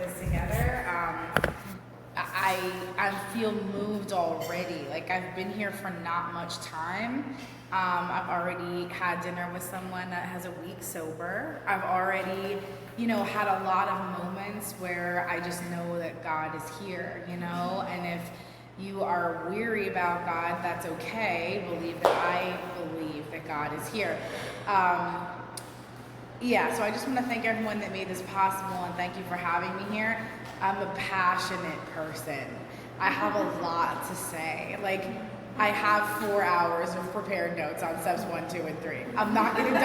this together. I feel moved already. Like I've been here for not much time. I've already had dinner with someone that has a week sober. I've already, had a lot of moments where I just know that God is here, and if you are weary about God, that's okay. Believe that I believe that God is here. So I just want to thank everyone that made this possible and thank you for having me here. I'm a passionate person. I have a lot to say. Like, I have 4 hours of prepared notes on steps 1, 2, and 3. I'm not gonna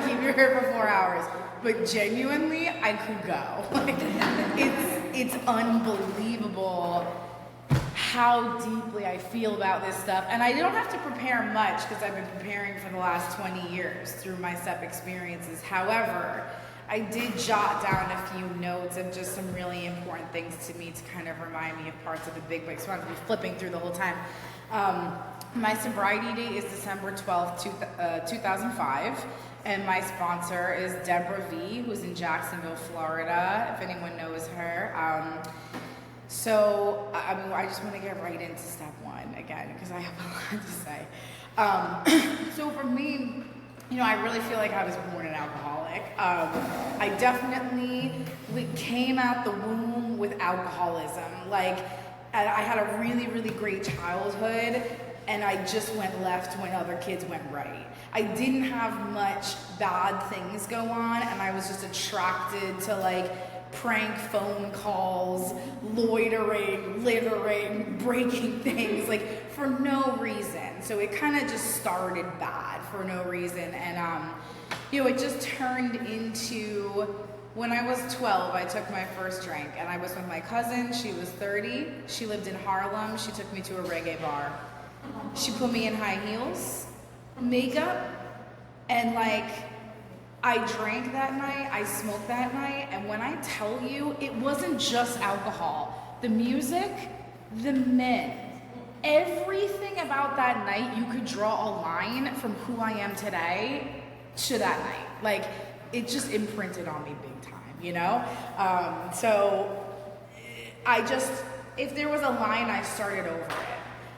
keep you here for 4 hours, but genuinely, I could go. Like, it's unbelievable how deeply I feel about this stuff. And I don't have to prepare much because I've been preparing for the last 20 years through my SEP experiences. However, I did jot down a few notes of just some really important things to me to kind of remind me of parts of the big book. So I'm going to be flipping through the whole time. My sobriety date is December 12th, 2005. And my sponsor is Deborah V, who's in Jacksonville, Florida, if anyone knows her. I just want to get right into step 1 again, because I have a lot to say. So for me, I really feel like I was born an alcoholic. I definitely came out the womb with alcoholism. And I had a really, really great childhood, and I just went left when other kids went right. I didn't have much bad things go on, and I was just attracted to prank phone calls, loitering, littering, breaking things, for no reason. So it kind of just started bad for no reason. And, it just turned into, when I was 12, I took my first drink, and I was with my cousin. She was 30. She lived in Harlem. She took me to a reggae bar. She put me in high heels, makeup, and I drank that night, I smoked that night, and when I tell you, it wasn't just alcohol. The music, the men, everything about that night, you could draw a line from who I am today to that night. It just imprinted on me big time, So if there was a line, I started over it.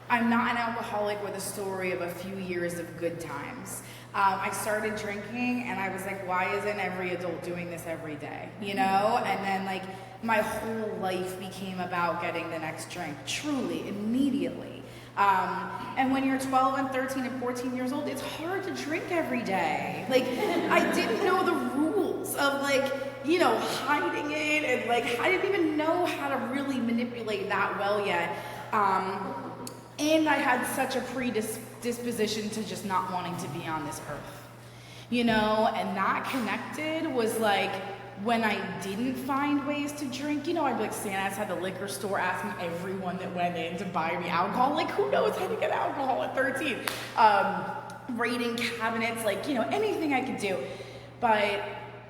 I'm not an alcoholic with a story of a few years of good times. I started drinking and I was like, why isn't every adult doing this every day? And then my whole life became about getting the next drink, truly, immediately. And when you're 12 and 13 and 14 years old, it's hard to drink every day. I didn't know the rules of hiding it, and I didn't even know how to really manipulate that well yet. And I had such a predisposition to just not wanting to be on this earth, and that connected was when I didn't find ways to drink, I'd stand outside the liquor store asking everyone that went in to buy me alcohol. Who knows how to get alcohol at 13? Raiding cabinets, anything I could do. But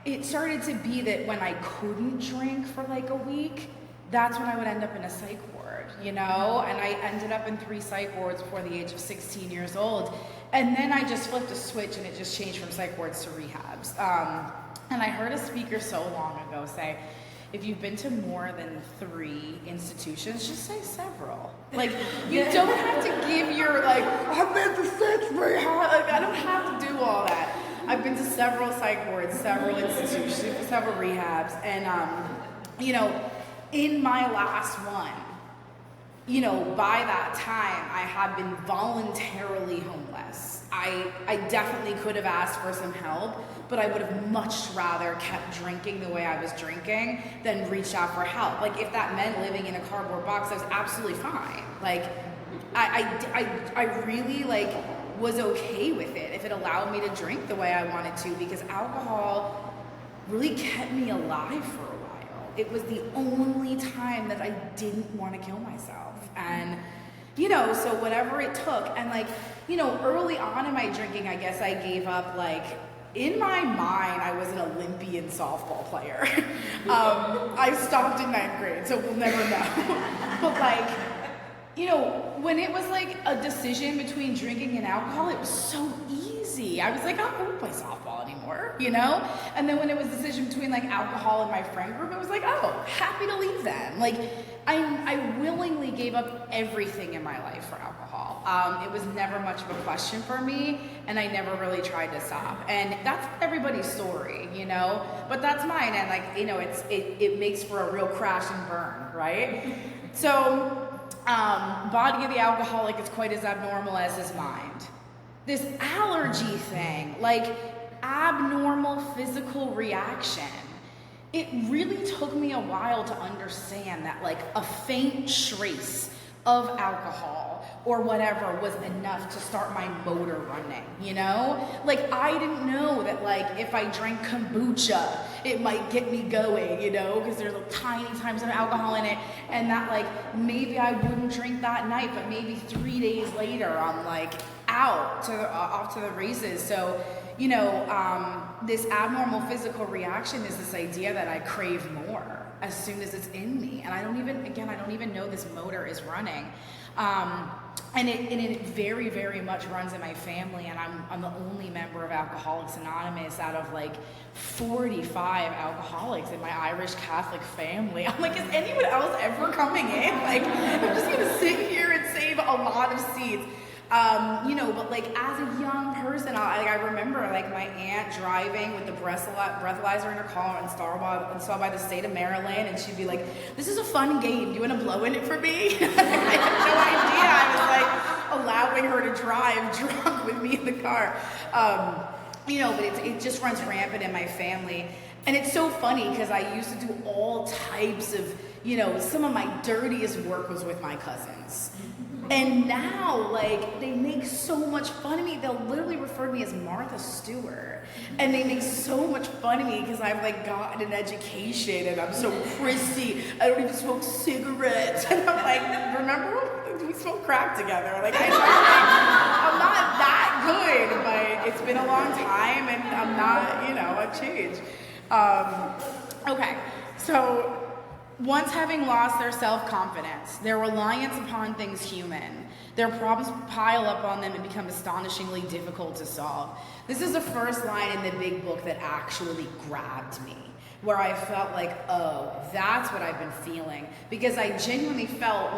it started to be that when I couldn't drink for a week, that's when I would end up in a psych ward, and I ended up in 3 psych wards before the age of 16 years old. And then I just flipped a switch and it just changed from psych wards to rehabs. And I heard a speaker so long ago say, if you've been to more than 3 institutions, just say several. You don't have to give your, I've been to 6 rehabs. I don't have to do all that. I've been to several psych wards, several institutions, several rehabs. And, in my last one, by that time, I had been voluntarily homeless. I definitely could have asked for some help, but I would have much rather kept drinking the way I was drinking than reached out for help. If that meant living in a cardboard box, I was absolutely fine. I really was okay with it if it allowed me to drink the way I wanted to, because alcohol really kept me alive for a while. It was the only time that I didn't want to kill myself. And, so whatever it took. And early on in my drinking, I guess I gave up, in my mind, I was an Olympian softball player. I stopped in 9th grade, so we'll never know. But when it was a decision between drinking and alcohol, it was so easy. crazy. I was like, oh, I won't play softball anymore, you know? And then when it was a decision between like alcohol and my friend group, it was like, oh, happy to leave them. Like, I willingly gave up everything in my life for alcohol. It was never much of a question for me, and I never really tried to stop. And that's everybody's story, you know? But that's mine, and like, you know, it makes for a real crash and burn, right? So, body of the alcoholic is quite as abnormal as his mind. This allergy thing, like abnormal physical reaction, it really took me a while to understand that like a faint trace of alcohol or whatever was enough to start my motor running, you know? Like, I didn't know that like if I drank kombucha, it might get me going, you know, because there's a tiny times of alcohol in it, and that like maybe I wouldn't drink that night, but maybe 3 days later I'm like off to the races. So, you know, this abnormal physical reaction is this idea that I crave more as soon as it's in me, and I don't even know this motor is running. And it very, very much runs in my family, and I'm the only member of Alcoholics Anonymous out of like 45 alcoholics in my Irish Catholic family. I'm like, is anyone else ever coming in? Like, I'm just gonna sit here and save a lot of seats. You know, but like as a young person, I remember like my aunt driving with the breathalyzer in her car installed by the state of Maryland, and she'd be like, "This is a fun game. Do you want to blow in it for me?" I had no idea I was like allowing her to drive drunk with me in the car. You know, but it just runs rampant in my family. And it's so funny because I used to do all types of, you know, some of my dirtiest work was with my cousins. And now, like, they make so much fun of me. They'll literally refer to me as Martha Stewart. And they make so much fun of me because I've, like, gotten an education and I'm so prissy. I don't even smoke cigarettes. And I'm like, remember we smoked crack together? Like, I'm not that good, but it's been a long time and I'm not, you know, I've changed. Okay, so once having lost their self-confidence, their reliance upon things human, their problems pile up on them and become astonishingly difficult to solve. This is the first line in the big book that actually grabbed me, where I felt like, oh, that's what I've been feeling. Because I genuinely felt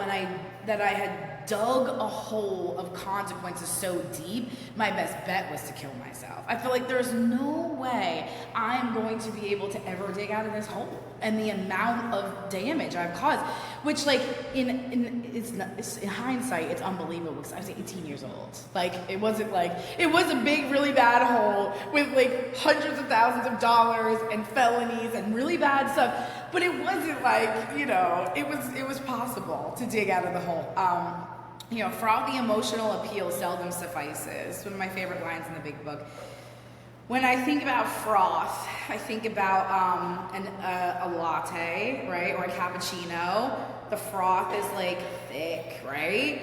that I had dug a hole of consequences so deep, my best bet was to kill myself. I feel like there's no way I'm going to be able to ever dig out of this hole. And the amount of damage I've caused, which like it's in hindsight, it's unbelievable because I was 18 years old. Like it was a big, really bad hole with like hundreds of thousands of dollars and felonies and really bad stuff. But it wasn't like, you know, it was possible to dig out of the hole. You know, frothy emotional appeal seldom suffices. One of my favorite lines in the big book. When I think about froth, I think about a latte, right, or a cappuccino. The froth is like thick, right?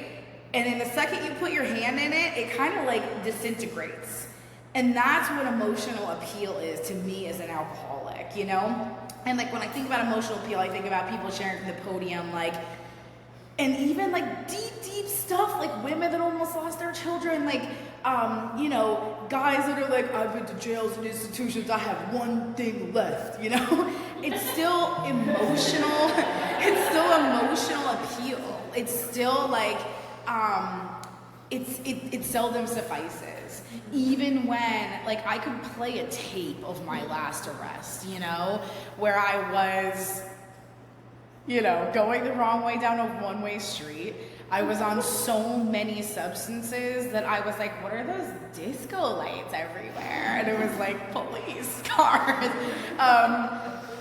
And then the second you put your hand in it, it kind of like disintegrates. And that's what emotional appeal is to me as an alcoholic, you know? And like when I think about emotional appeal, I think about people sharing from the podium, like, and even like deep stuff, like women that almost lost their children, like, you know, guys that are like, I've been to jails and institutions, I have one thing left, you know? It's still emotional, appeal. It's still like, it seldom suffices. Even when, like, I could play a tape of my last arrest, you know, where I was, you know, going the wrong way down a one-way street. I was on so many substances that I was like, what are those disco lights everywhere? And it was like police cars.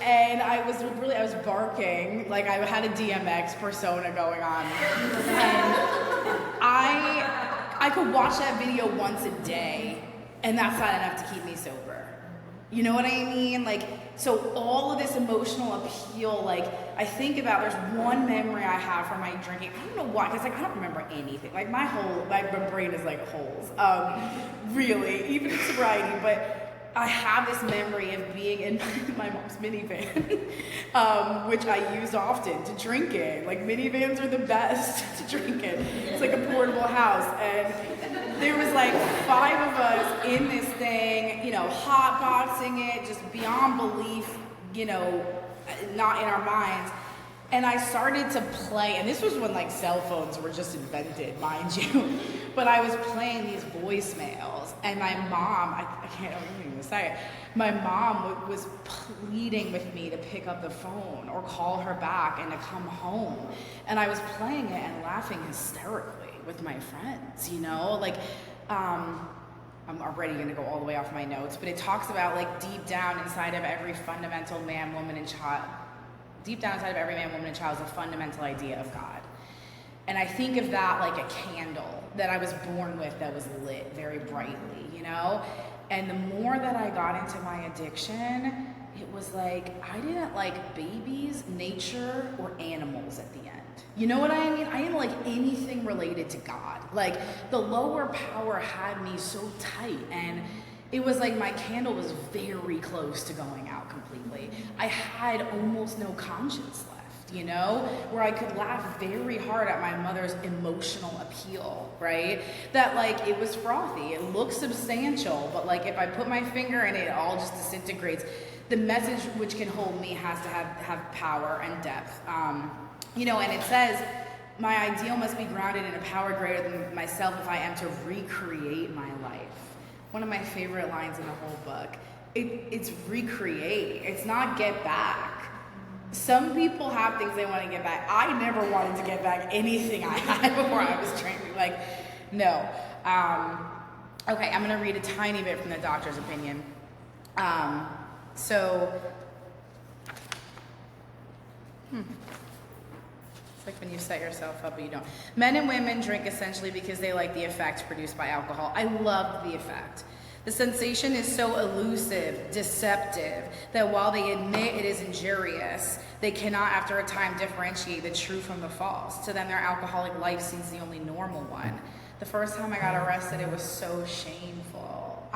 And I was barking, like I had a DMX persona going on. And I could watch that video once a day, and that's not enough to keep me sober. You know what I mean? Like, so all of this emotional appeal, like, I think about, there's one memory I have from my drinking. I don't know why, because like I don't remember anything. Like my brain is like holes. Really, even in sobriety. But I have this memory of being in my mom's minivan, which I used often to drink in. Like, minivans are the best to drink in. It's like a portable house. And there was like 5 of us in this thing, you know, hotboxing it, just beyond belief, you know, not in our minds. And I started to play, and this was when like cell phones were just invented, mind you. But I was playing these voicemails, and my mom, I can't even say it, my mom was pleading with me to pick up the phone or call her back and to come home. And I was playing it and laughing hysterically with my friends, you know? Like, I'm already gonna go all the way off my notes, but it talks about like deep down inside of every fundamental man, woman, and child, deep down inside of every man, woman, and child is a fundamental idea of God. And I think of that like a candle that I was born with that was lit very brightly, you know? And the more that I got into my addiction, it was like I didn't like babies, nature, or animals at the end. You know what I mean? I didn't like anything related to God. Like, the lower power had me so tight, and it was like my candle was very close to going out completely. I had almost no conscience left, you know, where I could laugh very hard at my mother's emotional appeal, right? That like it was frothy, it looked substantial, but like if I put my finger in it, it all just disintegrates. The message which can hold me has to have power and depth. You know, and it says, my ideal must be grounded in a power greater than myself if I am to recreate my life. One of my favorite lines in the whole book. It's recreate. It's not get back. Some people have things they want to get back. I never wanted to get back anything I had before I was training. Like, no. Okay, I'm going to read a tiny bit from the doctor's opinion. It's like when you set yourself up, but you don't. Men and women drink essentially because they like the effect produced by alcohol. I loved the effect. The sensation is so elusive, deceptive, that while they admit it is injurious, they cannot after a time differentiate the true from the false. To them, their alcoholic life seems the only normal one. The first time I got arrested, it was so shameful.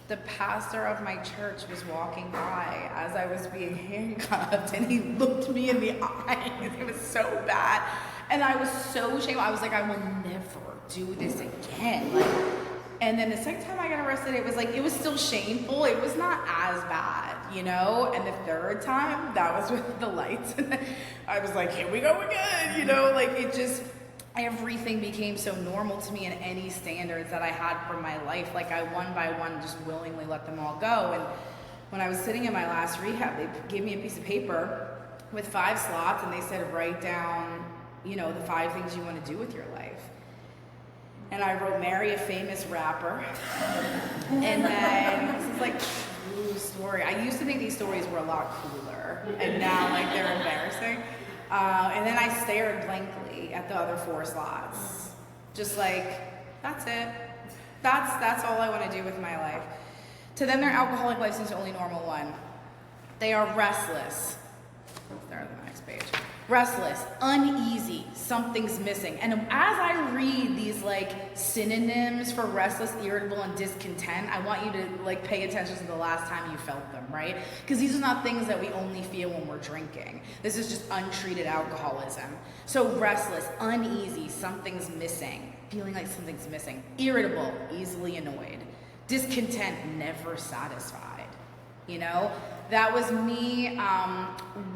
The pastor of my church was walking by as I was being handcuffed, and he looked me in the eye. It was so bad. And I was so ashamed. I was like, I will never do this again. Like, and then the second time I got arrested, it was still shameful. It was not as bad, you know? And the third time, that was with the lights. And I was like, here we go again, you know? Like, it just, everything became so normal to me, and any standards that I had for my life, like I one by one just willingly let them all go. And when I was sitting in my last rehab, they gave me a piece of paper with 5 slots, and they said, write down, you know, the 5 things you want to do with your life. And I wrote, marry a famous rapper. And then, this is like true story. I used to think these stories were a lot cooler, and now like they're embarrassing. And then I stared blankly at the other 4 slots. Just like, that's it. That's all I want to do with my life. To them, their alcoholic life seems the only normal one. They are restless. There, the next page. Restless, uneasy, something's missing. And as I read these like synonyms for restless, irritable, and discontent, I want you to like pay attention to the last time you felt them, right? Because these are not things that we only feel when we're drinking. This is just untreated alcoholism. So restless, uneasy, something's missing, feeling like something's missing. Irritable, easily annoyed. Discontent, never satisfied, you know? That was me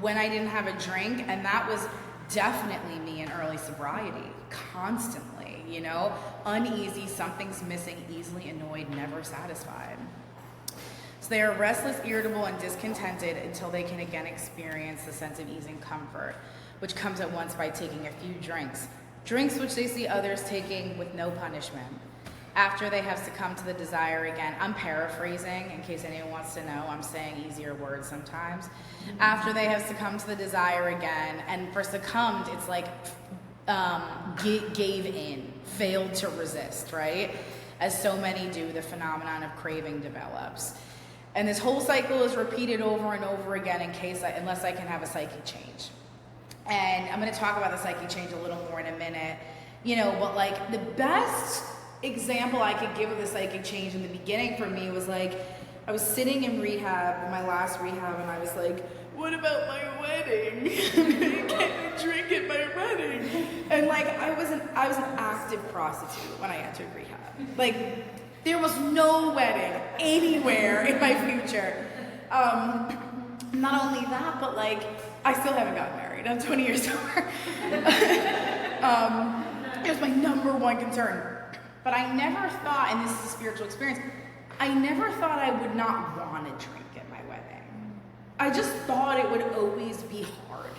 when I didn't have a drink, and that was definitely me in early sobriety, constantly, you know? Uneasy, something's missing, easily annoyed, never satisfied. So they are restless, irritable, and discontented until they can again experience the sense of ease and comfort, which comes at once by taking a few drinks. Drinks which they see others taking with no punishment. After they have succumbed to the desire again, I'm paraphrasing in case anyone wants to know, I'm saying easier words sometimes. After they have succumbed to the desire again, and for succumbed, it's like gave in, failed to resist, right? As so many do, the phenomenon of craving develops. And this whole cycle is repeated over and over again unless I can have a psychic change. And I'm gonna talk about the psychic change a little more in a minute, you know, but like the best example I could give of the psychic change in the beginning for me was like, I was sitting in rehab, my last rehab, and I was like, what about my wedding? Can I drink at my wedding? And like, I was an active prostitute when I entered rehab. Like, there was no wedding anywhere in my future. Not only that, but like, I still haven't gotten married. I'm 20 years sober. It was my number one concern. But I never thought, and this is a spiritual experience, I never thought I would not want to drink at my wedding. I just thought it would always be hard.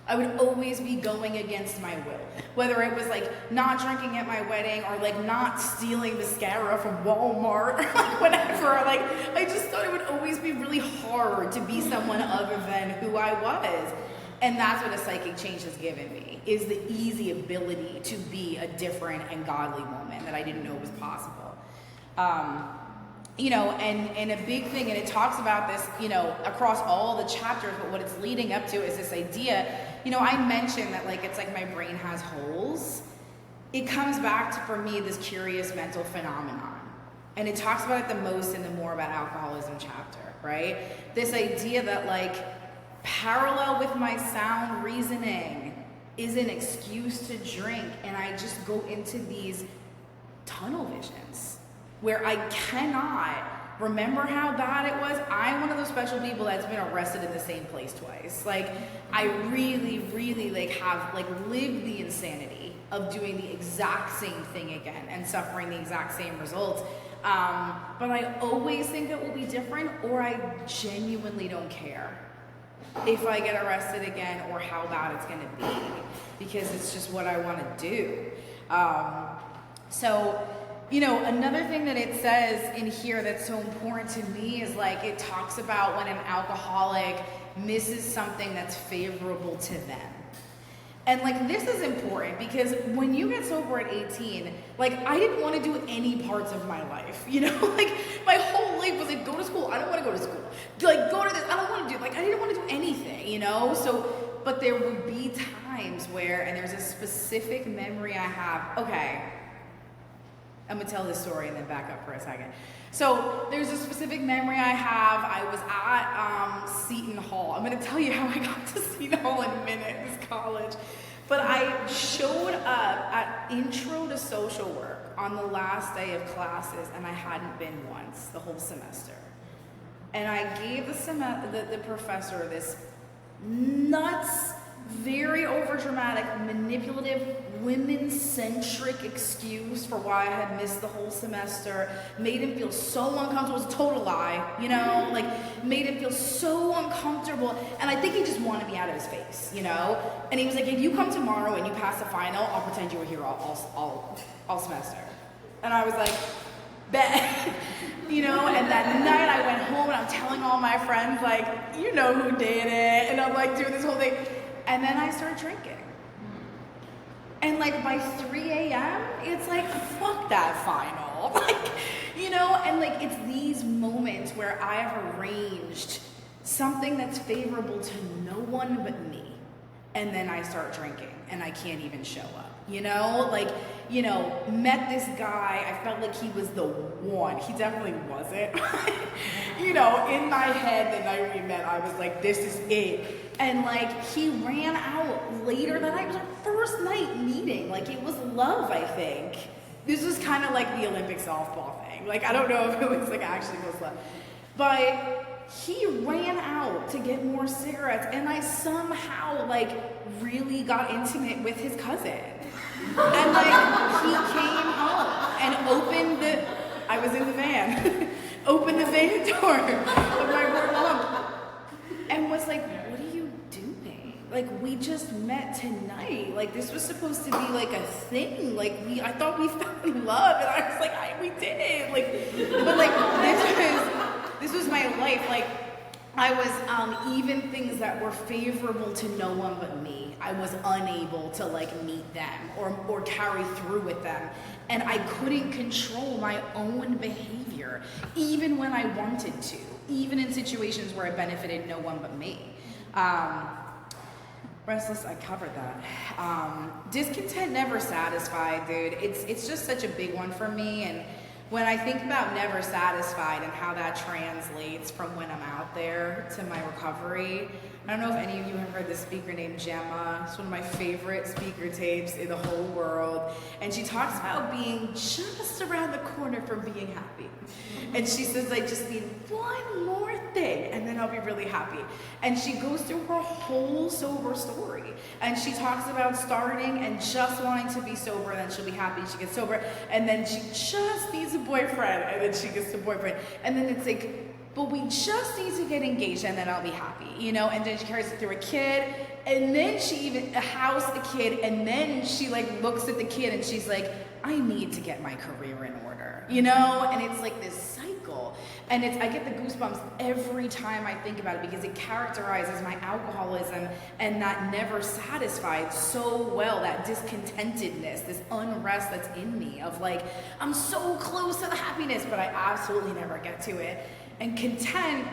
I would always be going against my will. Whether it was like not drinking at my wedding or like not stealing mascara from Walmart or like whatever. Like, I just thought it would always be really hard to be someone other than who I was. And that's what a psychic change has given me, is the easy ability to be a different and godly woman that I didn't know was possible. You know, and a big thing, and it talks about this, you know, across all the chapters, but what it's leading up to is this idea, you know, I mentioned that like, it's like my brain has holes. It comes back to, for me, this curious mental phenomenon. And it talks about it the most in the More About Alcoholism chapter, right? This idea that like, parallel with my sound reasoning is an excuse to drink, and I just go into these tunnel visions where I cannot remember how bad it was. I'm one of those special people that's been arrested in the same place twice. Like, I really, really like have like lived the insanity of doing the exact same thing again and suffering the exact same results. But I always think it will be different, or I genuinely don't care if I get arrested again or how bad it's going to be, because it's just what I want to do. So, you know, another thing that it says in here that's so important to me is like, it talks about when an alcoholic misses something that's favorable to them. And like, this is important because when you get sober at 18, like, I didn't want to do any parts of my life, you know, like my whole life was like, go to school. I don't want to go to school. Like, go to this. I don't want to do, like, I didn't want to do anything, you know? So, but there would be times where, and there's a specific memory I have. Okay, I'm gonna tell this story and then back up for a second. So there's a specific memory I have. I was at Seton Hall. I'm gonna tell you how I got to Seton Hall in a minute, this college. But I showed up at Intro to Social Work on the last day of classes, and I hadn't been once the whole semester. And I gave the professor this nuts, very overdramatic, manipulative, women-centric excuse for why I had missed the whole semester, made him feel so uncomfortable. It was a total lie, you know, like made him feel so uncomfortable. And I think he just wanted me out of his face, you know? And he was like, if you come tomorrow and you pass the final, I'll pretend you were here all semester. And I was like, bet. You know, and that night I went home and I'm telling all my friends, like, you know who did it. And I'm like doing this whole thing. And then I start drinking. And like by 3 a.m., it's like, fuck that final. Like, you know, and like it's these moments where I have arranged something that's favorable to no one but me. And then I start drinking and I can't even show up, you know? Like, you know, met this guy, I felt like he was the one. He definitely wasn't. You know, in my head the night we met, I was like, this is it. And like, he ran out later that night. It was our first night meeting. Like, it was love, I think. This was kind of like the Olympic softball thing. Like, I don't know if it was like actually was love. But he ran out to get more cigarettes, and I somehow like really got intimate with his cousin. And like, he came home and opened the, I was in the van, opened the van door of my poor mom, and was like, what are you doing? Like, we just met tonight. Like, this was supposed to be like a thing. Like, I thought we fell in love, and I was like, we did. Like, but like, this was my life. Like, I was, even things that were favorable to no one but me, I was unable to like meet them or carry through with them. And I couldn't control my own behavior, even when I wanted to, even in situations where it benefited no one but me. Restless, I covered that. Discontent never satisfied, dude. It's just such a big one for me. And When I think about never satisfied and how that translates from when I'm out there to my recovery, I don't know if any of you have heard this speaker named Gemma. It's one of my favorite speaker tapes in the whole world. And she talks about being just around the corner from being happy. And she says, I just need one more thing and then I'll be really happy. And she goes through her whole sober story. And she talks about starting and just wanting to be sober, and then she'll be happy, she gets sober, and then she just needs a boyfriend, and then she gets a boyfriend. And then it's like, but we just need to get engaged and then I'll be happy, you know? And then she carries it through a kid, and then she even housed the kid, and then she like looks at the kid and she's like, I need to get my career in order, you know? And it's like this cycle. And I get the goosebumps every time I think about it, because it characterizes my alcoholism and that never satisfied so well, that discontentedness, this unrest that's in me of like, I'm so close to the happiness, but I absolutely never get to it. And content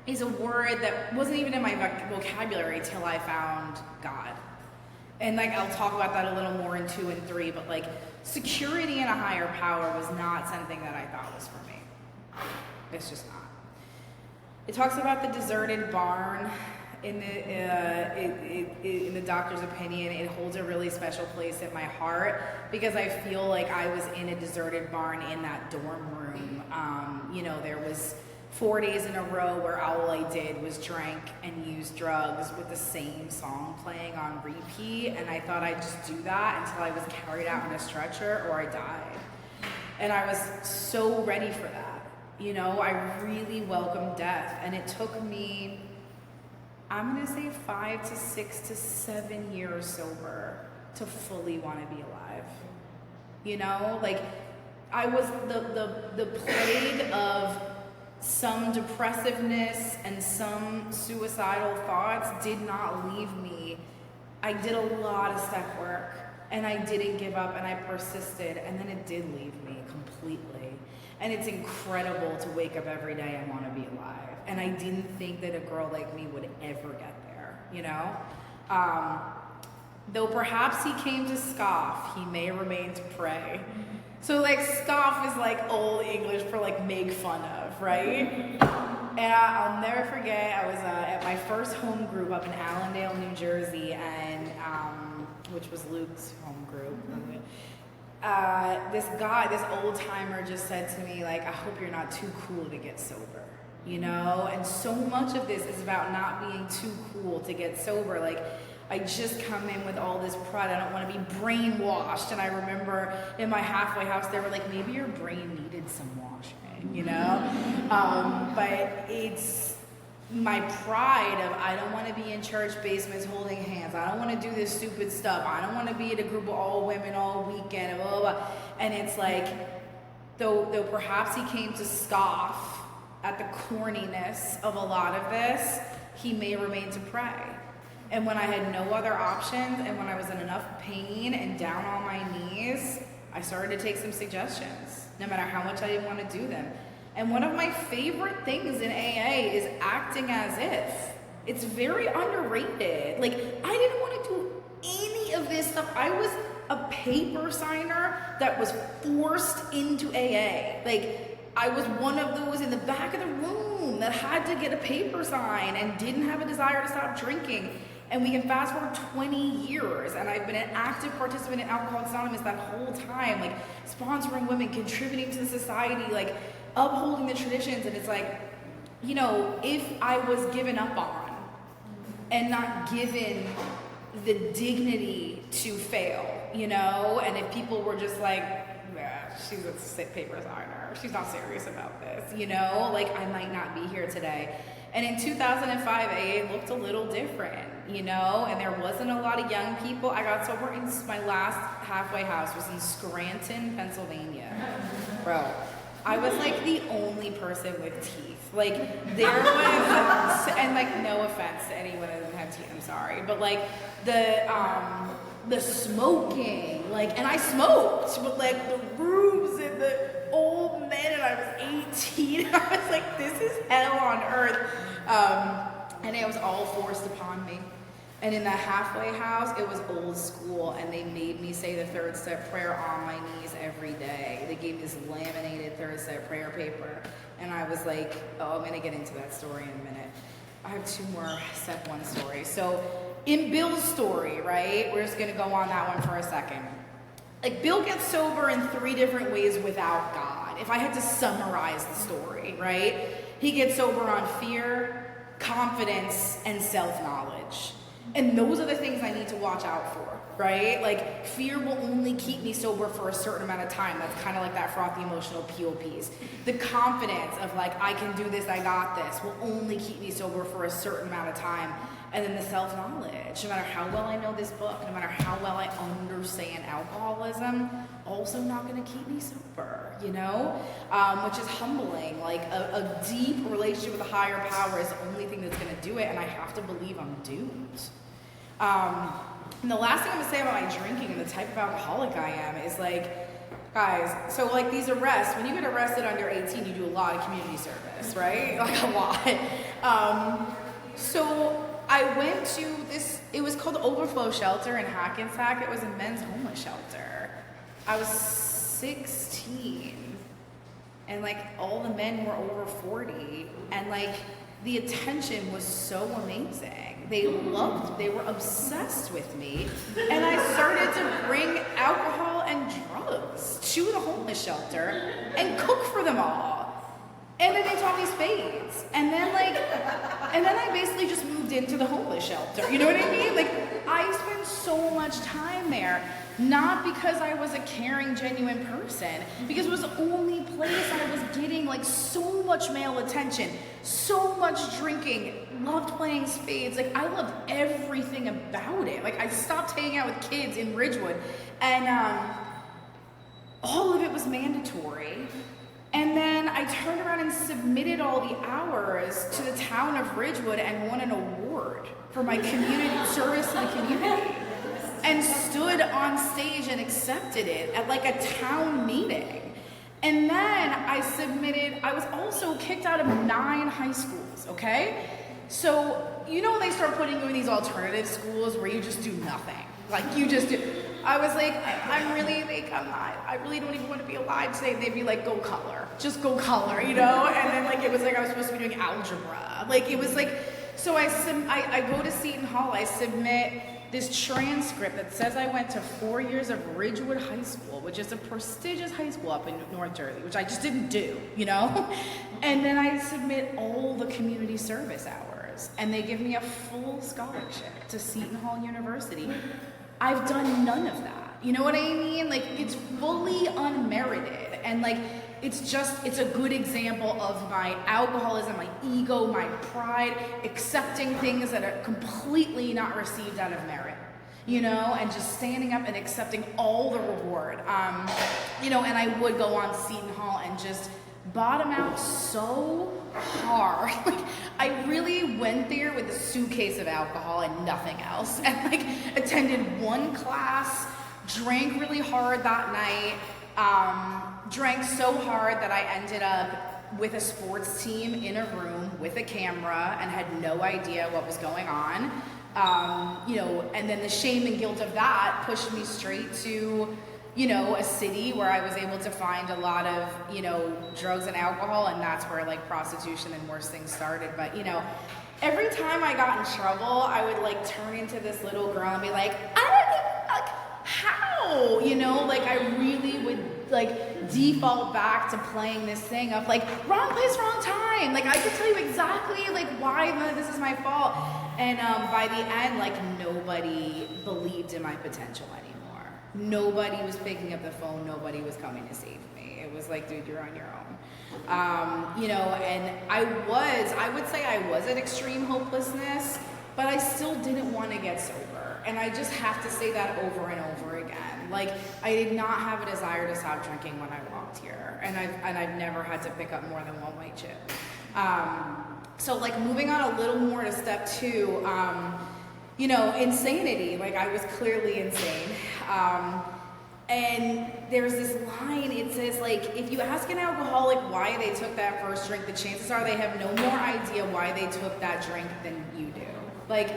is a word that wasn't even in my vocabulary till I found God. And like, I'll talk about that a little more in 2 and 3, but like, security in a higher power was not something that I thought was for me. It's just not. It talks about the deserted barn. In the doctor's opinion, it holds a really special place in my heart, because I feel like I was in a deserted barn in that dorm room. You know, there was 4 days in a row where all I did was drank and use drugs with the same song playing on repeat, and I thought I'd just do that until I was carried out in a stretcher or I died. And I was so ready for that. You know, I really welcomed death, and it took me, I'm gonna say 5 to 6 to 7 years sober to fully want to be alive. You know, like, I was the plague of some depressiveness and some suicidal thoughts did not leave me. I did a lot of step work, and I didn't give up, and I persisted, and then it did leave me completely. And it's incredible to wake up every day and want to be alive. And I didn't think that a girl like me would ever get there, you know? Though perhaps he came to scoff, he may remain to pray. So like, scoff is like old English for like make fun of, right? And I'll never forget, I was at my first home group up in Allendale, New Jersey, and which was Luke's home group. This guy, this old timer, just said to me, like, I hope you're not too cool to get sober, you know? And so much of this is about not being too cool to get sober. Like, I just come in with all this pride. I don't want to be brainwashed. And I remember in my halfway house, they were like, maybe your brain needed some washing, you know? But it's my pride of, I don't want to be in church basements holding hands. I don't want to do this stupid stuff. I don't want to be at a group of all women all weekend, and blah, blah, blah. And it's like, though perhaps he came to scoff at the corniness of a lot of this, he may remain to pray. And when I had no other options, and when I was in enough pain and down on my knees, I started to take some suggestions, no matter how much I didn't want to do them. And one of my favorite things in AA is acting as if. It's very underrated. Like, I didn't want to do any of this stuff. I was a paper signer that was forced into AA. Like, I was one of those in the back of the room that had to get a paper sign and didn't have a desire to stop drinking. And we can fast forward 20 years, and I've been an active participant in Alcoholics Anonymous that whole time, like sponsoring women, contributing to the society, like upholding the traditions. And it's like, you know, if I was given up on and not given the dignity to fail, you know, and if people were just like, she's a sick paper signer, she's not serious about this, you know, like, I might not be here today. And in 2005, AA looked a little different, you know, and there wasn't a lot of young people. I got sober in my last halfway house was in Scranton, Pennsylvania. Bro, I was like the only person with teeth. Like, there was, and like, no offense to anyone who doesn't have teeth, I'm sorry, but like the smoking, like, and I smoked, but like the rooms and the old men, and I was 18. I was like, this is hell on earth. And it was all forced upon me. And in the halfway house, it was old school, and they made me say the third step prayer on my knees every day. They gave me this laminated third step prayer paper, and I was like, oh, I'm going to get into that story in a minute. I have 2 more step 1 stories. So in Bill's story, right, we're just going to go on that one for a second. Like, Bill gets sober in 3 different ways without God. If I had to summarize the story, right? He gets sober on fear, confidence, and self-knowledge. And those are the things I need to watch out for, right? Like, fear will only keep me sober for a certain amount of time. That's kind of like that frothy emotional peel piece. The confidence of like, I can do this, I got this, will only keep me sober for a certain amount of time. And then the self-knowledge, no matter how well I know this book, no matter how well I understand alcoholism, also not going to keep me sober, you know? Which is humbling. Like, a deep relationship with a higher power is the only thing that's going to do it, and I have to believe I'm doomed. And the last thing I'm going to say about my drinking and the type of alcoholic I am is like, guys, so like these arrests, when you get arrested under 18, you do a lot of community service, right? Like a lot. So I went to this, it was called Overflow Shelter in Hackensack. It was a men's homeless shelter. I was 16, and like all the men were over 40, and like the attention was so amazing. They were obsessed with me, and I started to bring alcohol and drugs to the homeless shelter and cook for them all. And then they taught me spades. And then I basically just moved into the homeless shelter. You know what I mean? Like, I spent so much time there, not because I was a caring, genuine person, because it was the only place I was getting like so much male attention, so much drinking, loved playing spades. Like, I loved everything about it. Like, I stopped hanging out with kids in Ridgewood, and all of it was mandatory. And then I turned around and submitted all the hours to the town of Ridgewood and won an award for my community service to the community. And stood on stage and accepted it at like a town meeting. And then I was also kicked out of 9 high schools, okay? So, you know, they start putting you in these alternative schools where you just do nothing. Like, you just do. I was like, I really don't even want to be alive today. They'd be like, go color. Just go color, you know? And then like, it was like I was supposed to be doing algebra. Like, it was like, so I go to Seton Hall, I submit this transcript that says I went to 4 years of Ridgewood High School, which is a prestigious high school up in North Jersey, which I just didn't do, you know? And then I submit all the community service hours, and they give me a full scholarship to Seton Hall University. I've done none of that. You know what I mean? Like, it's fully unmerited. And like, it's a good example of my alcoholism, my ego, my pride, accepting things that are completely not received out of merit, you know, and just standing up and accepting all the reward. You know, and I would go on Seton Hall and just bottom out so hard. Like, I really went there with a suitcase of alcohol and nothing else, and like attended 1 class, drank really hard that night, drank so hard that I ended up with a sports team in a room with a camera and had no idea what was going on. You know, and then the shame and guilt of that pushed me straight to, you know, a city where I was able to find a lot of, you know, drugs and alcohol, and that's where like prostitution and worse things started. But, you know, every time I got in trouble, I would like turn into this little girl and be like, I don't even, like, how? You know, like I really would like default back to playing this thing of like, wrong place, wrong time. Like, I could tell you exactly like why this is my fault. And by the end, like, nobody believed in my potential anymore. Nobody was picking up the phone. Nobody was coming to save me. It was like, dude, you're on your own. You know, and I would say I was at extreme hopelessness, but I still didn't want to get sober. And I just have to say that over and over again. Like, I did not have a desire to stop drinking when I walked here. And I've never had to pick up more than 1 white chip. So like, moving on a little more to step 2, you know, insanity. Like, I was clearly insane. And there's this line, it says like, if you ask an alcoholic why they took that first drink, the chances are they have no more idea why they took that drink than you do. Like,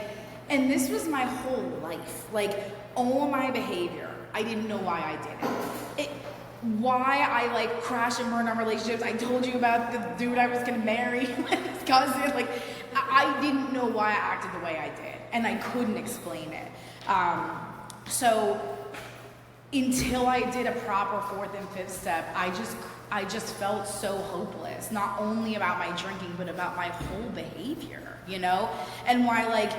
And this was my whole life. Like, all my behavior, I didn't know why I did it. Why I like crash and burn on relationships. I told you about the dude I was gonna marry, his cousin. Like, I didn't know why I acted the way I did, and I couldn't explain it. So until I did a proper fourth and fifth step, I just felt so hopeless, not only about my drinking, but about my whole behavior, you know? And why, like,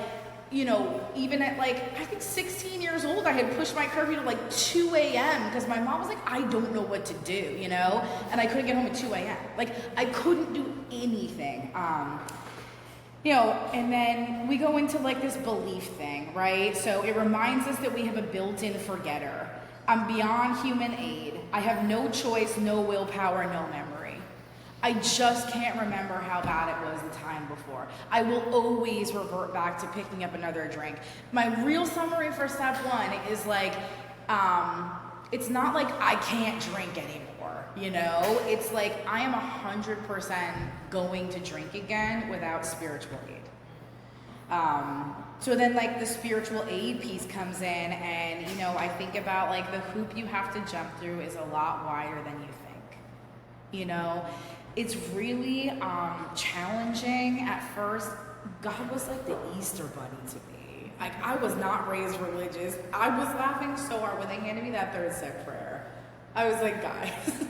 you know, even at like, I think 16 years old, I had pushed my curfew to like 2 a.m. because my mom was like, I don't know what to do, you know? And I couldn't get home at 2 a.m. Like, I couldn't do anything. You know, and then we go into like this belief thing, right? So it reminds us that we have a built-in forgetter. I'm beyond human aid. I have no choice, no willpower, no memory. I just can't remember how bad it was the time before. I will always revert back to picking up another drink. My real summary for step one is like, it's not like I can't drink anymore, you know? It's like I am 100% going to drink again without spiritual aid. So then like the spiritual aid piece comes in, and, you know, I think about like the hoop you have to jump through is a lot wider than you think, you know? It's really challenging at first. God was like the Easter bunny to me. Like, I was not raised religious. I was laughing so hard when they handed me that third step prayer. I was like, guys,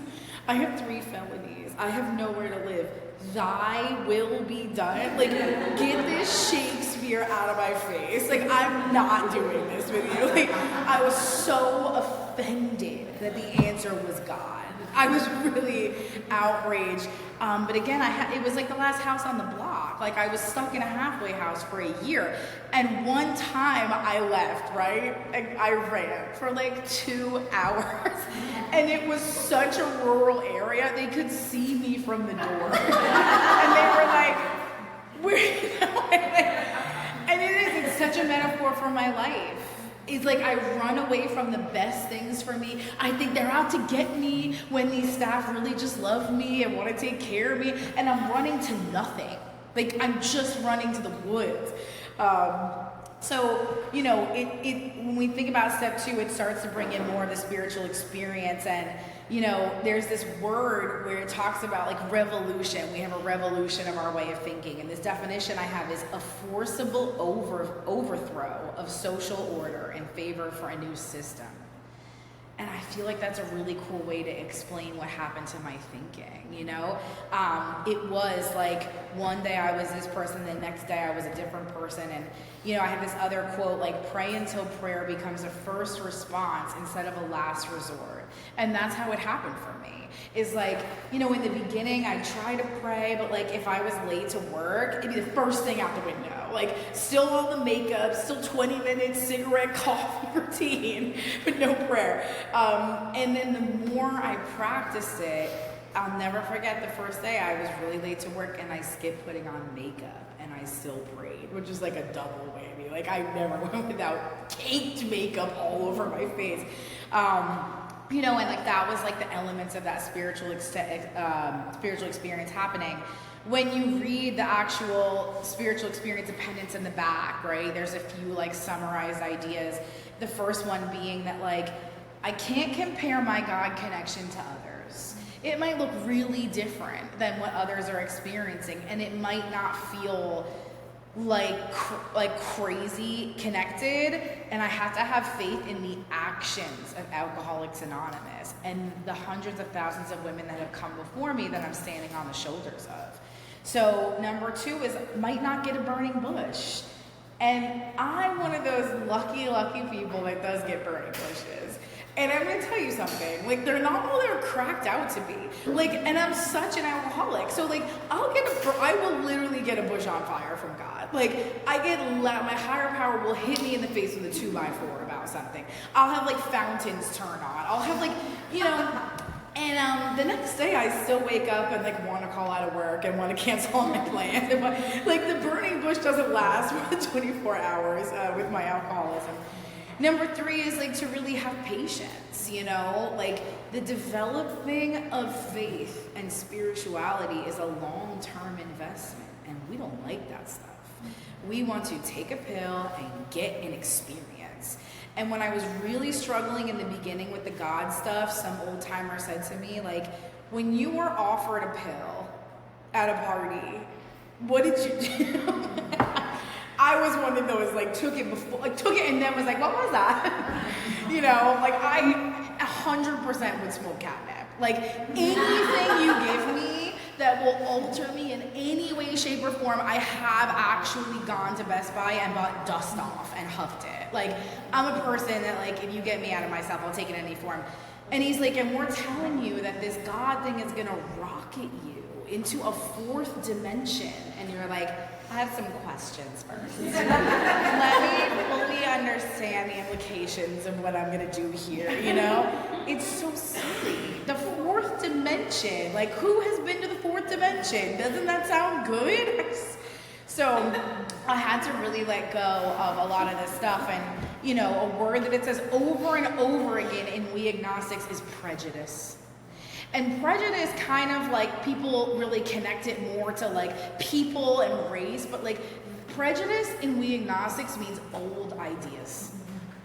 I have 3 felonies. I have nowhere to live. Thy will be done. Like, get this Shakespeare out of my face. Like, I'm not doing this with you. Like, I was so offended that the answer was God. I was really outraged. But again, it was like the last house on the block. Like, I was stuck in a halfway house for a year. And one time I left, right? I ran for like 2 hours. And it was such a rural area, they could see me from the door. And they were like, where are you going? And it's such a metaphor for my life. It's like I run away from the best things for me. I think they're out to get me when these staff really just love me and want to take care of me. And I'm running to nothing. Like, I'm just running to the woods. So, you know, when we think about step 2, it starts to bring in more of the spiritual experience. And, you know, there's this word where it talks about like revolution. We have a revolution of our way of thinking. And this definition I have is a forcible overthrow of social order in favor for a new system. And I feel like that's a really cool way to explain what happened to my thinking, you know? It was like one day I was this person, the next day I was a different person. And, you know, I have this other quote, like, pray until prayer becomes a first response instead of a last resort. And that's how it happened for me. Is like, you know, in the beginning I tried to pray, but like if I was late to work, it'd be the first thing out the window. Like, still all the makeup, still 20 minutes, cigarette, coffee routine, but no prayer. And then the more I practiced it, I'll never forget the first day I was really late to work and I skipped putting on makeup and I still prayed, which is like a double whammy. Like, I never went without caked makeup all over my face. You know, and like that was like the elements of that spiritual experience happening. When you read the actual spiritual experience appendix in the back, right, there's a few like summarized ideas. The first one being that like, I can't compare my God connection to others. It might look really different than what others are experiencing, and it might not feel like crazy connected, and I have to have faith in the actions of Alcoholics Anonymous and the hundreds of thousands of women that have come before me that I'm standing on the shoulders of. So number 2 is might not get a burning bush. And I'm one of those lucky people that does get burning bushes. And I'm gonna tell you something, like, they're not all they're cracked out to be. Like, and I'm such an alcoholic. So like, I will literally get a bush on fire from God. Like, my higher power will hit me in the face with a 2x4 about something. I'll have like fountains turn on. I'll have like, you know, and the next day I still wake up and like want to call out of work and want to cancel all my plans. And like, the burning bush doesn't last more than 24 hours with my alcoholism. Number 3 is like to really have patience, you know, like the developing of faith and spirituality is a long-term investment, and we don't like that stuff. We want to take a pill and get an experience. And when I was really struggling in the beginning with the God stuff, some old timer said to me, like, when you were offered a pill at a party, what did you do? I was one of those, like, took it and then was like, what was that? You know, like, I 100% would smoke catnip. Like, anything you give me that will alter me in any way, shape, or form, I have actually gone to Best Buy and bought Dust Off and huffed it. Like, I'm a person that, like, if you get me out of myself, I'll take it in any form. And he's like, and we're telling you that this God thing is gonna rocket you into a fourth dimension. And you're like, I have some questions first. Let me fully understand the implications of what I'm gonna do here, you know? It's so silly. The fourth dimension, like, who has been to the fourth dimension? Doesn't that sound good? So I had to really let go of a lot of this stuff. And, you know, a word that it says over and over again in We Agnostics is prejudice. And prejudice kind of, like, people really connect it more to, like, people and race, but, like, prejudice in We Agnostics means old ideas.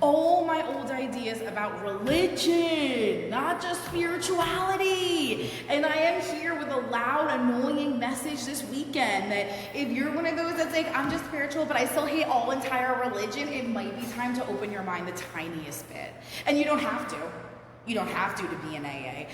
All my old ideas about religion, not just spirituality. And I am here with a loud, annoying message this weekend that if you're one of those that's like, I'm just spiritual, but I still hate all entire religion, it might be time to open your mind the tiniest bit. And you don't have to. You don't have to be an AA.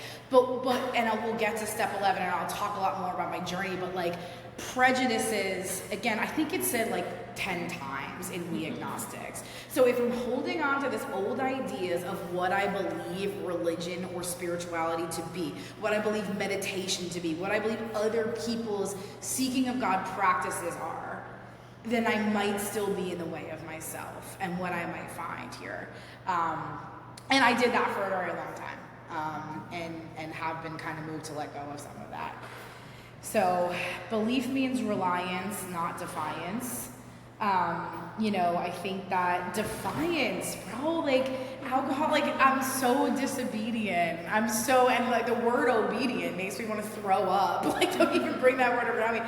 And we'll get to step 11 and I'll talk a lot more about my journey, but, like, prejudices, again, I think it said like 10 times in We Agnostics. So if I'm holding on to this old ideas of what I believe religion or spirituality to be, what I believe meditation to be, what I believe other people's seeking of God practices are, then I might still be in the way of myself and what I might find here. And I did that for a very long time, and have been kind of moved to let go of some of that. So belief means reliance, not defiance. You know, I think that defiance, bro, like alcohol, like I'm so disobedient. And like the word obedient makes me want to throw up. Like, don't even bring that word around me.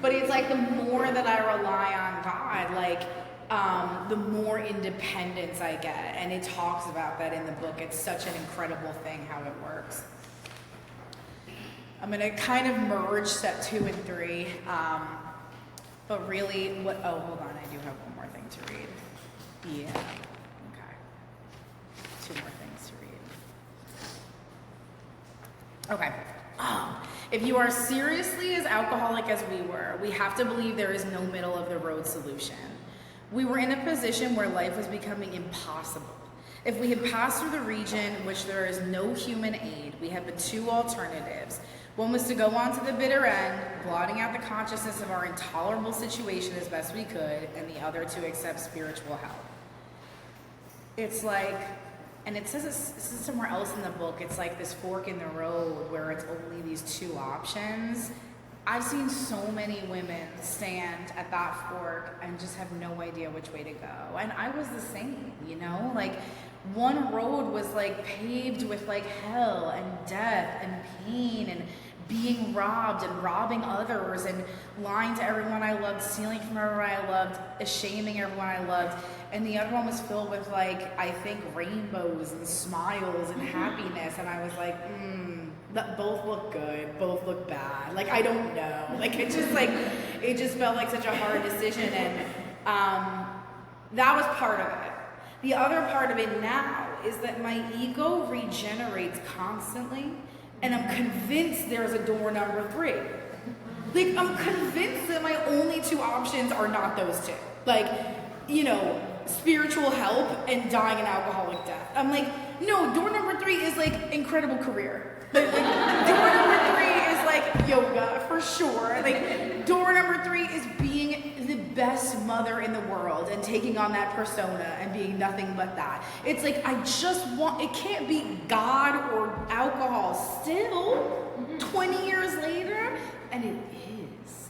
But it's like the more that I rely on God, like, the more independence I get. And it talks about that in the book. It's such an incredible thing how it works. I'm going to kind of merge step 2 and 3. But really, hold on, I do have one more thing to read. Yeah, okay. 2 more things to read. Okay. If you are seriously as alcoholic as we were, we have to believe there is no middle of the road solution. We were in a position where life was becoming impossible. If we had passed through the region in which there is no human aid, we had but 2 alternatives. One was to go on to the bitter end, blotting out the consciousness of our intolerable situation as best we could, and the other to accept spiritual help. It's like, and it says this is somewhere else in the book, it's like this fork in the road where it's only these 2 options. I've seen so many women stand at that fork and just have no idea which way to go. And I was the same, you know? Like, one road was like paved with like hell and death and pain and being robbed and robbing others and lying to everyone I loved, stealing from everyone I loved, shaming everyone I loved. And the other one was filled with, like, I think rainbows and smiles and happiness. And I was like, both look good, both look bad. Like, I don't know. Like, it just felt like such a hard decision. And that was part of it. The other part of it now is that my ego regenerates constantly. And I'm convinced there's a door number 3. Like, I'm convinced that my only 2 options are not those 2. Like, you know, spiritual help and dying an alcoholic death. I'm like, no, door number 3 is like incredible career. Like, door number 3 is like yoga for sure. Like, door number 3 is being the best mother in the world and taking on that persona and being nothing but that. It's like, I just want, it can't be God or alcohol still 20 years later, and it is.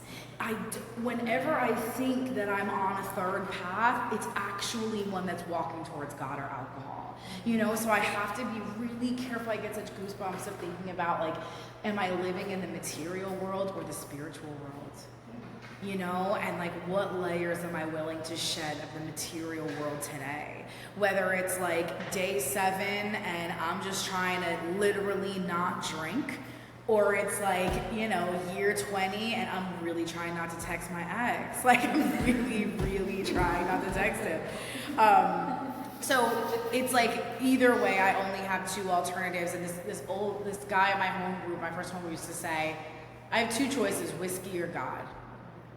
Whenever I think that I'm on a third path, it's actually one that's walking towards God or alcohol. You know, so I have to be really careful. I get such goosebumps of thinking about, like, am I living in the material world or the spiritual world? you know, and like what layers am I willing to shed of the material world today? Whether it's like day 7 and I'm just trying to literally not drink, or it's like, you know, year 20 and I'm really trying not to text my ex. Like I'm really, really trying not to text him. So it's like either way, I only have 2 alternatives. And this guy at my home group, my first home group, used to say, I have 2 choices, whiskey or God.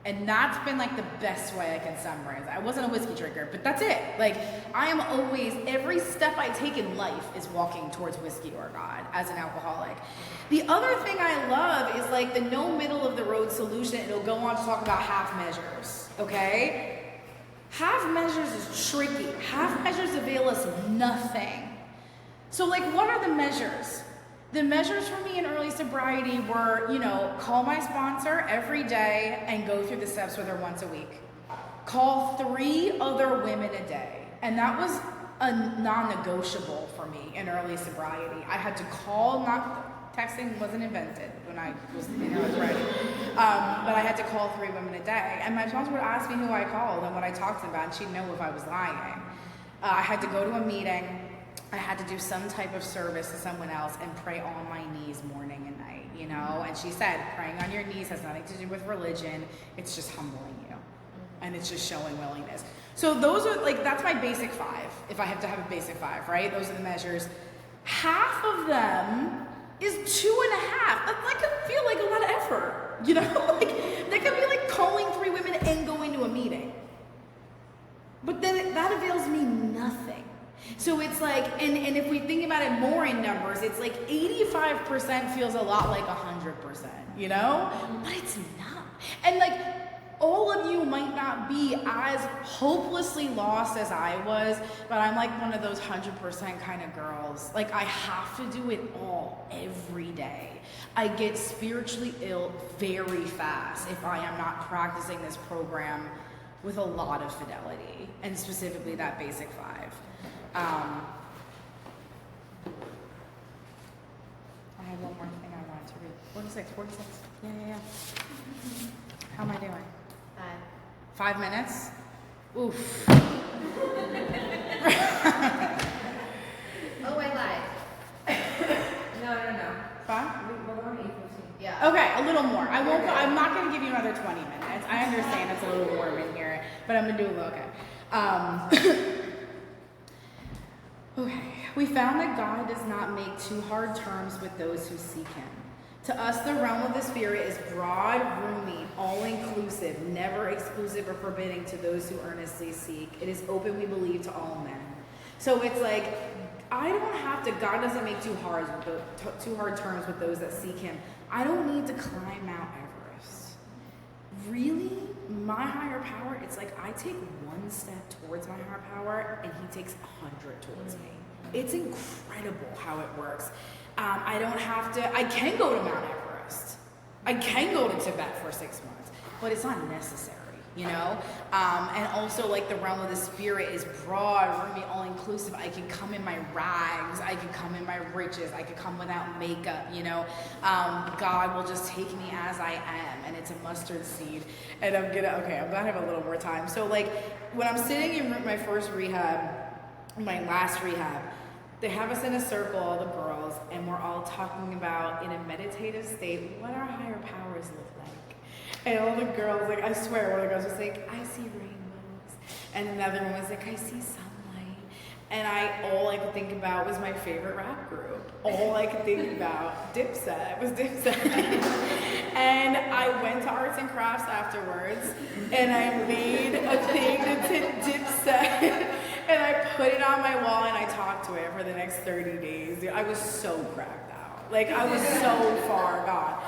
And that's been like the best way I can summarize it. I wasn't a whiskey drinker, but that's it. Like I am always, every step I take in life is walking towards whiskey or God as an alcoholic. The other thing I love is like the no middle of the road solution. It'll go on to talk about half measures, okay? Half measures is tricky. Half measures avail us nothing. So like what are the measures? The measures for me in early sobriety were, you know, call my sponsor every day and go through the steps with her once a week. Call 3 other women a day. And that was a non-negotiable for me in early sobriety. I had to call, texting wasn't invented when I was in early sobriety. But I had to call 3 women a day. And my sponsor would ask me who I called and what I talked about, and she'd know if I was lying. I had to go to a meeting. I had to do some type of service to someone else and pray on my knees morning and night, you know? And she said, praying on your knees has nothing to do with religion. It's just humbling you. And it's just showing willingness. So those are like, that's my basic 5, if I have to have a basic 5, right? Those are the measures. Half of them is 2.5. That could feel like a lot of effort, you know? Like, that could be like calling 3 women and going to a meeting. But then that avails me nothing. So it's like, and if we think about it more in numbers, it's like 85% feels a lot like 100%, you know? But it's not. And like, all of you might not be as hopelessly lost as I was, but I'm like one of those 100% kind of girls. Like I have to do it all every day. I get spiritually ill very fast if I am not practicing this program with a lot of fidelity, and specifically that basic 5. I have one more thing I wanted to read. 46. Yeah. How am I doing? 5 minutes? Oof. Oh, I lied. No. 5? We're going to 8:15. Yeah. Okay, a little more. I'm not going to give you another 20 minutes. I understand it's a little warm in here, but I'm going to do okay. Okay, we found that God does not make too hard terms with those who seek him. To us, the realm of the Spirit is broad, roomy, all-inclusive, never exclusive or forbidding to those who earnestly seek. It is open, we believe, to all men. So it's like, I don't have to, God doesn't make too hard terms with those that seek him. I don't need to climb Mount Everest. Really, my higher power, it's like I take 1 step towards my higher power and he takes 100 towards me. It's incredible how it works. I don't have to, I can go to Mount Everest. I can go to Tibet for 6 months, but it's not necessary, you know? And also like the realm of the Spirit is broad, roomy, all-inclusive. I can come in my rags. I can come in my riches. I can come without makeup, you know? God will just take me as I am, and it's a mustard seed. And I'm gonna have a little more time. So like when I'm sitting in my first rehab, my last rehab, they have us in a circle, all the girls, and we're all talking about, in a meditative state, what our higher powers look like. And all the girls, like, I swear, one of the girls was like, I see rainbows. And another one was like, I see sunlight. And all I could think about was my favorite rap group. All I could think about, Dipset, was Dipset. And I went to arts and crafts afterwards, and I made a thing that said Dipset. And I put it on my wall and I talked to it for the next 30 days. I was so cracked out. Like I was so far gone.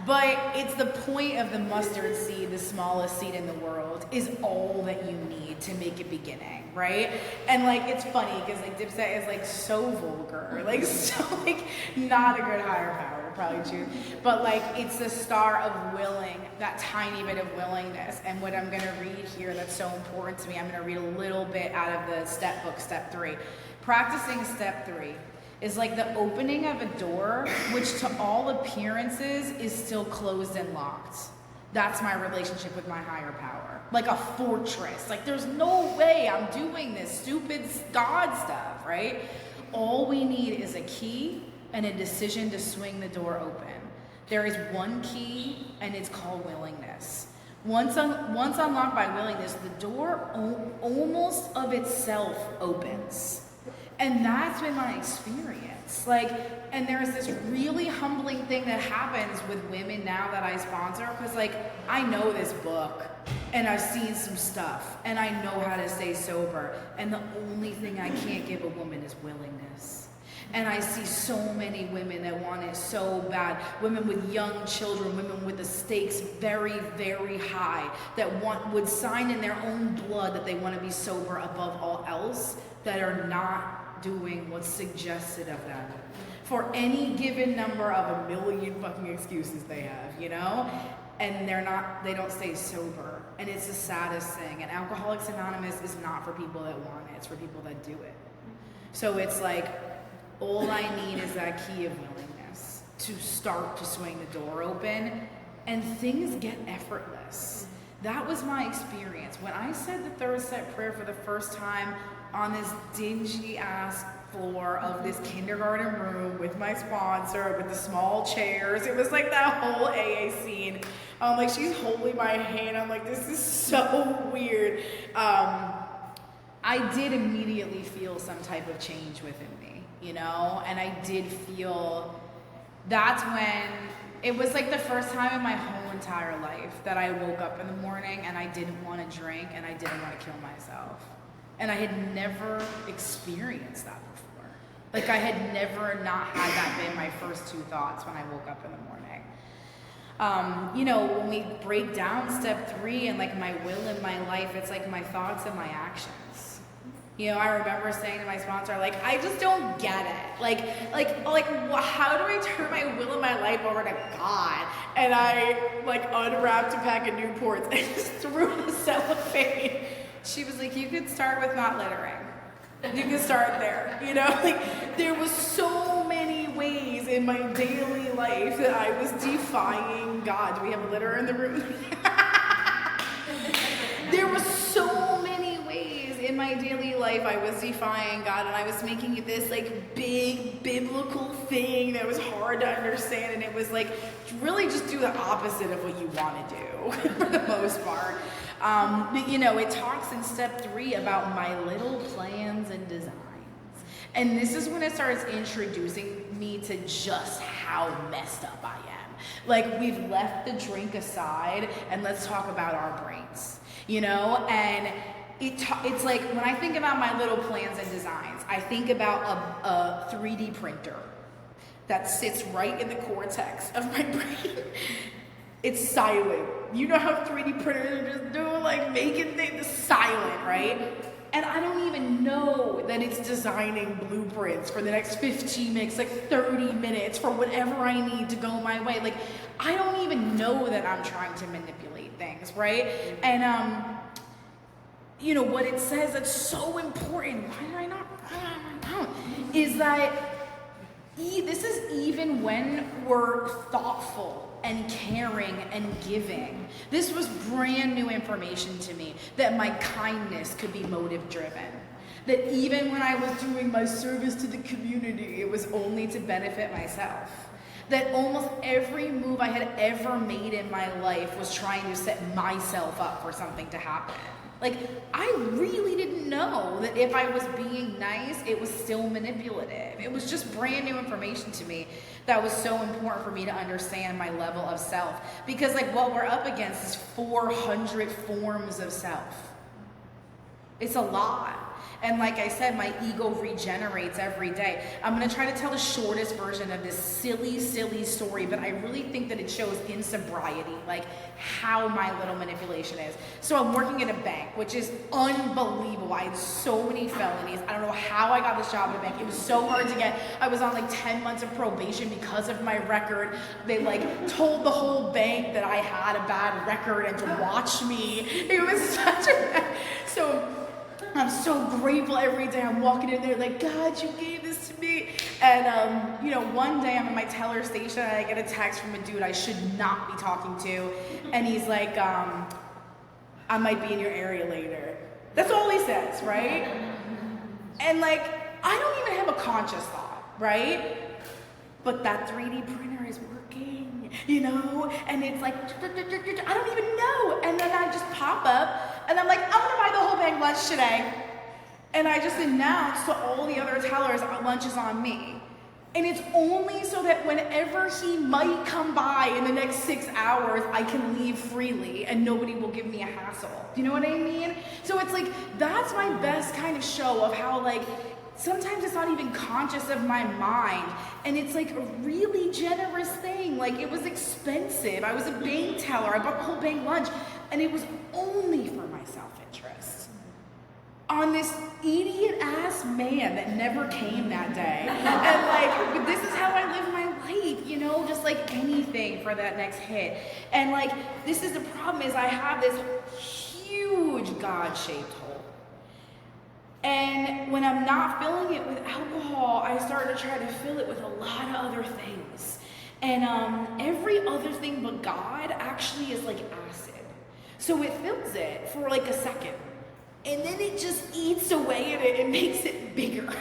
But it's the point of the mustard seed, the smallest seed in the world, is all that you need to make a beginning, right? And like it's funny because like Dipset is like so vulgar, like so like not a good higher power to probably choose. But like it's the star of willing, that tiny bit of willingness. And what I'm gonna read here that's so important to me, I'm gonna read a little bit out of the step book, step 3. Practicing step 3 is like the opening of a door, which to all appearances is still closed and locked. That's my relationship with my higher power. Like a fortress. Like there's no way I'm doing this stupid God stuff, right? All we need is a key and a decision to swing the door open. There is one key, and it's called willingness. Once unlocked by willingness, the door almost of itself opens. And that's been my experience. Like, and there's this really humbling thing that happens with women now that I sponsor, because like, I know this book, and I've seen some stuff, and I know how to stay sober, and the only thing I can't give a woman is willingness. And I see so many women that want it so bad. Women with young children, women with the stakes very, very high, that would sign in their own blood that they want to be sober above all else, that are not doing what's suggested of them. For any given number of a million fucking excuses they have, you know? And they don't stay sober. And it's the saddest thing. And Alcoholics Anonymous is not for people that want it, it's for people that do it. So it's like, all I need is that key of willingness to start to swing the door open, and things get effortless. That was my experience. When I said the third set prayer for the first time on this dingy ass floor of this kindergarten room with my sponsor, with the small chairs, it was like that whole AA scene. Like she's holding my hand. I'm like, this is so weird. I did immediately feel some type of change within me, you know? And I did feel, that's when, it was like the first time in my whole entire life that I woke up in the morning and I didn't want to drink and I didn't want to kill myself. And I had never experienced that before. Like I had never not had that been my first two thoughts when I woke up in the morning. You know, when we break down step 3 and like my will in my life, it's like my thoughts and my actions. You know, I remember saying to my sponsor, like, I just don't get it. Like, how do I turn my will in my life over to God? And I, like, unwrapped a pack of Newports and just threw the cellophane. She was like, you could start with not littering. You can start there, you know? Like, there was so many ways in my daily life that I was defying God. Do we have litter in the room? There was so many ways in my daily life I was defying God, and I was making it this like big biblical thing that was hard to understand, and it was like really just do the opposite of what you want to do for the most part. But you know, it talks in step 3 about my little plans and designs. And this is when it starts introducing me to just how messed up I am. Like, we've left the drink aside and let's talk about our brains, you know? And it's like, when I think about my little plans and designs, I think about a 3D printer that sits right in the cortex of my brain. It's silent. You know how 3D printers are just doing, like, making things silent, right? And I don't even know that it's designing blueprints for the next 15 minutes, like 30 minutes for whatever I need to go my way. Like, I don't even know that I'm trying to manipulate things, right? And, you know, what it says that's so important, why did I not, is that this is even when we're thoughtful and caring and giving. This was brand new information to me, that my kindness could be motive driven. That even when I was doing my service to the community, it was only to benefit myself. That almost every move I had ever made in my life was trying to set myself up for something to happen. Like, I really didn't know that if I was being nice, it was still manipulative. It was just brand new information to me that was so important for me to understand my level of self. Because, like, what we're up against is 400 forms of self. It's a lot. And like I said, my ego regenerates every day. I'm going to try to tell the shortest version of this silly, silly story, but I really think that it shows in sobriety, like how my little manipulation is. So I'm working at a bank, which is unbelievable. I had so many felonies. I don't know how I got this job at a bank. It was so hard to get. I was on like 10 months of probation because of my record. They like told the whole bank that I had a bad record and to watch me. It was such a, so I'm so grateful every day. I'm walking in there like, God, you gave this to me. And, one day I'm at my teller station and I get a text from a dude I should not be talking to. And he's like, I might be in your area later. That's all he says, right? And like, I don't even have a conscious thought, right? But that 3D printer is working, and it's like, I don't even know. And then I just pop up and I'm like, I'm gonna buy the whole bag lunch today. And I just announced to all the other tellers, lunch is on me. And it's only so that whenever he might come by in the next 6 hours, I can leave freely and nobody will give me a hassle. Do you know what I mean? So it's like, that's my best kind of show of how like, sometimes it's not even conscious of my mind. And it's like a really generous thing. Like it was expensive. I was a bank teller. I bought the whole bank lunch. And it was only for my self-interest. On this idiot ass man that never came that day. And like, this is how I live my life, just like anything for that next hit. And like, this is the problem is I have this huge God-shaped hole. And when I'm not filling it with alcohol, I start to try to fill it with a lot of other things. And every other thing but God actually is like acid. So it fills it for like a second. And then it just eats away at it and makes it bigger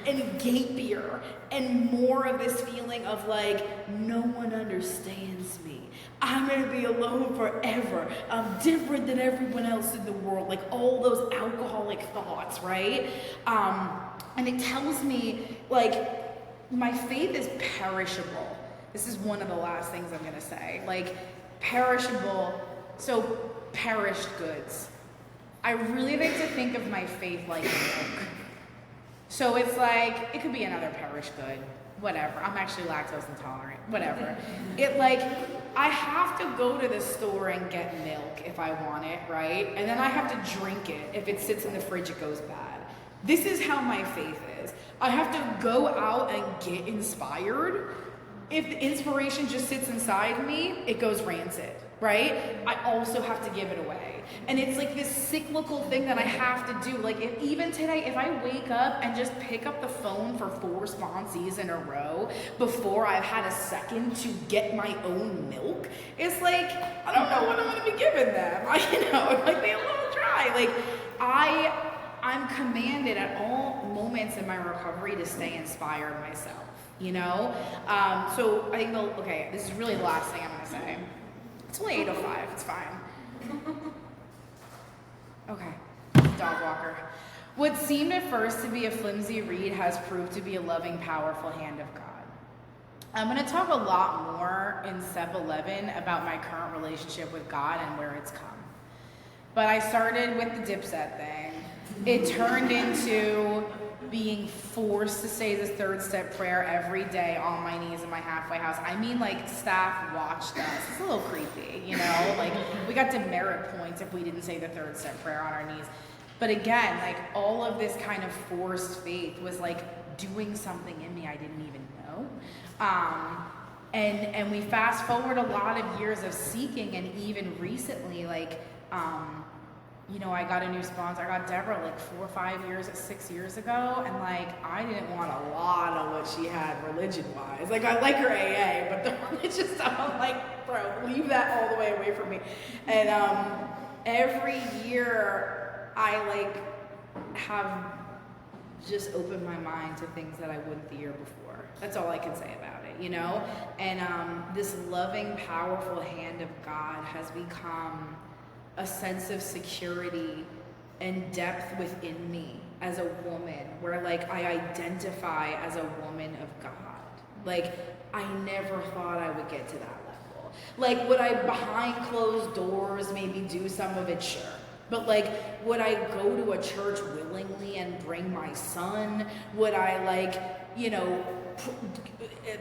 and gapier and more of this feeling of like, no one understands me. I'm gonna be alone forever. I'm different than everyone else in the world. Like all those alcoholic thoughts, right? And it tells me like, my faith is perishable. This is one of the last things I'm gonna say. Like perishable, so perished goods. I really like to think of my faith like milk. So it's like, it could be another perished good, whatever. I'm actually lactose intolerant, whatever. I have to go to the store and get milk if I want it, right? And then I have to drink it. If it sits in the fridge, it goes bad. This is how my faith is. I have to go out and get inspired. If the inspiration just sits inside me, it goes rancid, right? I also have to give it away. And it's like this cyclical thing that I have to do. Like even today, if I wake up and just pick up the phone for 4 sponsees in a row before I've had a second to get my own milk, it's like, I don't know what I'm gonna be giving them. Like they a little dry. Like I'm commanded at all moments in my recovery to stay inspired myself. So I think this is really the last thing I'm gonna say. It's only 8:05, it's fine. Okay, dog walker. What seemed at first to be a flimsy reed has proved to be a loving, powerful hand of God. I'm gonna talk a lot more in step 11 about my current relationship with God and where it's come. But I started with the Dipset thing. It turned into being forced to say this 3rd step prayer every day on my knees in my halfway house. I mean, like, staff watched us. It's a little creepy, Like, we got demerit points if we didn't say the 3rd step prayer on our knees. But again, like, all of this kind of forced faith was, like, doing something in me I didn't even know. And we fast forward a lot of years of seeking, and even recently, like, I got a new sponsor. I got Deborah like 4 or 5 years, 6 years ago, and like I didn't want a lot of what she had religion-wise. Like I like her AA, but the religious stuff, I'm like, bro, leave that all the way away from me. And every year I like have just opened my mind to things that I wouldn't the year before. That's all I can say about it, And this loving, powerful hand of God has become a sense of security and depth within me as a woman, where like I identify as a woman of God. Like I never thought I would get to that level. Like would I behind closed doors maybe do some of it? Sure. But like, would I go to a church willingly and bring my son? Would I like,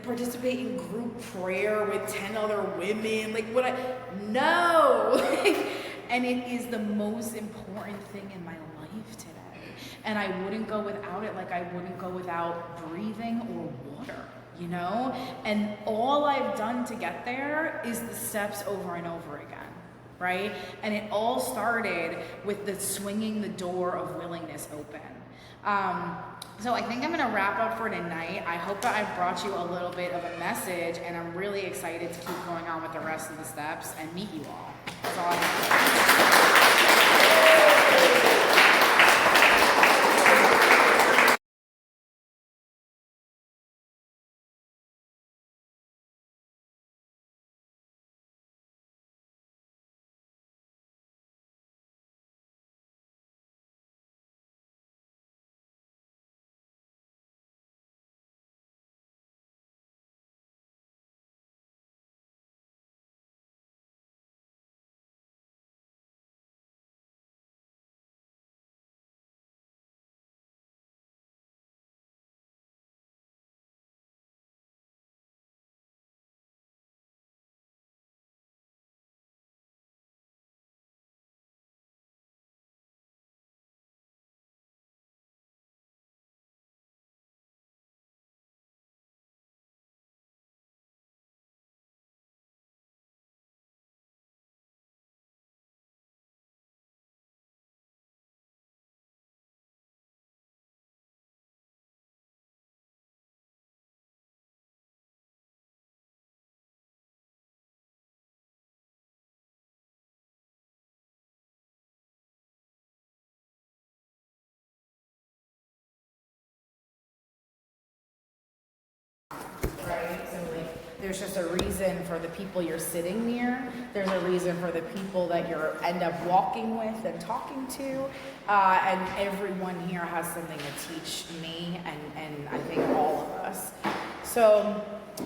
participate in group prayer with 10 other women? Like, would I? No! And it is the most important thing in my life today. And I wouldn't go without it like I wouldn't go without breathing or water, And all I've done to get there is the steps over and over again, right? And it all started with the swinging the door of willingness open. So I think I'm gonna wrap up for tonight. I hope that I've brought you a little bit of a message, and I'm really excited to keep going on with the rest of the steps and meet you all. That's all I have. Right? So like, there's just a reason for the people you're sitting near. There's a reason for the people that you end up walking with and talking to. And everyone here has something to teach me and I think all of us. So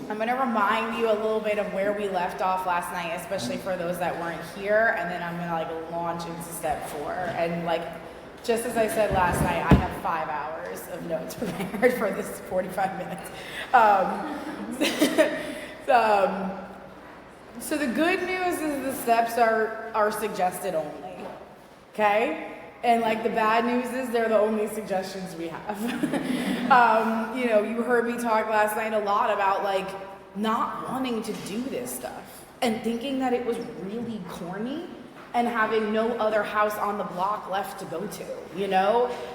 I'm going to remind you a little bit of where we left off last night, especially for those that weren't here. And then I'm going to like launch into step 4. And like, just as I said last night, I have 5 hours of notes prepared for this 45 minutes. So the good news is the steps are suggested only, okay? And like the bad news is they're the only suggestions we have. You heard me talk last night a lot about like not wanting to do this stuff and thinking that it was really corny and having no other house on the block left to go to,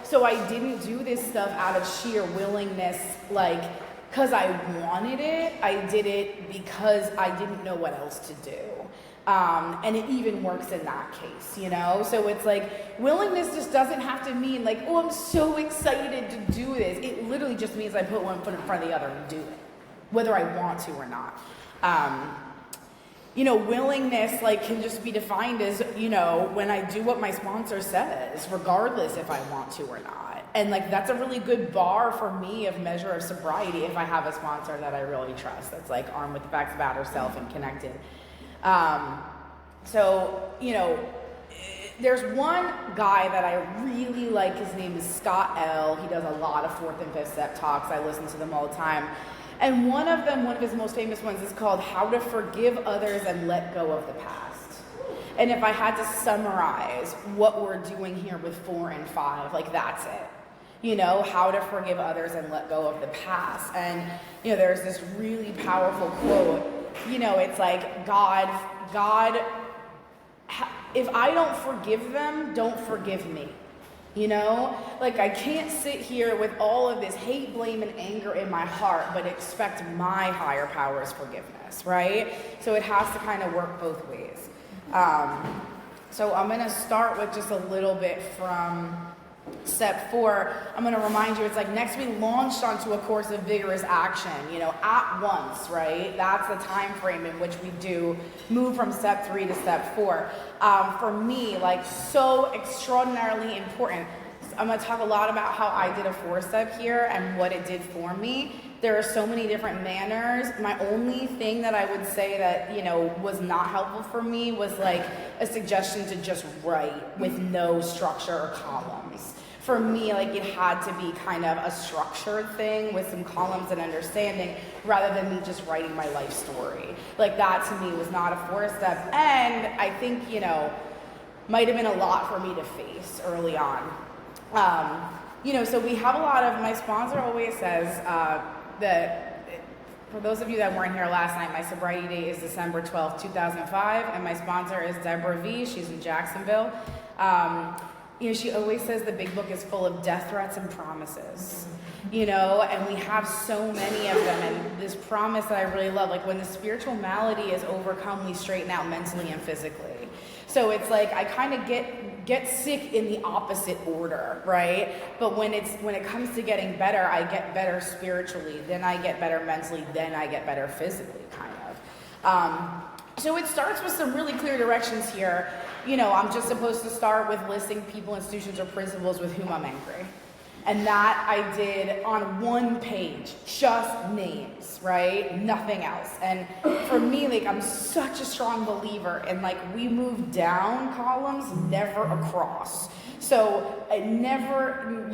So I didn't do this stuff out of sheer willingness, like, because I wanted it. I did it because I didn't know what else to do. And it even works in that case, So it's like, willingness just doesn't have to mean like, oh, I'm so excited to do this. It literally just means I put one foot in front of the other and do it, whether I want to or not. Willingness like can just be defined as, when I do what my sponsor says, regardless if I want to or not. And like, that's a really good bar for me of measure of sobriety if I have a sponsor that I really trust, that's like armed with the facts about herself and connected. There's one guy that I really like. His name is Scott L. He does a lot of 4th and 5th step talks. I listen to them all the time. And one of his most famous ones is called How to Forgive Others and Let Go of the Past. And if I had to summarize what we're doing here with 4 and 5, like that's it. How to forgive others and let go of the past. And, there's this really powerful quote. It's like, God, if I don't forgive them, don't forgive me. Like I can't sit here with all of this hate, blame, and anger in my heart, but expect my higher power's forgiveness, right? So it has to kind of work both ways. So I'm going to start with just a little bit from step 4. I'm going to remind you, it's like next we launched onto a course of vigorous action, at once, right? That's the time frame in which we do move from step 3 to step 4. For me, like so extraordinarily important. I'm going to talk a lot about how I did a 4-step here and what it did for me. There are so many different manners. My only thing that I would say that, was not helpful for me was like a suggestion to just write with no structure or columns. For me, like it had to be kind of a structured thing with some columns and understanding rather than me just writing my life story. Like that to me was not a 4-step. And I think, might have been a lot for me to face early on. So we have a lot of, my sponsor always says that, for those of you that weren't here last night, my sobriety date is December 12th, 2005, and my sponsor is Deborah V. She's in Jacksonville. She always says the big book is full of death threats and promises, and we have so many of them. And this promise that I really love, like when the spiritual malady is overcome, we straighten out mentally and physically. So it's like I kind of get sick in the opposite order, right? But when it comes to getting better, I get better spiritually, then I get better mentally, then I get better physically, kind of. So it starts with some really clear directions here. I'm just supposed to start with listing people, institutions, or principles with whom I'm angry. And that I did on one page, just names, right? Nothing else. And for me, like, I'm such a strong believer in, like, we move down columns, never across. So I never,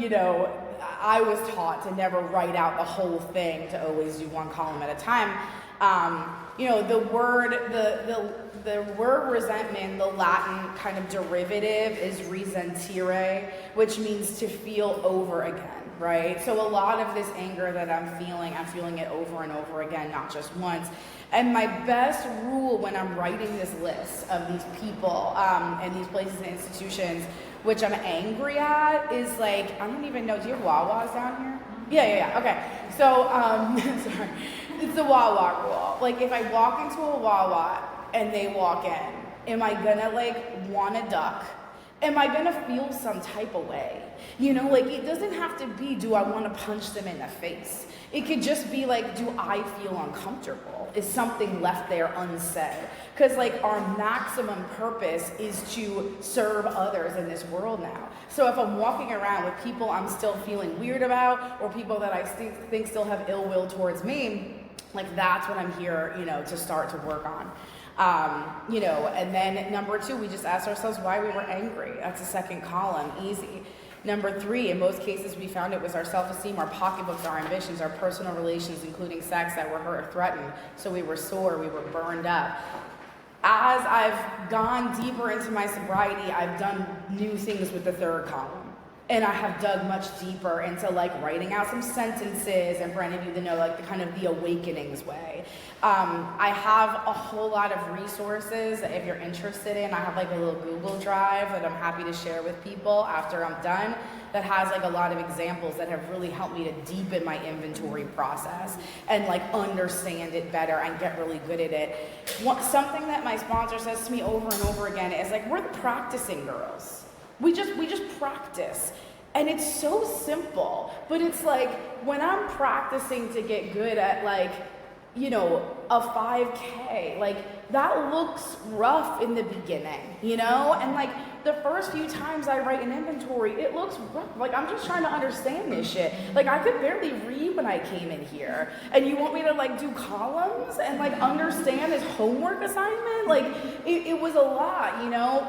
I was taught to never write out the whole thing, to always do one column at a time. The word resentment, the Latin kind of derivative is resentire, which means to feel over again, right? So a lot of this anger that I'm feeling it over and over again, not just once. And my best rule when I'm writing this list of these people and these places and institutions which I'm angry at is like, I don't even know, do you have Wawas down here? Yeah, okay. So, sorry. It's the Wawa rule. Like, if I walk into a Wawa and they walk in, am I gonna, want to duck? Am I gonna feel some type of way? It doesn't have to be, do I want to punch them in the face? It could just be like, do I feel uncomfortable? Is something left there unsaid? Because our maximum purpose is to serve others in this world now. So if I'm walking around with people I'm still feeling weird about, or people that I think still have ill will towards me, that's what I'm here, to start to work on. And then number 2, we just asked ourselves why we were angry. That's the second column, easy. Number 3, in most cases we found it was our self-esteem, our pocketbooks, our ambitions, our personal relations, including sex, that were hurt or threatened. So we were sore, we were burned up. As I've gone deeper into my sobriety, I've done new things with the third column. And I have dug much deeper into writing out some sentences, and for any of you that know, the kind of the awakenings way. I have a whole lot of resources that if you're interested in. I have a little Google Drive that I'm happy to share with people after I'm done, that has a lot of examples that have really helped me to deepen my inventory process and understand it better and get really good at it. Something that my sponsor says to me over and over again is we're the practicing girls. We just practice. And it's so simple, but it's when I'm practicing to get good at a 5K, that looks rough in the beginning, and the first few times I write an inventory, it looks rough. I'm just trying to understand this shit. I could barely read when I came in here, and you want me to do columns and understand this homework assignment? It was a lot,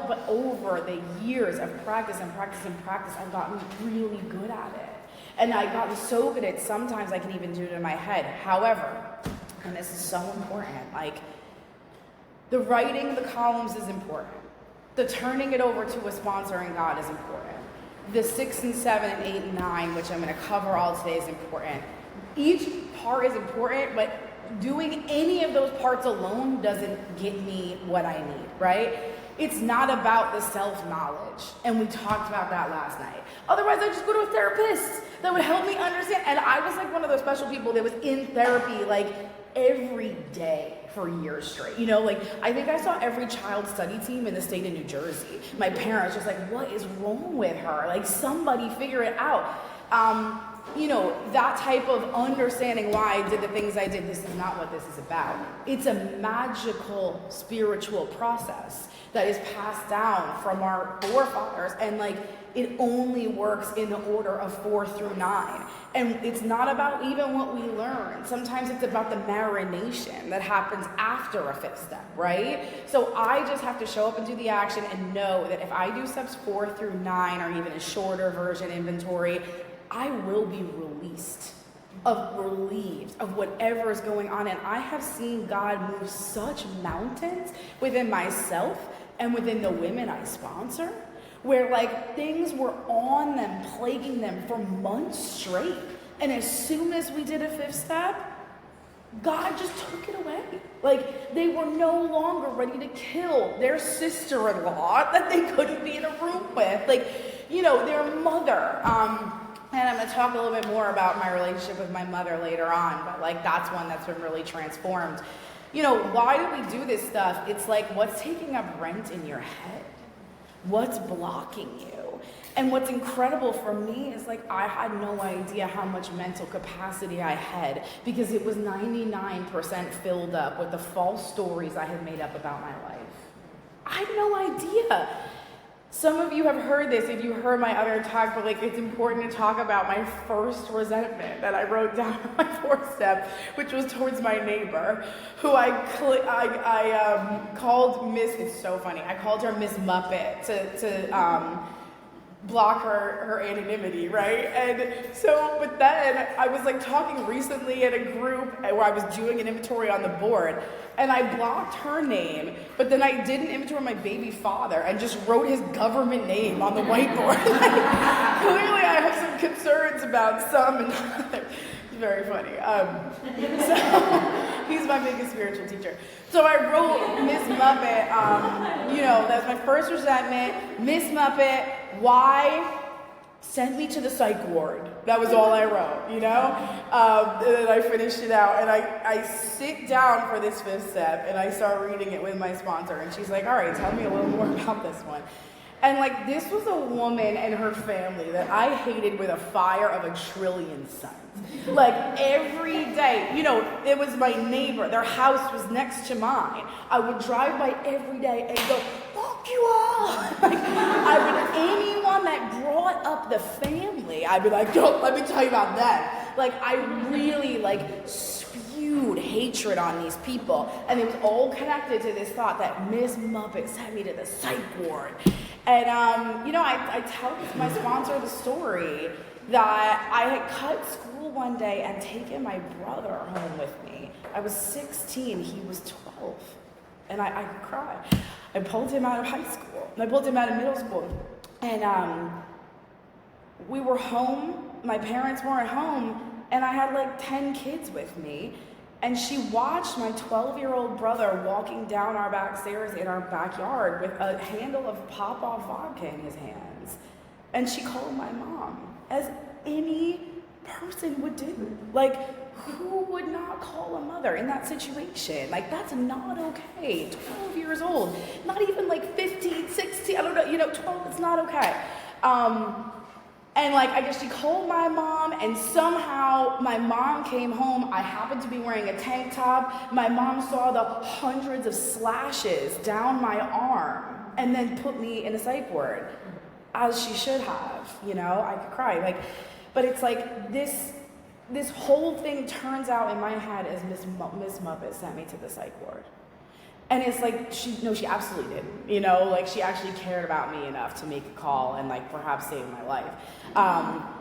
but over the years of practice, I've gotten really good at it. And I've gotten so good at sometimes I can even do it in my head. However, and this is so important, the writing the columns is important. The turning it over to a sponsor and God is important. The 6 and 7 and 8 and 9, which I'm going to cover all today, is important. Each part is important, but doing any of those parts alone doesn't get me what I need, right? It's not about the self-knowledge, and we talked about that last night. Otherwise, I just go to a therapist that would help me understand. And I was one of those special people that was in therapy every day for years straight. I think I saw every child study team in the state of New Jersey. My parents just what is wrong with her? Somebody figure it out. That type of understanding why I did the things I did. This is not what this is about. It's a magical spiritual process that is passed down from our forefathers, and it only works in the order of 4 through 9. And it's not about even what we learn. Sometimes it's about the marination that happens after a 5th step, right? So I just have to show up and do the action and know that if I do steps 4 through 9, or even a shorter version inventory, I will be relieved of whatever is going on. And I have seen God move such mountains within myself and within the women I sponsor, where things were on them, plaguing them for months straight. And as soon as we did a 5th step, God just took it away. They were no longer ready to kill their sister-in-law that they couldn't be in a room with. their mother. And I'm going to talk a little bit more about my relationship with my mother later on, but like that's one that's been really transformed. Why do we do this stuff? It's like, what's taking up rent in your head? What's blocking you? And what's incredible for me is like, I had no idea how much mental capacity I had because it was 99% filled up with the false stories I had made up about my life. I had no idea. Some of you have heard this if you heard my other talk, but like it's important to talk about my first resentment that I wrote down on my 4th step, which was towards my neighbor, who I called Miss. It's so funny. I called her Miss Muppet to block her anonymity, right? And so, but then I was like talking recently at a group where I was doing an inventory on the board, and I blocked her name, but then I did an inventory of my baby father and just wrote his government name on the whiteboard. Clearly I have some concerns about some and others. It's very funny. So he's my biggest spiritual teacher. So I wrote Miss Muppet, that's my first resentment. Miss Muppet, why? Sent me to the psych ward. That was all I wrote, and then I finished it out, and I sit down for this 5th step, and I start reading it with my sponsor, and she's like, all right, tell me a little more about this one. And like, this was a woman and her family that I hated with a fire of a trillion suns. Like every day, it was my neighbor. Their house was next to mine. I would drive by every day and go, fuck you all. Like, anyone that brought up the family, I'd be like, yo, let me tell you about that. Like, I really spewed hatred on these people. And it was all connected to this thought that Miss Muppet sent me to the psych ward. And, I tell my sponsor the story that I had cut school one day and taken my brother home with me. I was 16, he was 12. And I could cry. I pulled him out of high school. And I pulled him out of middle school. And we were home. My parents weren't home. And I had like 10 kids with me. And she watched my 12-year-old brother walking down our back stairs in our backyard with a handle of Pop-Off vodka in his hands. And she called my mom, as any person would do. Like, who would not call a mother in that situation? Like, that's not okay. 12 years old, not even like 15, 16, I don't know, 12, it's not okay. And like, I guess she called my mom, and somehow my mom came home. I happened to be wearing a tank top. My mom saw the hundreds of slashes down my arm and then put me in a psych ward, as she should have, I could cry. But it's like this whole thing turns out in my head as Miss Muppet sent me to the psych ward. And it's like, she absolutely didn't, she actually cared about me enough to make a call and like perhaps save my life.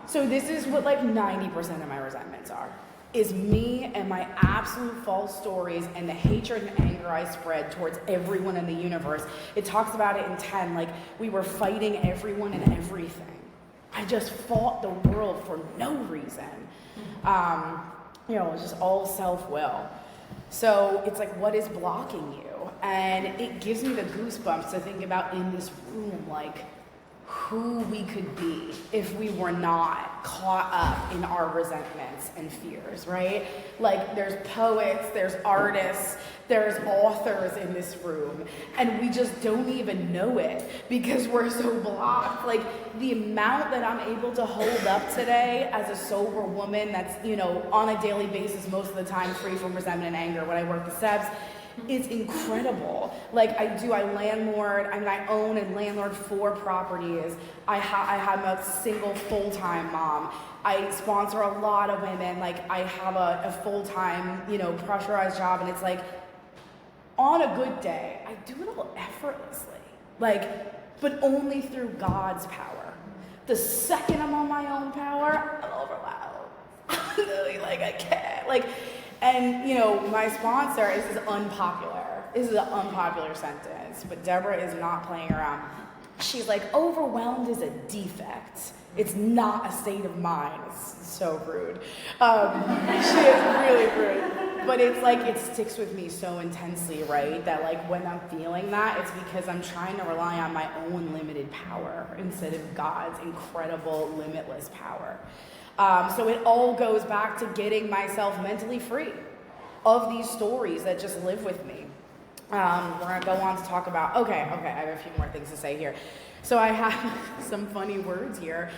So this is what like 90% of my resentments are, is me and my absolute false stories and the hatred and anger I spread towards everyone in the universe. It talks about it in 10, like we were fighting everyone and everything. I just fought the world for no reason. It was just all self-will. So it's like, what is blocking you? And it gives me the goosebumps to think about in this room, like who we could be if we were not caught up in our resentments and fears, right? Like there's poets, there's artists, there's authors in this room, and we just don't even know it because we're so blocked. Like the amount that I'm able to hold up today as a sober woman that's, on a daily basis most of the time free from resentment and anger when I work the steps, it's incredible. Like I landlord, I own and landlord 4 properties. I have a single full-time mom. I sponsor a lot of women. Like I have a full-time, pressurized job, and it's like, on a good day, I do it all effortlessly. Like, but only through God's power. The second I'm on my own power, I'm overwhelmed. Literally, like I can't. And my sponsor, this is unpopular. This is an unpopular sentence, but Deborah is not playing around. She's like, overwhelmed is a defect. It's not a state of mind. It's so rude. She is really rude. But it's like, it sticks with me so intensely, right? That like when I'm feeling that, it's because I'm trying to rely on my own limited power instead of God's incredible, limitless power. So it all goes back to getting myself mentally free of these stories that just live with me. We're gonna go on to talk about, okay, I have a few more things to say here. So I have some funny words here.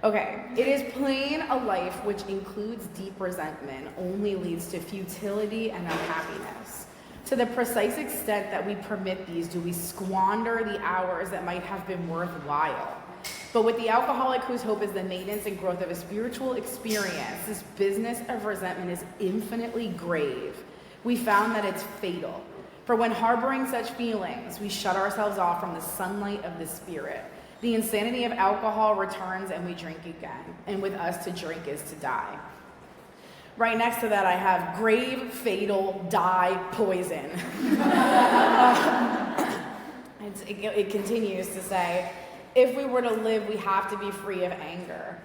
Okay, it is plain a life which includes deep resentment only leads to futility and unhappiness. To the precise extent that we permit these, do we squander the hours that might have been worthwhile. But with the alcoholic whose hope is the maintenance and growth of a spiritual experience, this business of resentment is infinitely grave. We found that it's fatal. For when harboring such feelings, we shut ourselves off from the sunlight of the spirit. The insanity of alcohol returns and we drink again. And with us, to drink is to die. Right next to that, I have grave, fatal, die, poison. It continues to say, if we were to live, we have to be free of anger.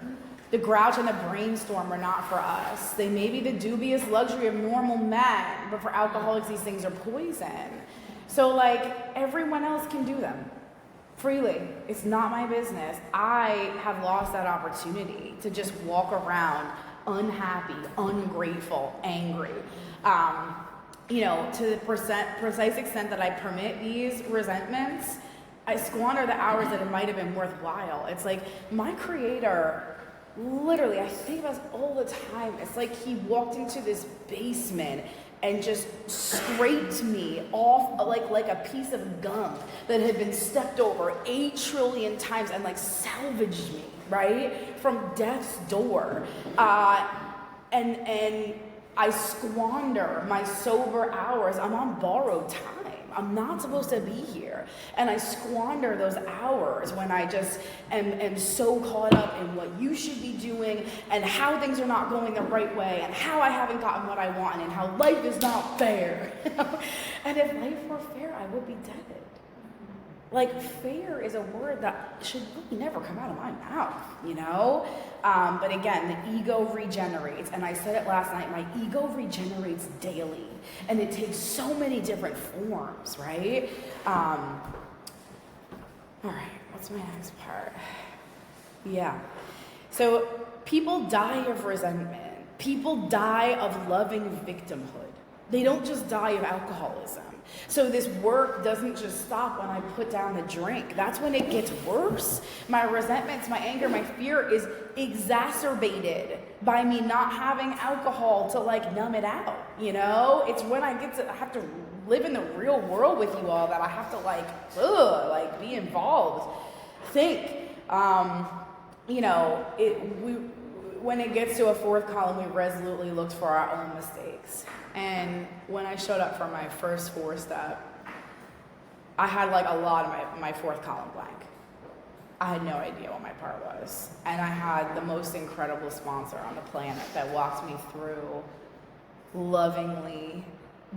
The grouch and the brainstorm are not for us. They may be the dubious luxury of normal men, but for alcoholics, these things are poison. So like, everyone else can do them freely. It's not my business. I have lost that opportunity to just walk around unhappy, ungrateful, angry. To the precise extent that I permit these resentments, I squander the hours that it might have been worthwhile. It's like my Creator, literally, I think about this all the time. It's like he walked into this basement and just scraped me off like a piece of gum that had been stepped over 8 trillion times and like salvaged me, right? From death's door. And I squander my sober hours. I'm on borrowed time. I'm not supposed to be here. And I squander those hours when I just am so caught up in what you should be doing and how things are not going the right way and how I haven't gotten what I want and how life is not fair. And if life were fair, I would be dead. Like, fair is a word that should really never come out of my mouth, But again, the ego regenerates. And I said it last night, my ego regenerates daily. And it takes so many different forms, right? All right, what's my next part? Yeah. So people die of resentment. People die of loving victimhood. They don't just die of alcoholism. So this work doesn't just stop when I put down the drink. That's when it gets worse. My resentments, my anger, my fear is exacerbated by me not having alcohol to like numb it out, It's when I have to live in the real world with you all that I have to be involved. Think, when it gets to a fourth column, we resolutely looked for our own mistakes. And when I showed up for my first 4-step, I had like a lot of my fourth column blank. I had no idea what my part was. And I had the most incredible sponsor on the planet that walked me through lovingly,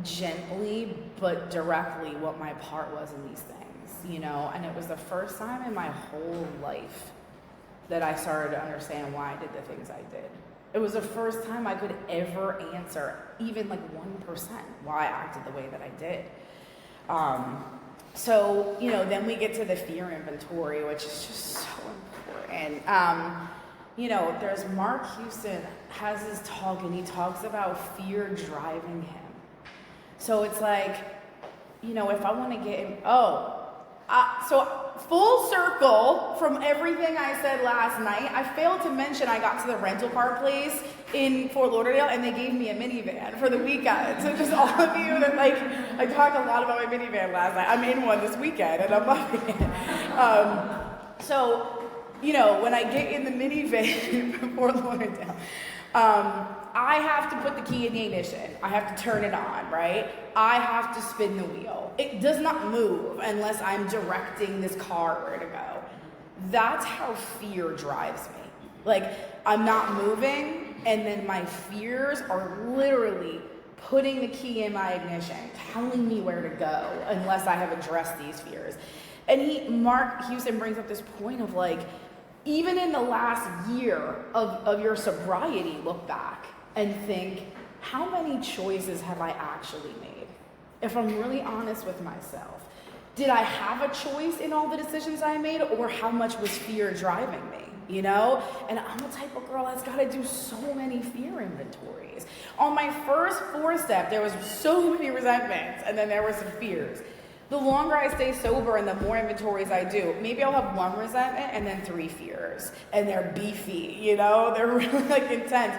gently, but directly what my part was in these things, And it was the first time in my whole life that I started to understand why I did the things I did. It was the first time I could ever answer, even like 1%, why I acted the way that I did. Then we get to the fear inventory, which is just so important. There's Mark Houston has his talk, and he talks about fear driving him. So it's like, if I want to get him, so full circle from everything I said last night, I failed to mention I got to the rental car place in Fort Lauderdale and they gave me a minivan for the weekend. So just all of you that I talked a lot about my minivan last night. I'm in one this weekend and I'm loving it. When I get in the minivan in Fort Lauderdale, I have to put the key in the ignition. I have to turn it on, right? I have to spin the wheel. It does not move unless I'm directing this car where to go. That's how fear drives me. Like, I'm not moving, and then my fears are literally putting the key in my ignition, telling me where to go, unless I have addressed these fears. And Mark Houston brings up this point of even in the last year of your sobriety, look back and think, how many choices have I actually made? If I'm really honest with myself, did I have a choice in all the decisions I made, or how much was fear driving me? You know? And I'm the type of girl that's got to do so many fear inventories. On my first 4-step, there was so many resentments, and then there were some fears. The longer I stay sober and the more inventories I do, maybe I'll have 1 resentment and then 3 fears. And they're beefy, you know? They're really like intense.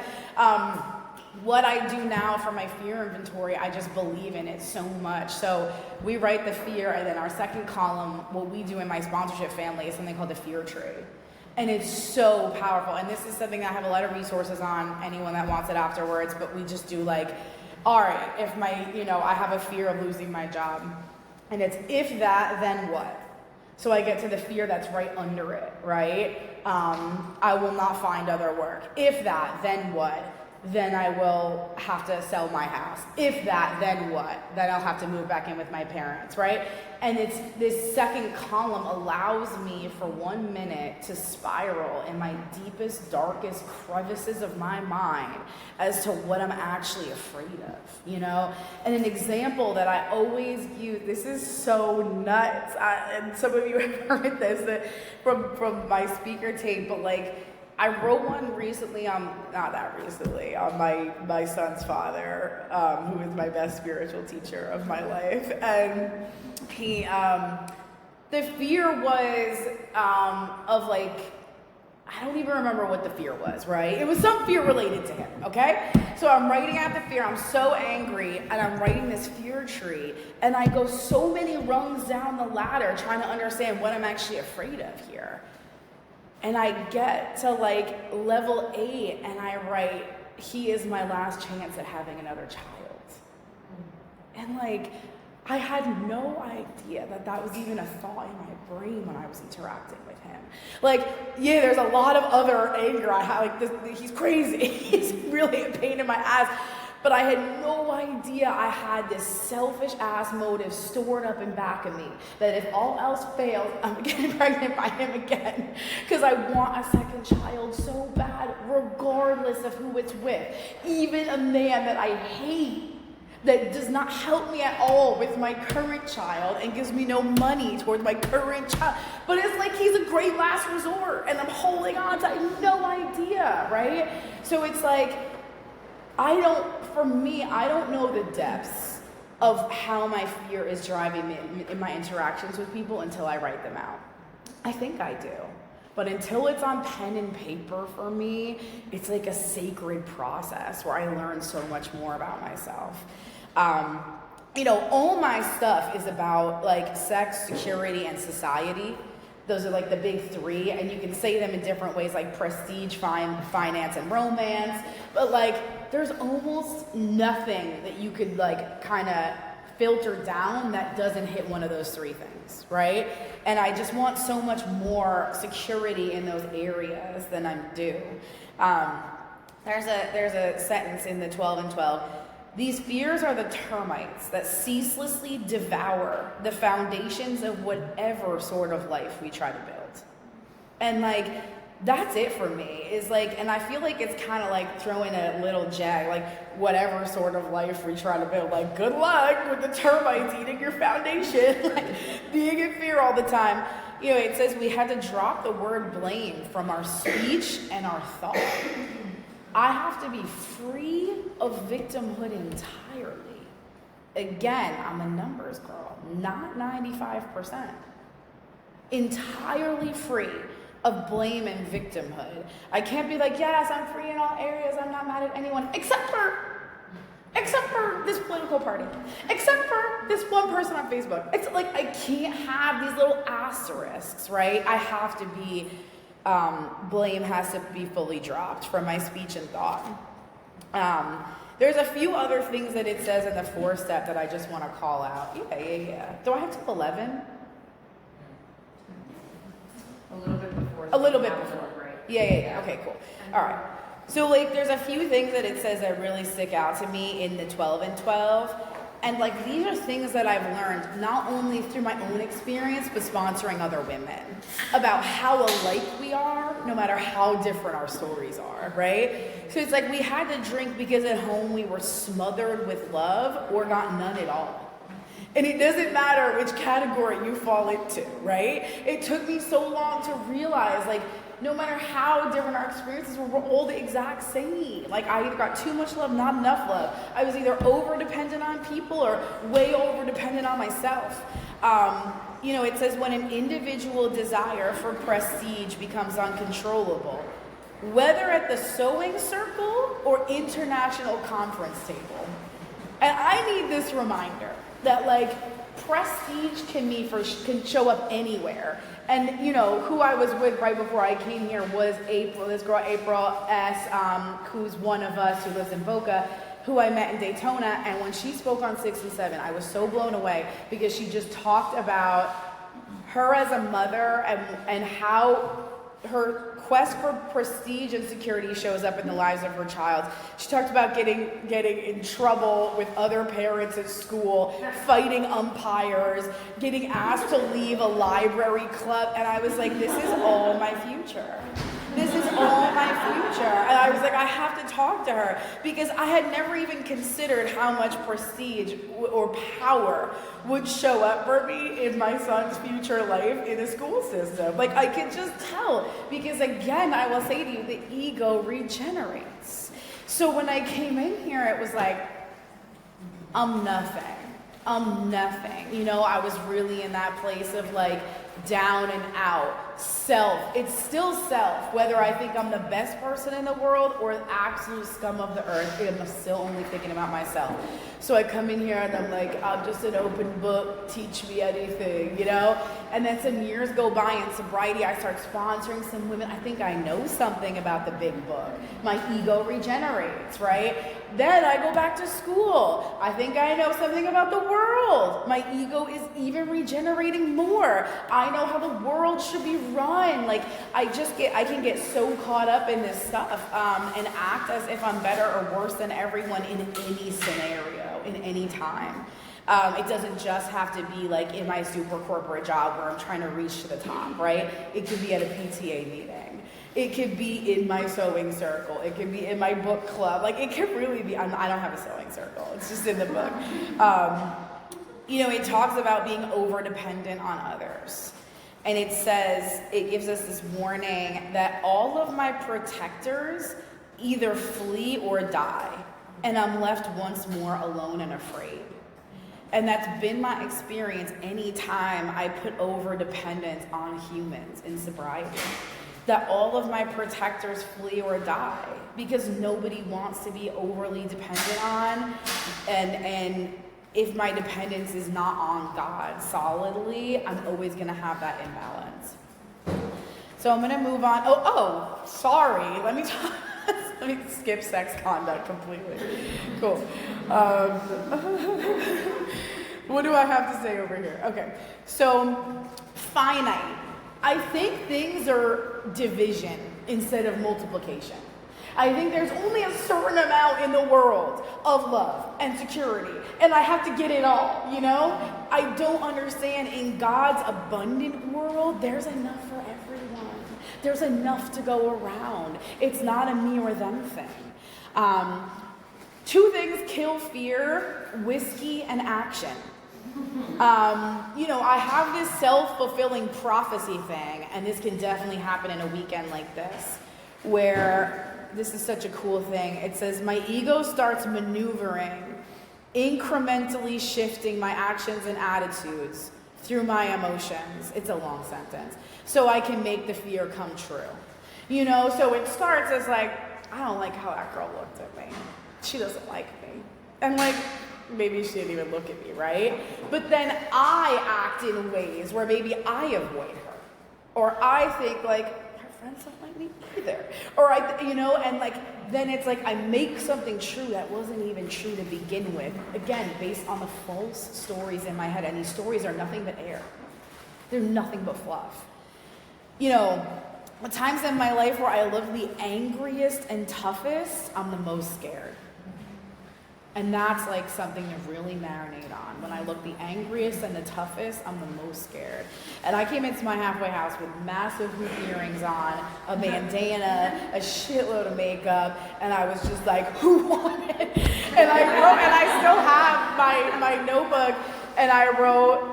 What I do now for my fear inventory, I just believe in it so much. So we write the fear, and then our second column, what we do in my sponsorship family, is something called the fear tree. And it's so powerful. And this is something that I have a lot of resources on, anyone that wants it afterwards. But we just do like, all right, if I have a fear of losing my job. And it's if that, then what? So I get to the fear that's right under it, right? I will not find other work. If that, then what? Then I will have to sell my house. If that, then what? Then I'll have to move back in with my parents, right? And it's this second column allows me for 1 minute to spiral in my deepest, darkest crevices of my mind as to what I'm actually afraid of, you know? And an example that I always use, this is so nuts, and some of you have heard this from my speaker tape, but like, I wrote one recently not that recently, on my son's father, who is my best spiritual teacher of my life. And he, the fear was of like, I don't even remember what the fear was, right? It was some fear related to him, okay? So I'm writing out the fear, I'm so angry, and I'm writing this fear tree, and I go so many rungs down the ladder trying to understand what I'm actually afraid of here. And I get to like level 8 and I write, he is my last chance at having another child. And like, I had no idea that was even a thought in my brain when I was interacting with him. Like, yeah, there's a lot of other anger I have. Like, he's crazy. He's really a pain in my ass. But I had no idea I had this selfish ass motive stored up in back of me that if all else fails, I'm getting pregnant by him again. Because I want a second child so bad, regardless of who it's with. Even a man that I hate, that does not help me at all with my current child and gives me no money towards my current child. But it's like he's a great last resort and I'm holding on to, I have no idea, right? So it's like, I don't know the depths of how my fear is driving me in my interactions with people until I write them out. I think I do. But until it's on pen and paper for me, it's like a sacred process where I learn so much more about myself. All my stuff is about like sex, security, and society. Those are like the big 3, and you can say them in different ways, like prestige, finance, and romance. But like, there's almost nothing that you could like kind of filter down that doesn't hit one of those 3 things, right? And I just want so much more security in those areas than I'm due. There's a sentence in the 12 and 12. These fears are the termites that ceaselessly devour the foundations of whatever sort of life we try to build. And like, that's it for me, is like, and I feel like it's kind of like throwing a little jag, like whatever sort of life we try to build, like good luck with the termites eating your foundation, like being in fear all the time. It says we had to drop the word blame from our speech and our thought. I have to be free of victimhood entirely. Again, I'm a numbers girl, not 95%. Entirely free of blame and victimhood. I can't be like, yes, I'm free in all areas, I'm not mad at anyone, except for this political party, except for this one person on Facebook. It's like, I can't have these little asterisks, right? I have to be, blame has to be fully dropped from my speech and thought. There's a few other things that it says in the 4-step that I just want to call out. Yeah. Do I have till 11? A little bit before. A little bit before. Yeah. Okay, cool. All right. So like, there's a few things that it says that really stick out to me in the 12 and 12. And like, these are things that I've learned not only through my own experience, but sponsoring other women about how alike we are, no matter how different our stories are, right? So it's like we had to drink because at home we were smothered with love or got none at all. And it doesn't matter which category you fall into, right? It took me so long to realize, like, no matter how different our experiences were, we're all the exact same. Like, I either got too much love, not enough love. I was either over-dependent on people or way over-dependent on myself. It says when an individual desire for prestige becomes uncontrollable, whether at the sewing circle or international conference table. And I need this reminder that, like, prestige can show up anywhere. And, who I was with right before I came here was April, this girl April S., who's one of us who lives in Boca, who I met in Daytona. And when she spoke on 6 and 7, I was so blown away because she just talked about her as a mother and how her quest for prestige and security shows up in the lives of her child. She talked about getting in trouble with other parents at school, fighting umpires, getting asked to leave a library club, and I was like, this is all my future. This is all my future. And I was like, I have to talk to her because I had never even considered how much prestige or power would show up for me in my son's future life in a school system. Like, I could just tell because, again, I will say to you, the ego regenerates. So when I came in here, it was like, I'm nothing. I was really in that place of like down and out. Self. It's still self. Whether I think I'm the best person in the world or the absolute scum of the earth, I'm still only thinking about myself. So I come in here and I'm like, I'm just an open book, teach me anything, And then some years go by in sobriety, I start sponsoring some women. I think I know something about the big book. My ego regenerates, right? Then I go back to school. I think I know something about the world. My ego is even regenerating more. I know how the world should be run. Like, I can get so caught up in this stuff and act as if I'm better or worse than everyone in any scenario, in any time. It doesn't just have to be like in my super corporate job where I'm trying to reach to the top, right? It could be at a PTA meeting. It could be in my sewing circle. It could be in my book club. Like, it could really be, I don't have a sewing circle. It's just in the book. It talks about being over-dependent on others. And it gives us this warning that all of my protectors either flee or die. And I'm left once more alone and afraid. And that's been my experience anytime I put over-dependence on humans in sobriety. That all of my protectors flee or die because nobody wants to be overly dependent on. And if my dependence is not on God solidly, I'm always going to have that imbalance. So I'm going to move on. Oh, sorry. Let me skip sex conduct completely. Cool. What do I have to say over here? Okay. So, finite. I think things are division instead of multiplication. I think there's only a certain amount in the world of love and security, and I have to get it all, I don't understand in God's abundant world, there's enough for everyone. There's enough to go around. It's not a me or them thing. 2 things kill fear: whiskey and action. I have this self-fulfilling prophecy thing, and this can definitely happen in a weekend like this, where this is such a cool thing. It says, my ego starts maneuvering, incrementally shifting my actions and attitudes through my emotions. It's a long sentence. So I can make the fear come true. So it starts as like, I don't like how that girl looked at me. She doesn't like me. And like, maybe she didn't even look at me, right? But then I act in ways where maybe I avoid her. Or I think like, her friends don't like me either. Or then it's like I make something true that wasn't even true to begin with. Again, based on the false stories in my head. And these stories are nothing but air. They're nothing but fluff. The times in my life where I look the angriest and toughest, I'm the most scared. And that's like something to really marinate on. When I look the angriest and the toughest, I'm the most scared. And I came into my halfway house with massive hoop earrings on, a bandana, a shitload of makeup, and I was just like, who won it? And I wrote, and I still have my notebook, and I wrote,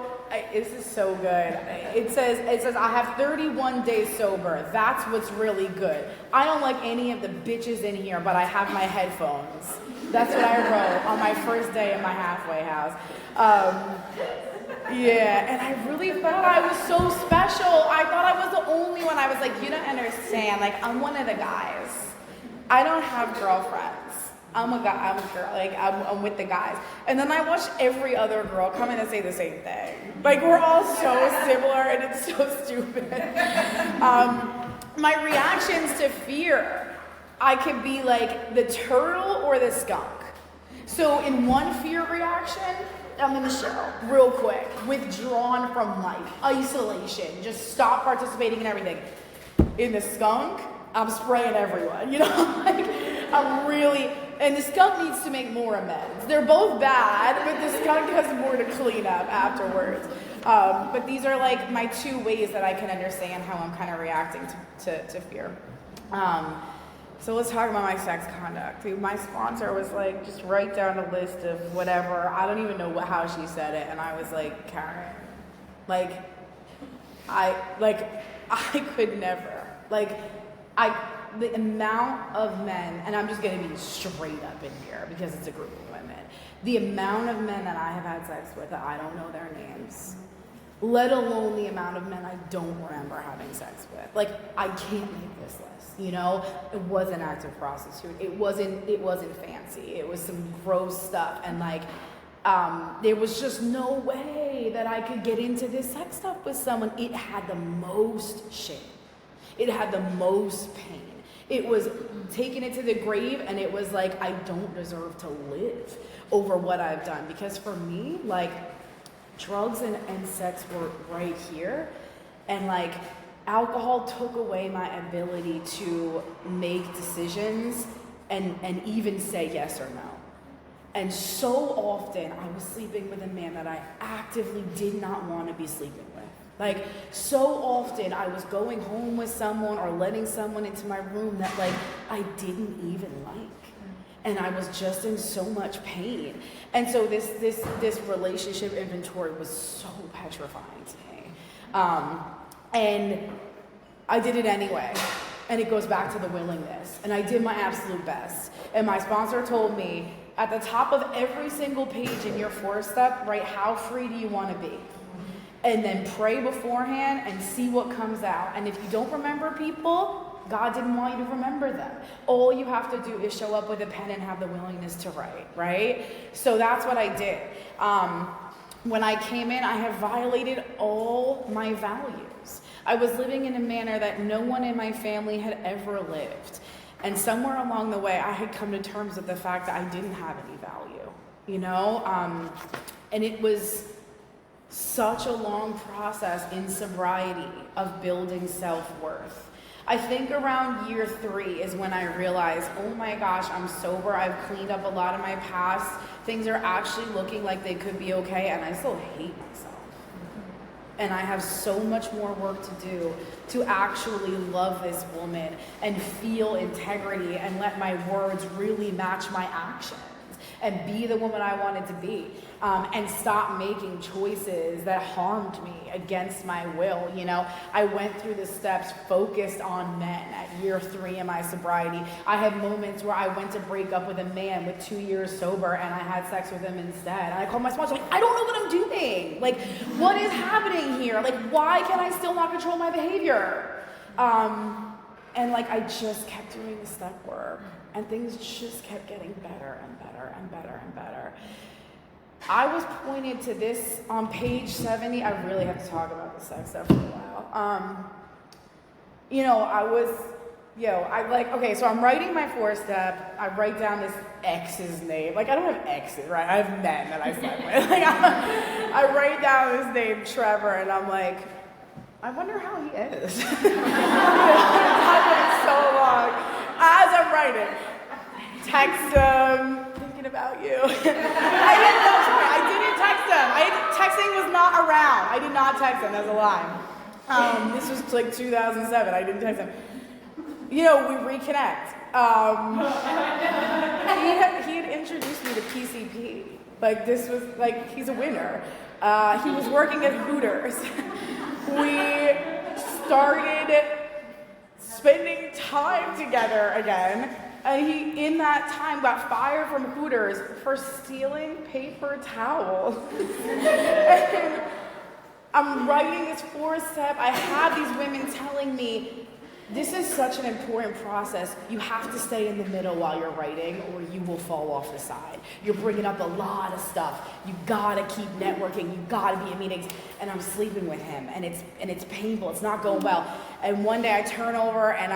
this is so good. It says, I have 31 days sober. That's what's really good. I don't like any of the bitches in here, but I have my headphones. That's what I wrote on my first day in my halfway house. Yeah, and I really thought I was so special. I thought I was the only one. I was like, you don't understand. Like, I'm one of the guys. I don't have girlfriends. I'm a guy, I'm a girl, like I'm with the guys. And then I watched every other girl come in and say the same thing. Like we're all so similar and it's so stupid. My reactions to fear, I could be like the turtle or the skunk. So in one fear reaction, I'm in the shell real quick, withdrawn from life, isolation, just stop participating in everything. In the skunk, I'm spraying everyone, you know, like I'm really, and the skunk needs to make more amends. They're both bad, but the skunk has more to clean up afterwards. But these are like my two ways that I can understand how I'm kind of reacting to fear. So let's talk about my sex conduct. My sponsor was like, just write down a list of whatever. I don't even know how she said it. And I was like, Karen, I could never. The amount of men, and I'm just going to be straight up in here because it's a group of women, the amount of men that I have had sex with that I don't know their names, let alone the amount of men I don't remember having sex with. Like, I can't make this list, you know? It was an active prostitute. It wasn't fancy. It was some gross stuff. And there was just no way that I could get into this sex stuff with someone. It had the most shame. It had the most pain. It was taking it to the grave, and it was like, I don't deserve to live over what I've done. Because for me, like, drugs and sex were right here, and like, alcohol took away my ability to make decisions and even say yes or no. And so often, I was sleeping with a man that I actively did not want to be sleeping with. Like, so often I was going home with someone or letting someone into my room that like I didn't even like. And I was just in so much pain. And so this relationship inventory was so petrifying to me. And I did it anyway. And it goes back to the willingness. And I did my absolute best. And my sponsor told me, at the top of every single page in your 4-step, write how free do you want to be? And then pray beforehand and see what comes out. And if you don't remember people, God didn't want you to remember them. All you have to do is show up with a pen and have the willingness to write, right? So that's what I did. When I came in, I have violated all my values. I was living in a manner that no one in my family had ever lived. And somewhere along the way, I had come to terms with the fact that I didn't have any value, you know? And it was such a long process in sobriety of building self-worth. I think around year 3 is when I realized, oh my gosh, I'm sober. I've cleaned up a lot of my past. Things are actually looking like they could be okay, and I still hate myself. And I have so much more work to do to actually love this woman and feel integrity and let my words really match my actions and be the woman I wanted to be, and stop making choices that harmed me against my will. You know, I went through the steps focused on men at year 3 in my sobriety. I had moments where I went to break up with a man with 2 years sober, and I had sex with him instead. And I called my sponsor, like, I don't know what I'm doing. Like, what is happening here? Like, why can I still not control my behavior? And like, I just kept doing the step work, and things just kept getting better and better and better and better. I was pointed to this on page 70. I really have to talk about the sex stuff for a while. So I'm writing my 4-step. I write down this ex's name. Like, I don't have exes, right? I have men that I slept with. Like, I write down his name, Trevor, and I'm like, I wonder how he is. It's so long. As I'm writing, text him, thinking thinking about you. I didn't text him. Texting was not around. I did not text him, that's a lie. This was like 2007, I didn't text him. You know, we reconnect. He had introduced me to PCP. Like, this was, like, he's a winner. He was working at Hooters. We started spending time together again. And he, in that time, got fired from Hooters for stealing paper towels. And I'm writing this 4-step. I have these women telling me, this is such an important process. You have to stay in the middle while you're writing or you will fall off the side. You're bringing up a lot of stuff. You gotta keep networking. You gotta be in meetings. And I'm sleeping with him and it's painful. It's not going well. And one day I turn over and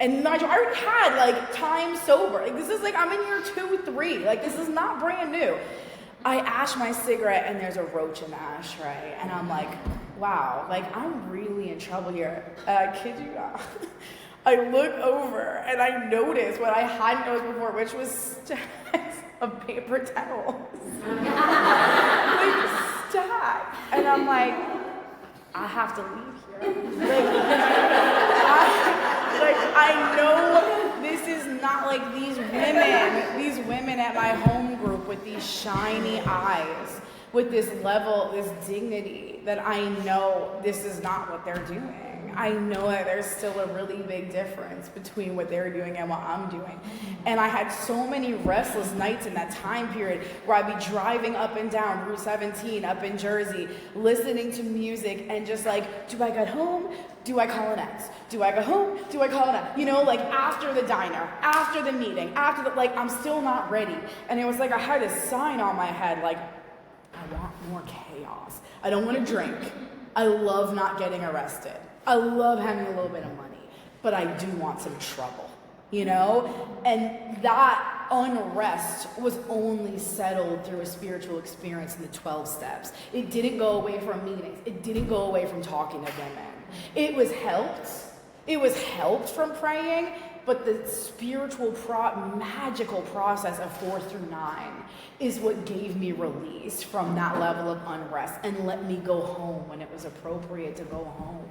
and Nigel, I already had like time sober. Like this is like, I'm in year 2, 3. Like this is not brand new. I ash my cigarette and there's a roach in the ashtray. And I'm like, wow, like I'm really in trouble here. Kid you not. I look over and I notice what I hadn't noticed before, which was stacks of paper towels. Like stacks. And I'm like, I have to leave here. I know this is not like these women at my home group with these shiny eyes, with this level, this dignity, that I know this is not what they're doing. I know that there's still a really big difference between what they're doing and what I'm doing. And I had so many restless nights in that time period where I'd be driving up and down Route 17 up in Jersey, listening to music and just like, do I get home? Do I call an ex? Do I go home? Do I call an ex? You know, like after the diner, after the meeting, after the, like I'm still not ready. And it was like I had this sign on my head like, I want more chaos. I don't want to drink. I love not getting arrested. I love having a little bit of money, but I do want some trouble, you know? And that unrest was only settled through a spiritual experience in the 12 steps. It didn't go away from meetings. It didn't go away from talking to women. It was helped. It was helped from praying, but the spiritual, magical process of 4 through 9 is what gave me release from that level of unrest and let me go home when it was appropriate to go home.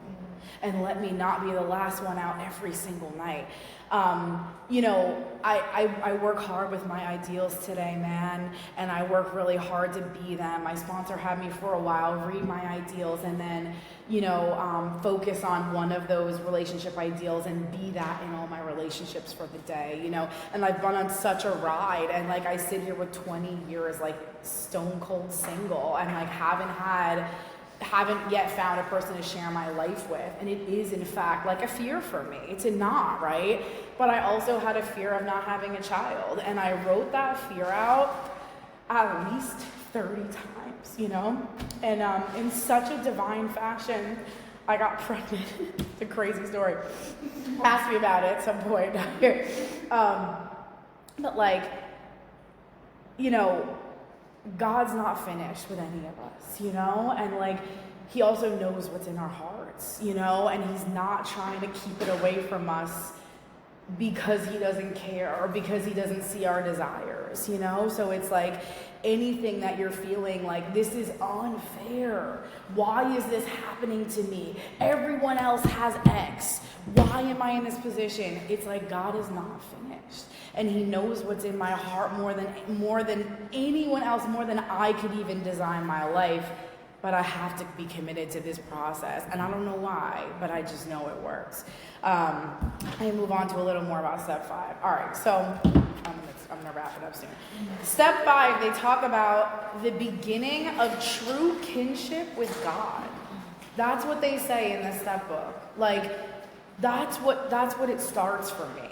And let me not be the last one out every single night. You know, I work hard with my ideals today, man, and I work really hard to be them. My sponsor had me for a while read my ideals and then, you know, focus on one of those relationship ideals and be that in all my relationships for the day, you know. And I've gone on such a ride, and like I sit here with 20 years like stone cold single and like haven't yet found a person to share my life with. And it is, in fact, like a fear for me. It's a not, right? But I also had a fear of not having a child. And I wrote that fear out at least 30 times, you know? And in such a divine fashion, I got pregnant. It's a crazy story. Ask me about it at some point. But like, you know, God's not finished with any of us, you know? And like, he also knows what's in our hearts, you know? And he's not trying to keep it away from us because he doesn't care or because he doesn't see our desires, you know? So it's like anything that you're feeling like, this is unfair. Why is this happening to me? Everyone else has X. Why am I in this position? It's like God is not finished. And he knows what's in my heart more than anyone else, more than I could even design my life. But I have to be committed to this process. And I don't know why, but I just know it works. I move on to a little more about step 5. All right, so I'm gonna wrap it up soon. Step 5, they talk about the beginning of true kinship with God. That's what they say in the step book. Like, that's what it starts for me.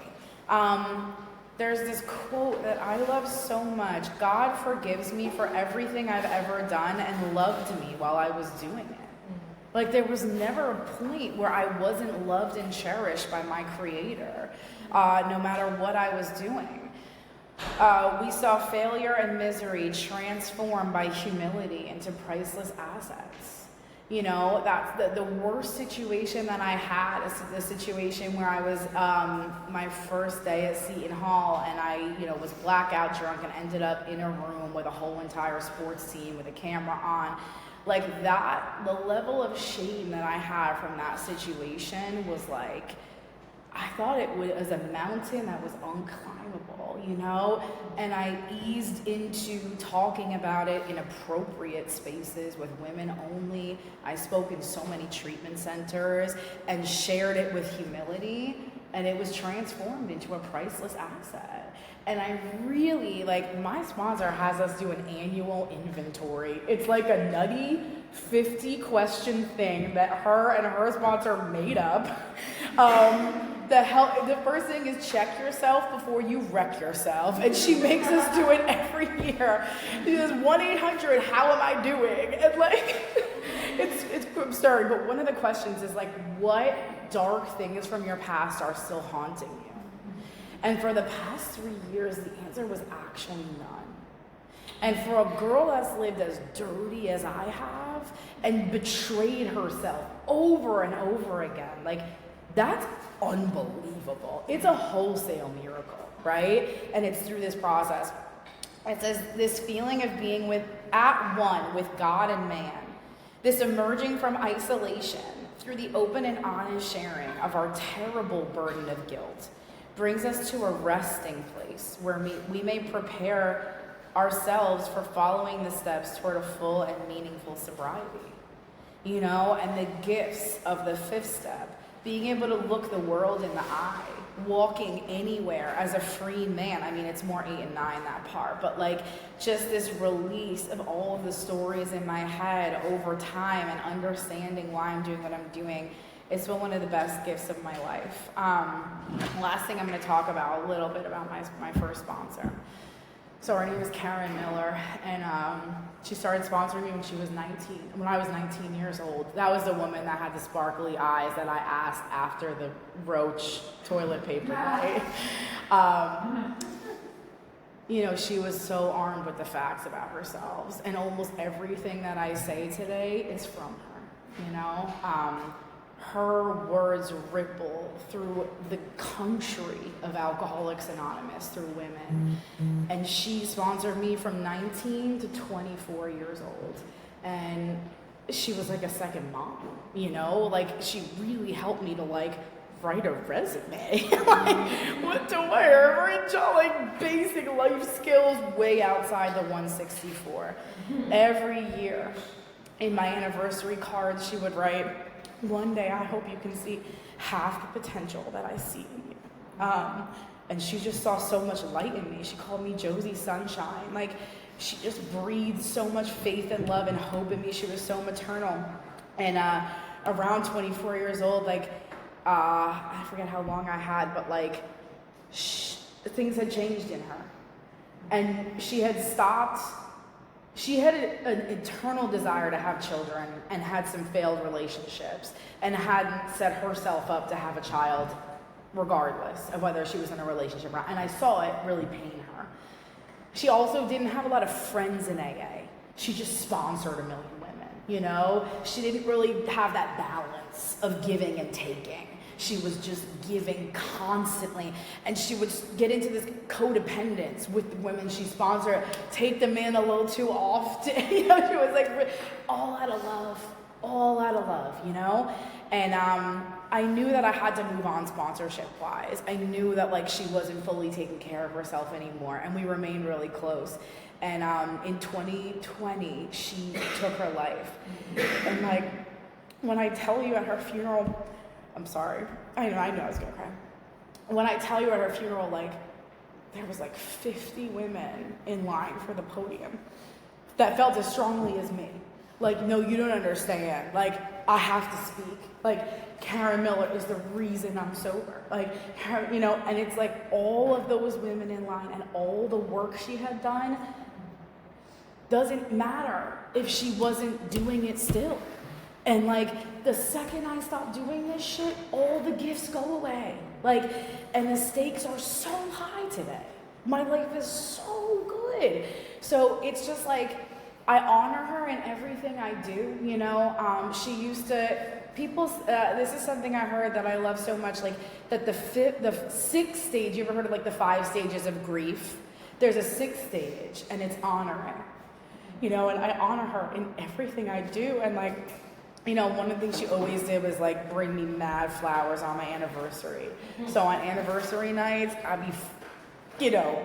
There's this quote that I love so much. God forgives me for everything I've ever done and loved me while I was doing it. Like there was never a point where I wasn't loved and cherished by my Creator, no matter what I was doing. We saw failure and misery transformed by humility into priceless assets. You know, that's the worst situation that I had is the situation where I was my first day at Seton Hall, and I, was blackout drunk and ended up in a room with a whole entire sports team with a camera on. Like that, the level of shame that I had from that situation was like, I thought it was a mountain that was unclimbable, and I eased into talking about it in appropriate spaces with women only. I spoke in so many treatment centers and shared it with humility, and it was transformed into a priceless asset. And I really, my sponsor has us do an annual inventory. It's like a nutty 50-question thing that her and her sponsor made up. The first thing is check yourself before you wreck yourself. And she makes us do it every year. She says 1-800, how am I doing? And it's absurd. But one of the questions is what dark things from your past are still haunting you? And for the past 3 years, the answer was actually none. And for a girl that's lived as dirty as I have and betrayed herself over and over again, that's unbelievable. It's a wholesale miracle, right? And it's through this process. It says this feeling of being at one with God and man, this emerging from isolation through the open and honest sharing of our terrible burden of guilt, brings us to a resting place where we may prepare ourselves for following the steps toward a full and meaningful sobriety. And the gifts of the fifth step, being able to look the world in the eye, walking anywhere as a free man. I mean, it's more 8 and 9, that part, but just this release of all of the stories in my head over time and understanding why I'm doing what I'm doing. It's been one of the best gifts of my life. Last thing I'm going to talk about a little bit about my first sponsor. So her name is Karen Miller, and she started sponsoring me when she was 19. When I was 19 years old, that was the woman that had the sparkly eyes that I asked after the Roach toilet paper night. She was so armed with the facts about herself, and almost everything that I say today is from her. Her words ripple through the country of Alcoholics Anonymous through women. And she sponsored me from 19 to 24 years old. And she was like a second mom, she really helped me to write a resume, what to wear, basic life skills way outside the 164. Every year in my anniversary cards, she would write, one day I hope you can see half the potential that I see in you. And she just saw so much light in me. She called me Josie Sunshine. She just breathed so much faith and love and hope in me. She was so maternal. And around 24 years old, I forget how long I had, but things had changed in her. And she had stopped. She had an eternal desire to have children and had some failed relationships and hadn't set herself up to have a child regardless of whether she was in a relationship or not. And I saw it really pain her. She also didn't have a lot of friends in AA. She just sponsored a million women, She didn't really have that balance of giving and taking. She was just giving constantly, and she would get into this codependence with the women she sponsored, take them in a little too often. She was all out of love, And I knew that I had to move on sponsorship-wise. I knew that she wasn't fully taking care of herself anymore, and we remained really close. And in 2020, she took her life. And when I tell you at her funeral, I'm sorry. I know I was gonna cry. When I tell you at her funeral, there was 50 women in line for the podium that felt as strongly as me. No, you don't understand. I have to speak. Karen Miller is the reason I'm sober. And it's all of those women in line and all the work she had done doesn't matter if she wasn't doing it still. And the second I stop doing this shit, all the gifts go away. And the stakes are so high today. My life is so good. So it's just I honor her in everything I do. She used to, this is something I heard that I love so much, like that the sixth stage, you ever heard of like the 5 stages of grief? There's a 6th stage, and it's honoring. And I honor her in everything I do. And one of the things she always did was like bring me mad flowers on my anniversary. So on anniversary nights, I'd be,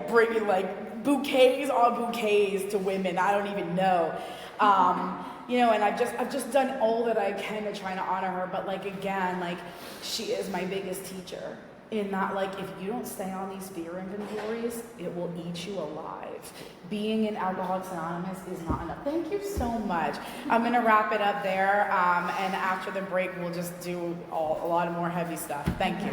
bringing like bouquets on bouquets to women I don't even know. And I've just done all that I can to try to honor her. But again, she is my biggest teacher. In that, if you don't stay on these fear inventories, it will eat you alive. Being in Alcoholics Anonymous is not enough. Thank you so much. I'm going to wrap it up there, and after the break, we'll just do a lot of more heavy stuff. Thank you.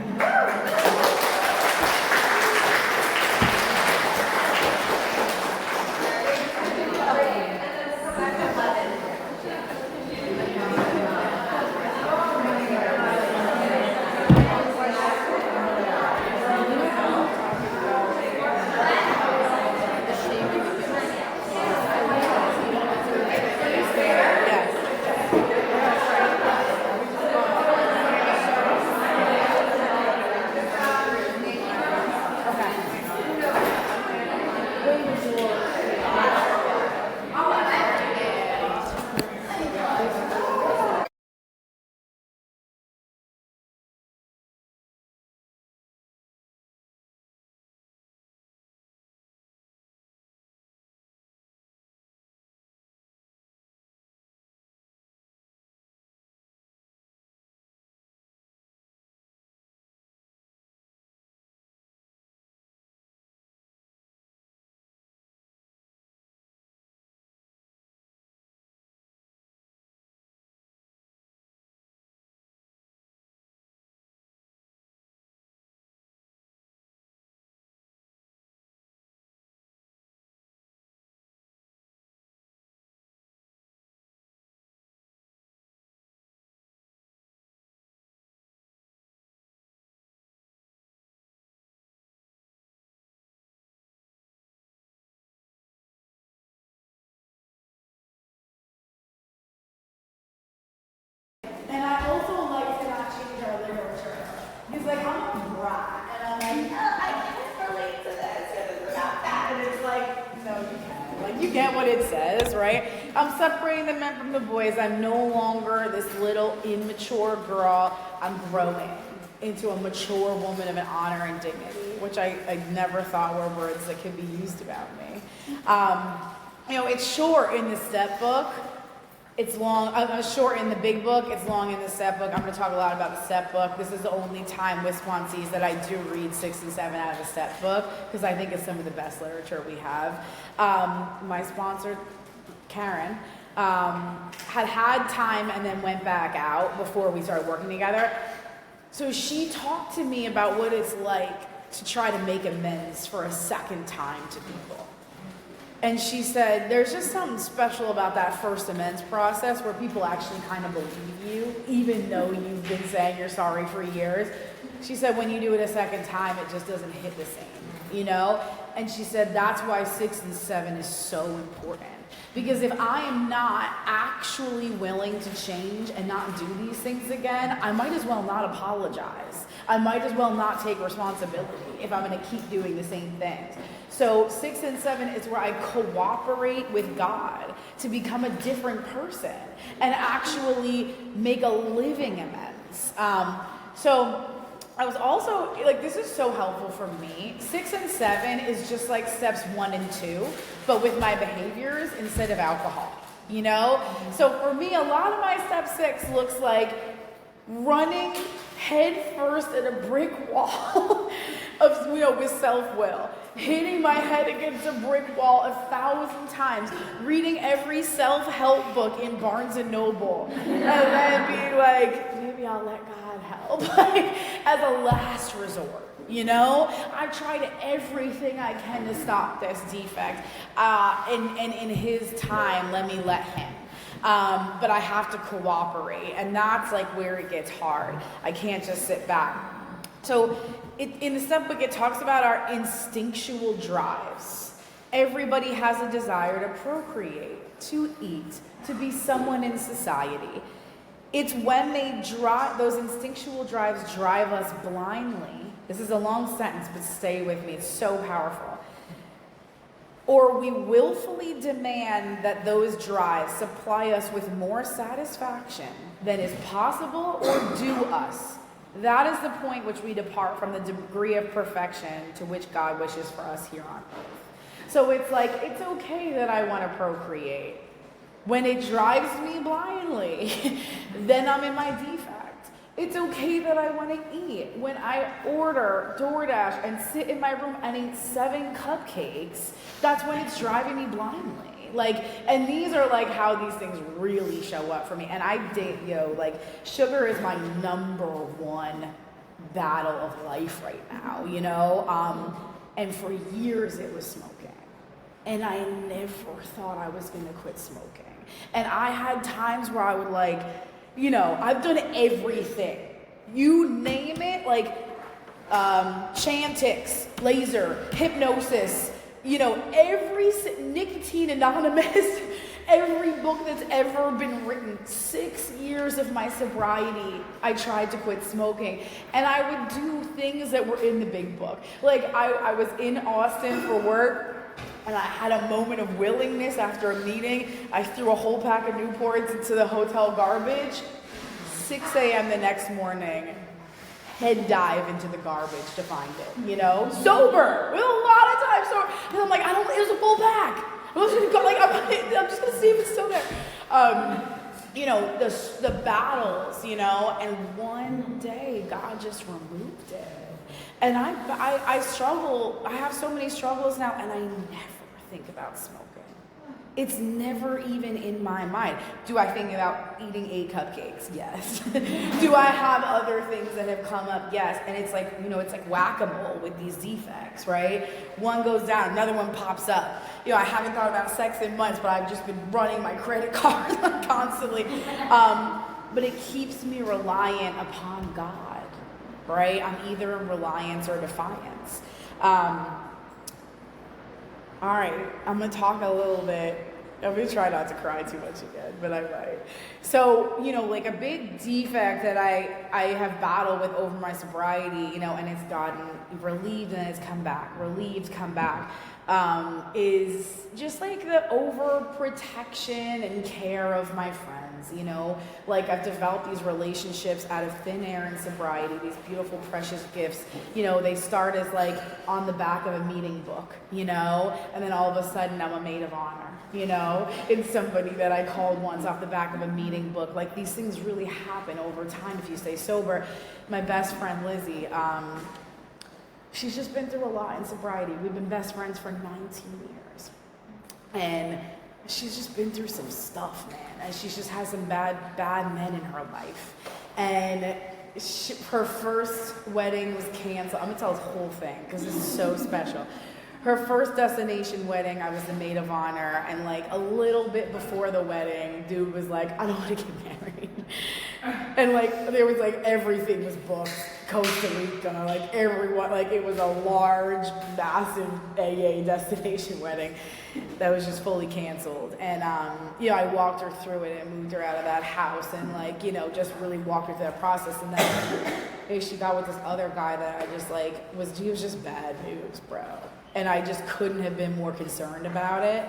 And I also like to not change our literature. He's like, I'm a brat. And I'm like, I can't relate to this. It's about that. And it's like, no, you can. You get what it says, right? I'm separating the men from the boys. I'm no longer this little immature girl. I'm growing into a mature woman of an honor and dignity, which I never thought were words that could be used about me. It's short in the step book. It's long, short in the big book, it's long in the step book. I'm going to talk a lot about the step book. This is the only time with Swanseas that I do read 6 and 7 out of the step book, because I think it's some of the best literature we have. My sponsor, Karen, had time and then went back out before we started working together. So she talked to me about what it's like to try to make amends for a second time to people. And she said, there's just something special about that first amends process where people actually kind of believe you, even though you've been saying you're sorry for years. She said, when you do it a second time, it just doesn't hit the same, And she said, that's why 6 and 7 is so important. Because if I am not actually willing to change and not do these things again, I might as well not apologize. I might as well not take responsibility if I'm going to keep doing the same things. So 6 and 7 is where I cooperate with God to become a different person and actually make a living amends. So I was also, this is so helpful for me. 6 and 7 is just like steps 1 and 2, but with my behaviors instead of alcohol, So for me, a lot of my step 6 looks like running head first at a brick wall of, with self-will, hitting my head against a brick wall 1,000 times, reading every self-help book in Barnes & Noble, and then being like, maybe I'll let God help, as a last resort. I've tried everything I can to stop this defect, and in his time, let him. But I have to cooperate, and that's where it gets hard. I can't just sit back. So in the step book, it talks about our instinctual drives. Everybody has a desire to procreate. to eat, to be someone in society. It's when they drive, those instinctual drives drive us blindly. This is a long sentence, but stay with me. It's so powerful. Or we willfully demand that those drives supply us with more satisfaction than is possible or due us. That is the point which we depart from the degree of perfection to which God wishes for us here on earth. So it's like, it's okay that I want to procreate. When it drives me blindly, then I'm in my defect. It's okay that I want to eat. When I order DoorDash and sit in my room and eat 7 cupcakes, that's when it's driving me blindly. Like, and these are like how these things really show up for me. And like sugar is my number one battle of life right now, you know? And for years it was smoking. And I never thought I was gonna quit smoking. And I had times where I would like, you know, I've done everything. You name it, like Chantix, laser, hypnosis, you know, every Nicotine Anonymous, every book that's ever been written. 6 years of my sobriety, I tried to quit smoking. And I would do things that were in the big book. Like I was in Austin for work, and I had a moment of willingness after a meeting. I threw a whole pack of Newports into the hotel garbage. 6 a.m. the next morning, head dive into the garbage to find it, you know? Sober, with a lot of time sober. And I'm like, it was a full pack. I'm just gonna go, like, I'm just gonna see if it's still there. You know, the battles, you know, and one day God just removed it. And I struggle, I have so many struggles now, and I never think about smoking. It's never even in my mind. Do I think about eating 8 cupcakes? Yes. Do I have other things that have come up? Yes. And it's like, you know, it's like whack-a-mole with these defects, right? One goes down, another one pops up. You know, I haven't thought about sex in months, but I've just been running my credit card constantly. But it keeps me reliant upon God, right? I'm either in reliance or defiance. All right, I'm gonna talk a little bit. I'm gonna try not to cry too much again, but I might. So, you know, like a big defect that I have battled with over my sobriety, you know, and it's gotten relieved and it's come back, relieved, come back, is just like the overprotection and care of my friends. You know, like I've developed these relationships out of thin air and sobriety, these beautiful, precious gifts. You know, they start as like on the back of a meeting book, you know, and then all of a sudden I'm a maid of honor, you know, it's somebody that I called once off the back of a meeting book. Like these things really happen over time if you stay sober. My best friend Lizzie, she's just been through a lot in sobriety. We've been best friends for 19 years. And she's just been through some stuff, man. And she just has some bad men in her life. And her first wedding was canceled. I'm gonna tell this whole thing because this is so special. Her first destination wedding, I was the maid of honor, and like a little bit before the wedding, dude was like, I don't want to get married. And like there was like everything was booked. Costa Rica, like everyone, like it was a large, massive AA destination wedding that was just fully canceled. And you know, I walked her through it and moved her out of that house, and like, you know, just really walked her through that process. And then she got with this other guy that I just like he was just bad news, bro. And I just couldn't have been more concerned about it.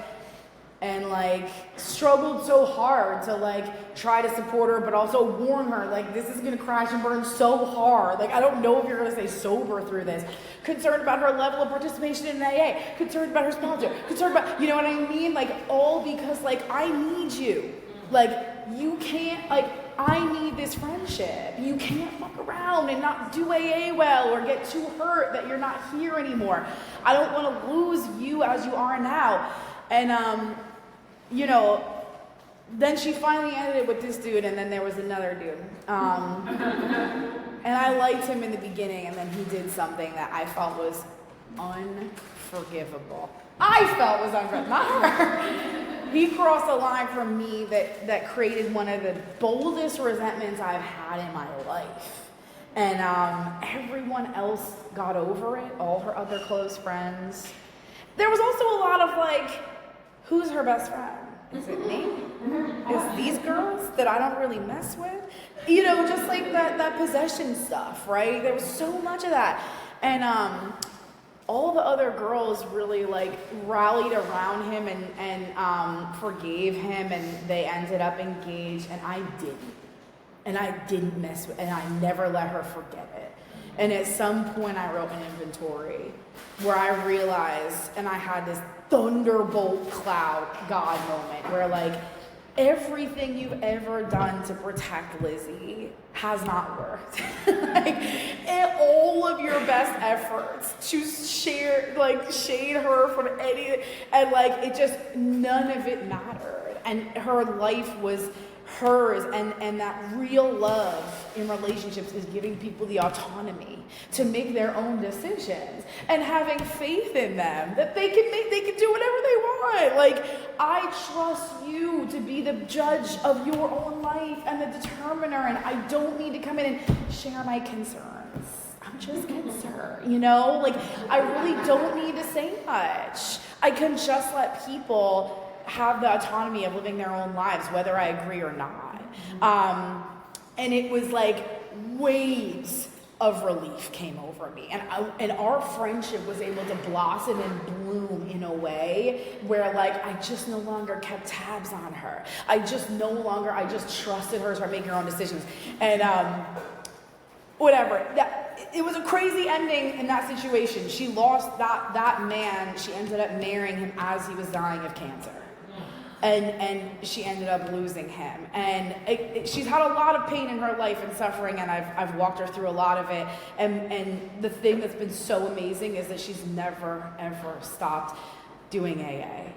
And like struggled so hard to like try to support her, but also warn her like this is gonna crash and burn so hard. Like I don't know if you're gonna stay sober through this. Concerned about her level of participation in AA. Concerned about her sponsor. Concerned about, you know what I mean? Like all because like I need you. Like you can't, like I need this friendship. You can't fuck around and not do AA well or get too hurt that you're not here anymore. I don't want to lose you as you are now. And you know, then she finally ended it with this dude, and then there was another dude. And I liked him in the beginning, and then he did something that I felt was unforgivable. I felt was unforgivable, not her. He crossed a line from me that created one of the boldest resentments I've had in my life. And everyone else got over it, all her other close friends. There was also a lot of like, who's her best friend? Is it me? Is these girls that I don't really mess with? You know, just like that possession stuff, right? There was so much of that. And all the other girls really like rallied around him and forgave him, and they ended up engaged, and I didn't. And I didn't mess with, and I never let her forget it. And at some point I wrote an inventory where I realized, and I had this thunderbolt cloud God moment where like, everything you've ever done to protect Lizzie has not worked. Like, and all of your best efforts to shade her from any, and like, it just, none of it mattered. And her life was hers, and that real love in relationships is giving people the autonomy to make their own decisions and having faith in them that they can do whatever they want. Like, I trust you to be the judge of your own life and the determiner, and I don't need to come in and share my concerns. I'm just concerned, you know? Like, I really don't need to say much. I can just let people have the autonomy of living their own lives, whether I agree or not. And it was like waves of relief came over me. And our friendship was able to blossom and bloom in a way where like I just no longer kept tabs on her. I just trusted her to start making her own decisions. And whatever. It was a crazy ending in that situation. She lost that man. She ended up marrying him as he was dying of cancer. And she ended up losing him. And she's had a lot of pain in her life and suffering, and I've walked her through a lot of it. And the thing that's been so amazing is that she's never, ever stopped doing AA.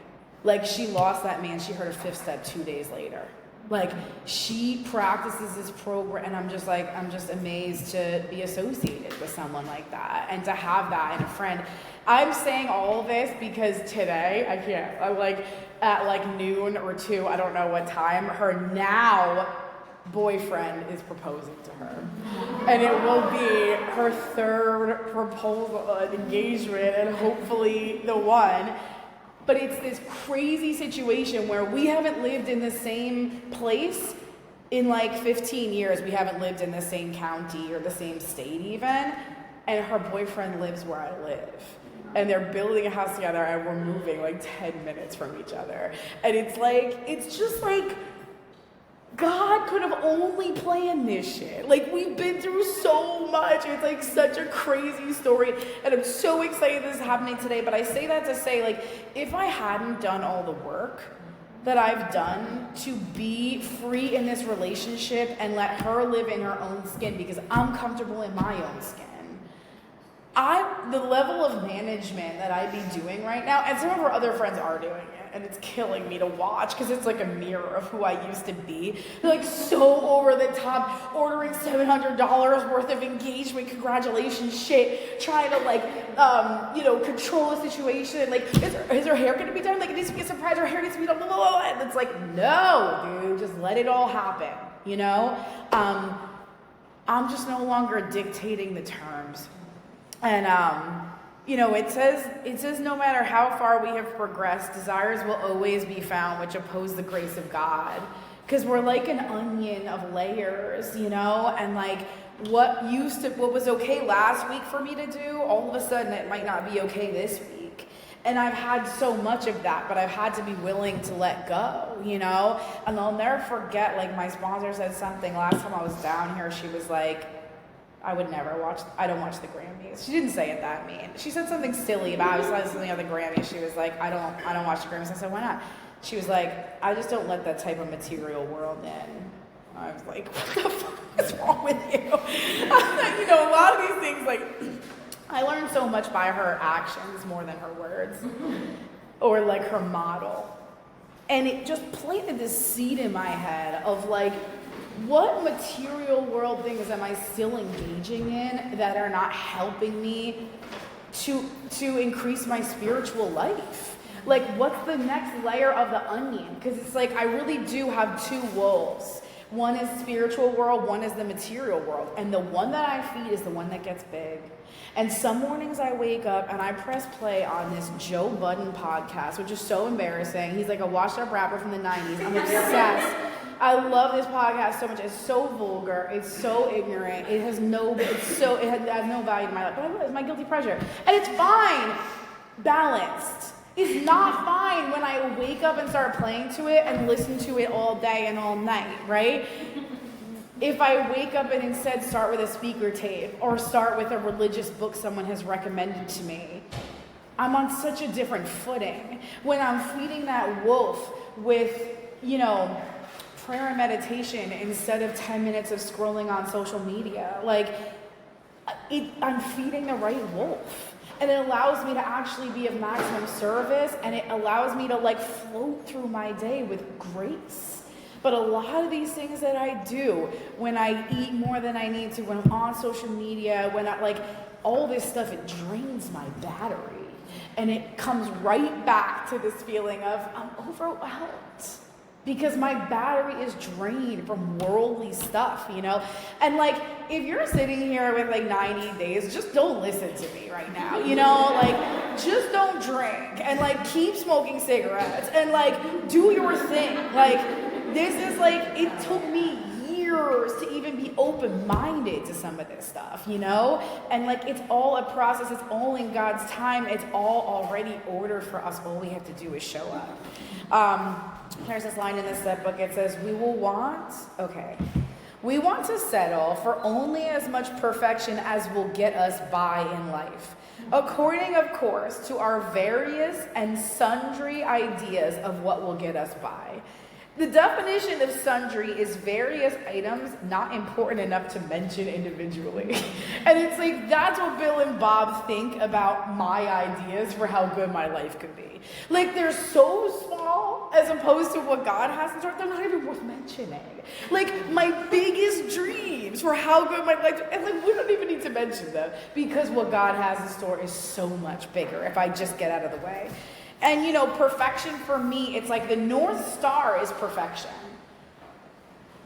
Like, she lost that man. She heard her fifth step 2 days later. Like, she practices this program, and I'm just amazed to be associated with someone like that and to have that in a friend. I'm saying all of this because today, I'm like, at like noon or 2, I don't know what time, her now boyfriend is proposing to her. And it will be her third proposal, engagement, and hopefully the one. But it's this crazy situation where we haven't lived in the same place in like 15 years. We haven't lived in the same county or the same state even. And her boyfriend lives where I live. And they're building a house together, and we're moving like 10 minutes from each other. And it's just like, God could have only planned this shit. Like, we've been through so much. It's like such a crazy story. And I'm so excited this is happening today. But I say that to say, like, if I hadn't done all the work that I've done to be free in this relationship and let her live in her own skin because I'm comfortable in my own skin, the level of management that I'd be doing right now, and some of her other friends are doing it, and it's killing me to watch because it's like a mirror of who I used to be. They're like so over the top, ordering $700 worth of engagement, congratulations shit, trying to like, control the situation. Like, is her hair gonna be done? Like, it needs to be a surprise, her hair needs to be done, blah, blah, blah. And it's like, no, dude, just let it all happen, you know? I'm just no longer dictating the terms. And, it says no matter how far we have progressed, desires will always be found which oppose the grace of God. Because we're like an onion of layers, and like what was okay last week for me to do, all of a sudden it might not be okay this week. And I've had so much of that, but I've had to be willing to let go, And I'll never forget, like, my sponsor said something last time I was down here. She was like, I don't watch the Grammys. She didn't say it that mean. She said something silly about, I was listening to the Grammys. She was like, I don't watch the Grammys. I said, why not? She was like, I just don't let that type of material world in. I was like, what the fuck is wrong with you? A lot of these things, like, I learned so much by her actions more than her words. Or like her model. And it just planted this seed in my head of like, what material world things am I still engaging in that are not helping me to increase my spiritual life? Like, what's the next layer of the onion? Because it's like, I really do have two wolves. One is spiritual world, one is the material world. And the one that I feed is the one that gets big. And some mornings I wake up and I press play on this Joe Budden podcast, which is so embarrassing. He's like a washed up rapper from the 90s. I'm obsessed. I love this podcast so much. It's so vulgar. It's so ignorant. It has no value in my life. But I love it. It's my guilty pleasure. And it's fine. Balanced. It's not fine when I wake up and start playing to it and listen to it all day and all night, right? If I wake up and instead start with a speaker tape or start with a religious book someone has recommended to me, I'm on such a different footing. When I'm feeding that wolf with, prayer and meditation instead of 10 minutes of scrolling on social media, I'm feeding the right wolf. And it allows me to actually be of maximum service, and it allows me to float through my day with grace. But a lot of these things that I do, when I eat more than I need to, when I'm on social media, when all this stuff, it drains my battery. And it comes right back to this feeling of I'm overwhelmed. Because my battery is drained from worldly stuff, And if you're sitting here with 90 days, just don't listen to me right now, just don't drink and keep smoking cigarettes and do your thing. This is it took me years to even be open-minded to some of this stuff, And it's all a process. It's all in God's time. It's all already ordered for us. All we have to do is show up. There's this line in this book. It says, we want to settle for only as much perfection as will get us by in life, according, of course, to our various and sundry ideas of what will get us by. The definition of sundry is various items not important enough to mention individually. And it's that's what Bill and Bob think about my ideas for how good my life could be. They're so small as opposed to what God has in store, they're not even worth mentioning. My biggest dreams for how good my life, and we don't even need to mention them because what God has in store is so much bigger if I just get out of the way. And perfection for me, it's the North Star is perfection.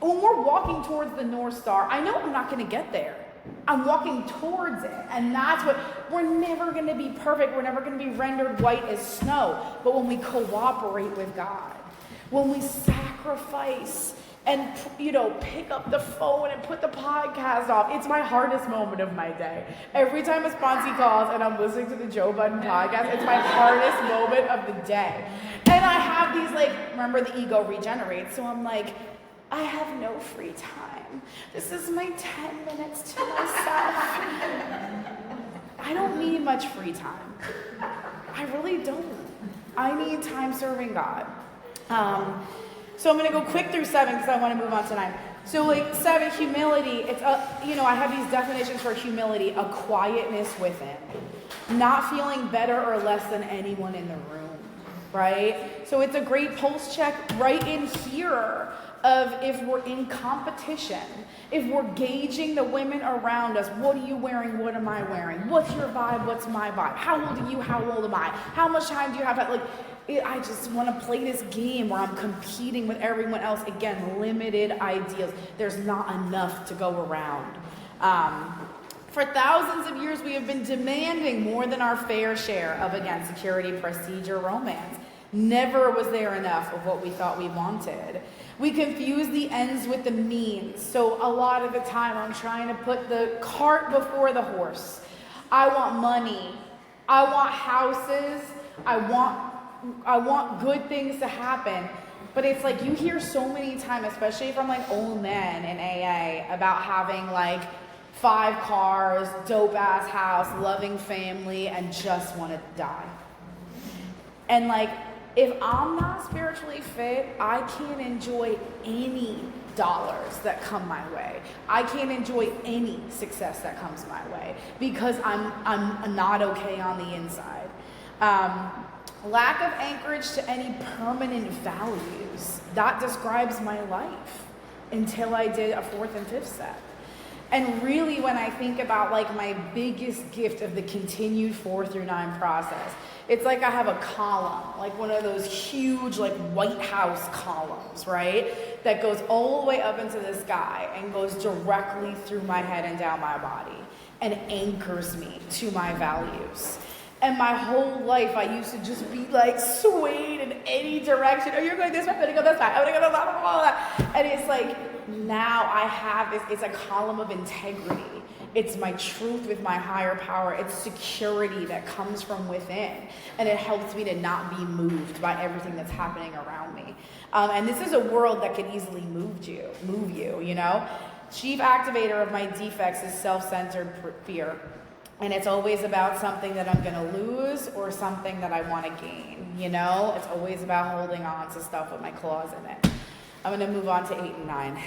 When we're walking towards the North Star, I know I'm not going to get there. I'm walking towards it. And that's what, we're never going to be perfect. We're never going to be rendered white as snow. But when we cooperate with God, when we sacrifice and, pick up the phone and put the podcast off. It's my hardest moment of my day. Every time a sponsee calls and I'm listening to the Joe Budden podcast, it's my hardest moment of the day. And I have these, remember the ego regenerates. So I'm I have no free time. This is my 10 minutes to myself. I don't need much free time. I really don't. I need time serving God. So I'm going to go quick through 7 because I want to move on to 9. So 7, humility. It's I have these definitions for humility: a quietness within, not feeling better or less than anyone in the room, right? So it's a great pulse check right in here of if we're in competition, if we're gauging the women around us. What are you wearing? What am I wearing? What's your vibe? What's my vibe? How old are you? How old am I? How much time do you have? I just want to play this game where I'm competing with everyone else. Again, limited ideals. There's not enough to go around. For thousands of years, we have been demanding more than our fair share of, again, security, prestige, or romance. Never was there enough of what we thought we wanted. We confuse the ends with the means. So a lot of the time, I'm trying to put the cart before the horse. I want money. I want houses. I want good things to happen. But it's you hear so many times, especially from old men in AA, about having 5 cars, dope ass house, loving family, and just want to die. And if I'm not spiritually fit, I can't enjoy any dollars that come my way. I can't enjoy any success that comes my way because I'm not okay on the inside. Lack of anchorage to any permanent values. That describes my life until I did a 4th and 5th step. And really, when I think about my biggest gift of the continued 4 through 9 process, it's I have a column, one of those huge White House columns, right? that goes all the way up into the sky and goes directly through my head and down my body and anchors me to my values. And my whole life, I used to just be like swayed in any direction. Oh, you're going this way, I'm gonna go this way, I'm gonna go blah, blah, blah, blah. And it's like, now I have this, it's a column of integrity. It's my truth with my higher power. It's security that comes from within. And it helps me to not be moved by everything that's happening around me. And this is a world that can easily move you, you know? Chief activator of my defects is self-centered fear. And it's always about something that I'm gonna lose or something that I wanna gain, you know? It's always about holding on to stuff with my claws in it. I'm gonna move on to 8 and 9.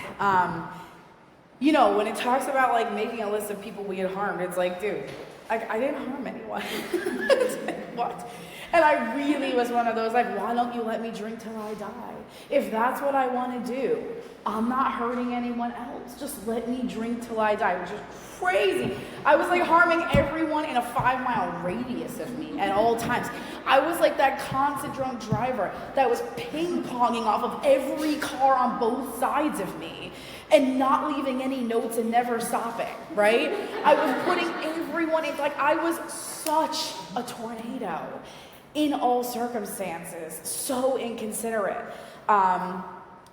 You know, when it talks about like making a list of people we had harmed, it's like, dude, I didn't harm anyone. It's like, what? And I really was one of those like, why don't you let me drink till I die? If that's what I want to do, I'm not hurting anyone else. Just let me drink till I die, which is crazy. I was like harming everyone in a 5-mile radius of me at all times. I was like that constant drunk driver that was ping-ponging off of every car on both sides of me and not leaving any notes and never stopping, right? I was putting everyone in, like I was such a tornado in all circumstances, so inconsiderate.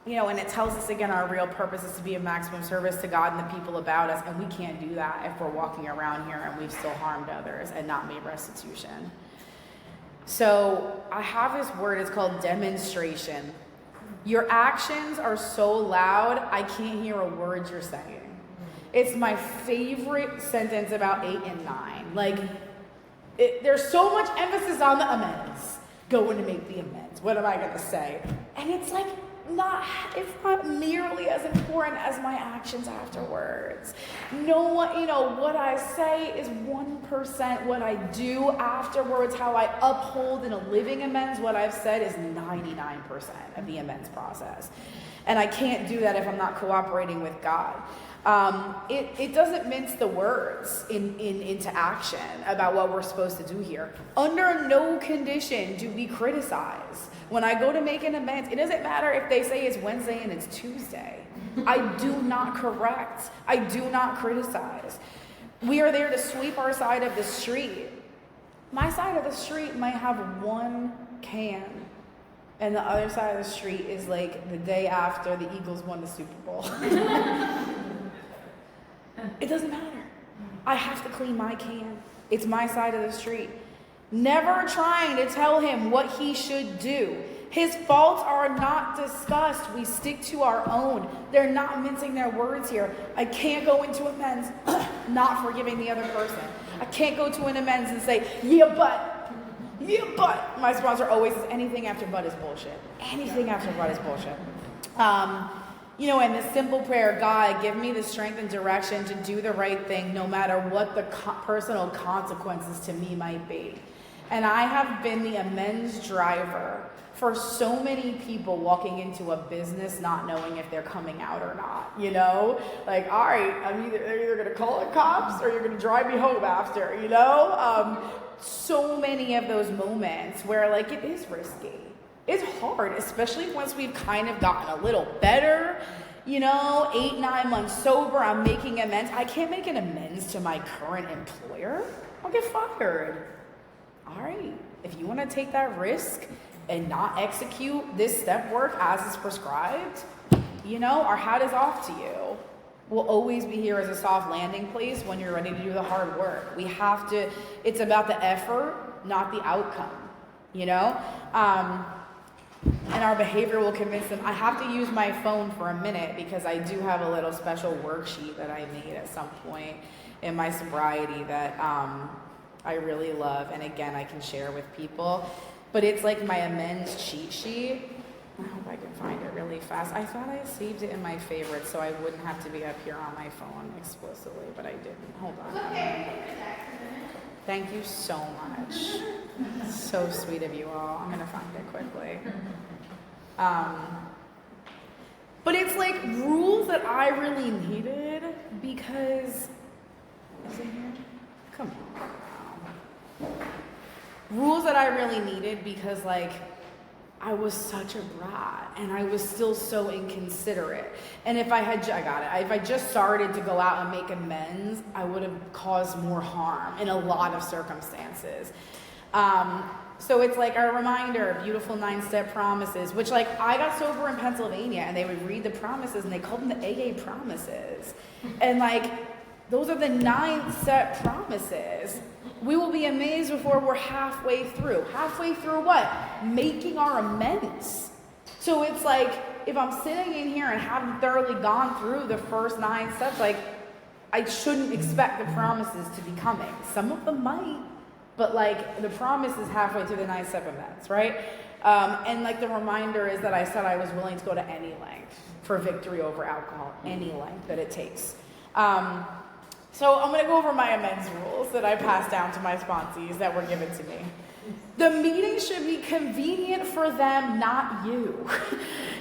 You know, and it tells us again, our real purpose is to be of maximum service to God and the people about us, and we can't do that if we're walking around here and we've still harmed others and not made restitution. So I have this word, it's called demonstration. Your actions are so loud, I can't hear a word you're saying. It's my favorite sentence about 8 and 9. Like, there's so much emphasis on the amends. Going to make the amends. What am I going to say? And it's like, it's not nearly as important as my actions afterwards. What I say is 1%. What I do afterwards, how I uphold in a living amends, what I've said is 99% of the amends process. And I can't do that if I'm not cooperating with God. It doesn't mince the words into action about what we're supposed to do here. Under no condition do we criticize. When I go to make an amends, it doesn't matter if they say it's Wednesday and it's Tuesday. I do not correct. I do not criticize. We are there to sweep our side of the street. My side of the street might have one can, and the other side of the street is like the day after the Eagles won the Super Bowl. It doesn't matter. I have to clean my can. It's my side of the street. Never trying to tell him what he should do. His faults are not discussed. We stick to our own. They're not mincing their words here. I can't go into amends not forgiving the other person. I can't go to an amends and say, yeah, but. My sponsor always says anything after but is bullshit. Anything after but is bullshit. And the simple prayer, God, give me the strength and direction to do the right thing no matter what the personal consequences to me might be. And I have been the amends driver for so many people walking into a business not knowing if they're coming out or not, Like, all right, they're either going to call the cops or you're going to drive me home after, So many of those moments where, like, it is risky. It's hard, especially once we've kind of gotten a little better, 8, 9 months sober, I'm making amends. I can't make an amends to my current employer. I'll get fired. All right, if you want to take that risk and not execute this step work as is prescribed, our hat is off to you. We'll always be here as a soft landing place when you're ready to do the hard work. It's about the effort, not the outcome, and our behavior will convince them. I have to use my phone for a minute because I do have a little special worksheet that I made at some point in my sobriety that I really love. And again, I can share with people. But it's like my amends cheat sheet. I hope I can find it really fast. I thought I saved it in my favorites so I wouldn't have to be up here on my phone explicitly, but I didn't. Hold on. Okay. Thank you so much. So sweet of you all. I'm going to find it quickly. But it's like rules that I really needed because... Is it here? Come on. Rules that I really needed because, like, I was such a brat, and I was still so inconsiderate. And if I just started to go out and make amends, I would have caused more harm in a lot of circumstances. So it's like a reminder, beautiful 9-step promises, which like I got sober in Pennsylvania and they would read the promises and they called them the AA promises. And like, those are the 9-step promises. We will be amazed before we're halfway through. Halfway through what? Making our amends. So it's like, if I'm sitting in here and haven't thoroughly gone through the first 9 steps, like, I shouldn't expect the promises to be coming. Some of them might, but like, the promise is halfway through the 9-step amends, right? And like, the reminder is that I said I was willing to go to any length for victory over alcohol, any length that it takes. So I'm going to go over my amends rules that I passed down to my sponsees that were given to me. The meeting should be convenient for them, not you.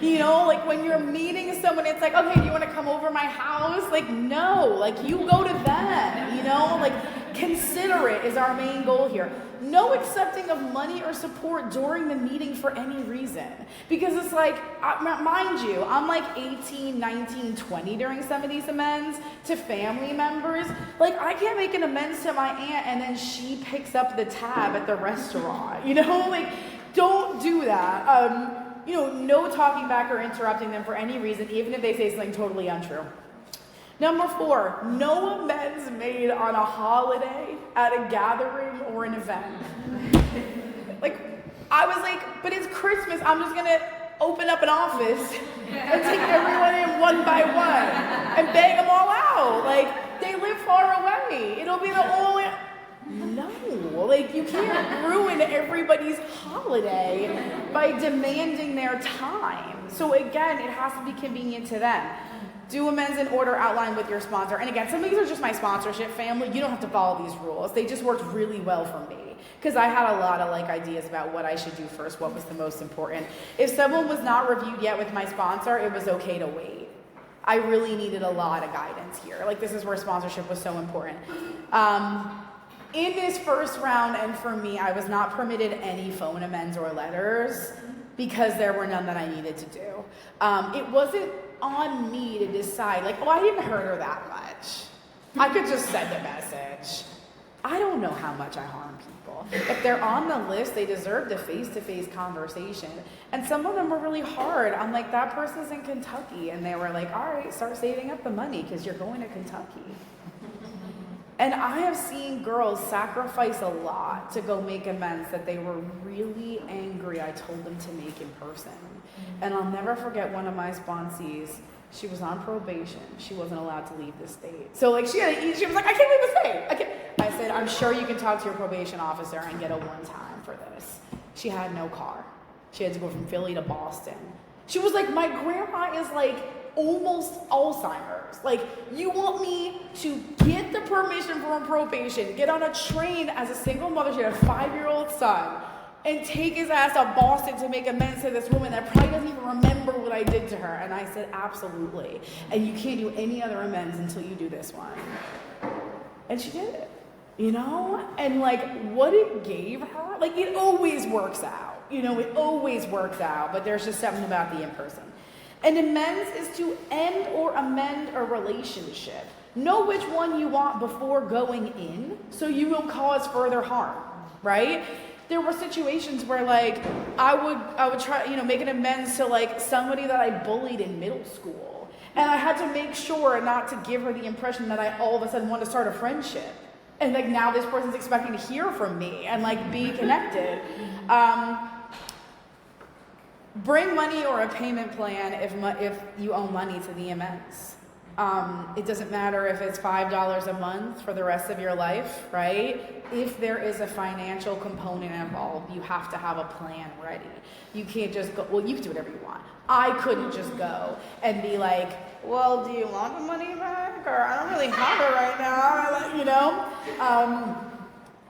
You know, like when you're meeting someone, it's like, okay, do you want to come over my house? Like, no, like you go to them, you know, like considerate is our main goal here. No accepting of money or support during the meeting for any reason. Because it's like, mind you, I'm like 18, 19, 20 during some of these amends to family members. Like, I can't make an amends to my aunt and then she picks up the tab at the restaurant. You know, like, don't do that. You know, no talking back or interrupting them for any reason, even if they say something totally untrue. Number 4, no amends made on a holiday, at a gathering, or an event. Like, I was like, but it's Christmas, I'm just gonna open up an office and take everyone in one by one and bang them all out. Like, they live far away. It'll be the only... No, like you can't ruin everybody's holiday by demanding their time. So again, it has to be convenient to them. Do amends in order outlined with your sponsor. And again, some of these are just my sponsorship family. You don't have to follow these rules. They just worked really well for me because I had a lot of like ideas about what I should do first, what was the most important. If someone was not reviewed yet with my sponsor, it was okay to wait. I really needed a lot of guidance here. Like this is where sponsorship was so important. In this first round, and for me, I was not permitted any phone amends or letters because there were none that I needed to do. It wasn't on me to decide, like, oh, I didn't hurt her that much. I could just send a message. I don't know how much I harm people. If they're on the list, they deserve the face-to-face conversation. And some of them were really hard. I'm like, that person's in Kentucky. And they were like, all right, start saving up the money because you're going to Kentucky. And I have seen girls sacrifice a lot to go make amends that they were really angry I told them to make in person. And I'll never forget one of my sponsees. She was on probation. She wasn't allowed to leave the state. So like she was like, I can't leave the state. I said, I'm sure you can talk to your probation officer and get a one-time for this. She had no car. She had to go from Philly to Boston. She was like, my grandma is like almost Alzheimer's. Like, you want me to get the permission from probation, get on a train as a single mother, she had a 5-year-old son, and take his ass to Boston to make amends to this woman that probably doesn't even remember what I did to her. And I said, absolutely. And you can't do any other amends until you do this one. And she did it, you know? And like, what it gave her, like, it always works out. You know, it always works out, but there's just something about the in-person. An amends is to end or amend a relationship. Know which one you want before going in, so you won't cause further harm, right? There were situations where like, I would try, you know, make an amends to like somebody that I bullied in middle school. And I had to make sure not to give her the impression that I all of a sudden want to start a friendship. And like now this person's expecting to hear from me and like be connected. Bring money or a payment plan if you owe money to the amends. It doesn't matter if it's $5 a month for the rest of your life, right? If there is a financial component involved, you have to have a plan ready. You can't just go, well, you can do whatever you want. I couldn't just go and be like, well, do you want the money back? Or I don't really have it right now, you know?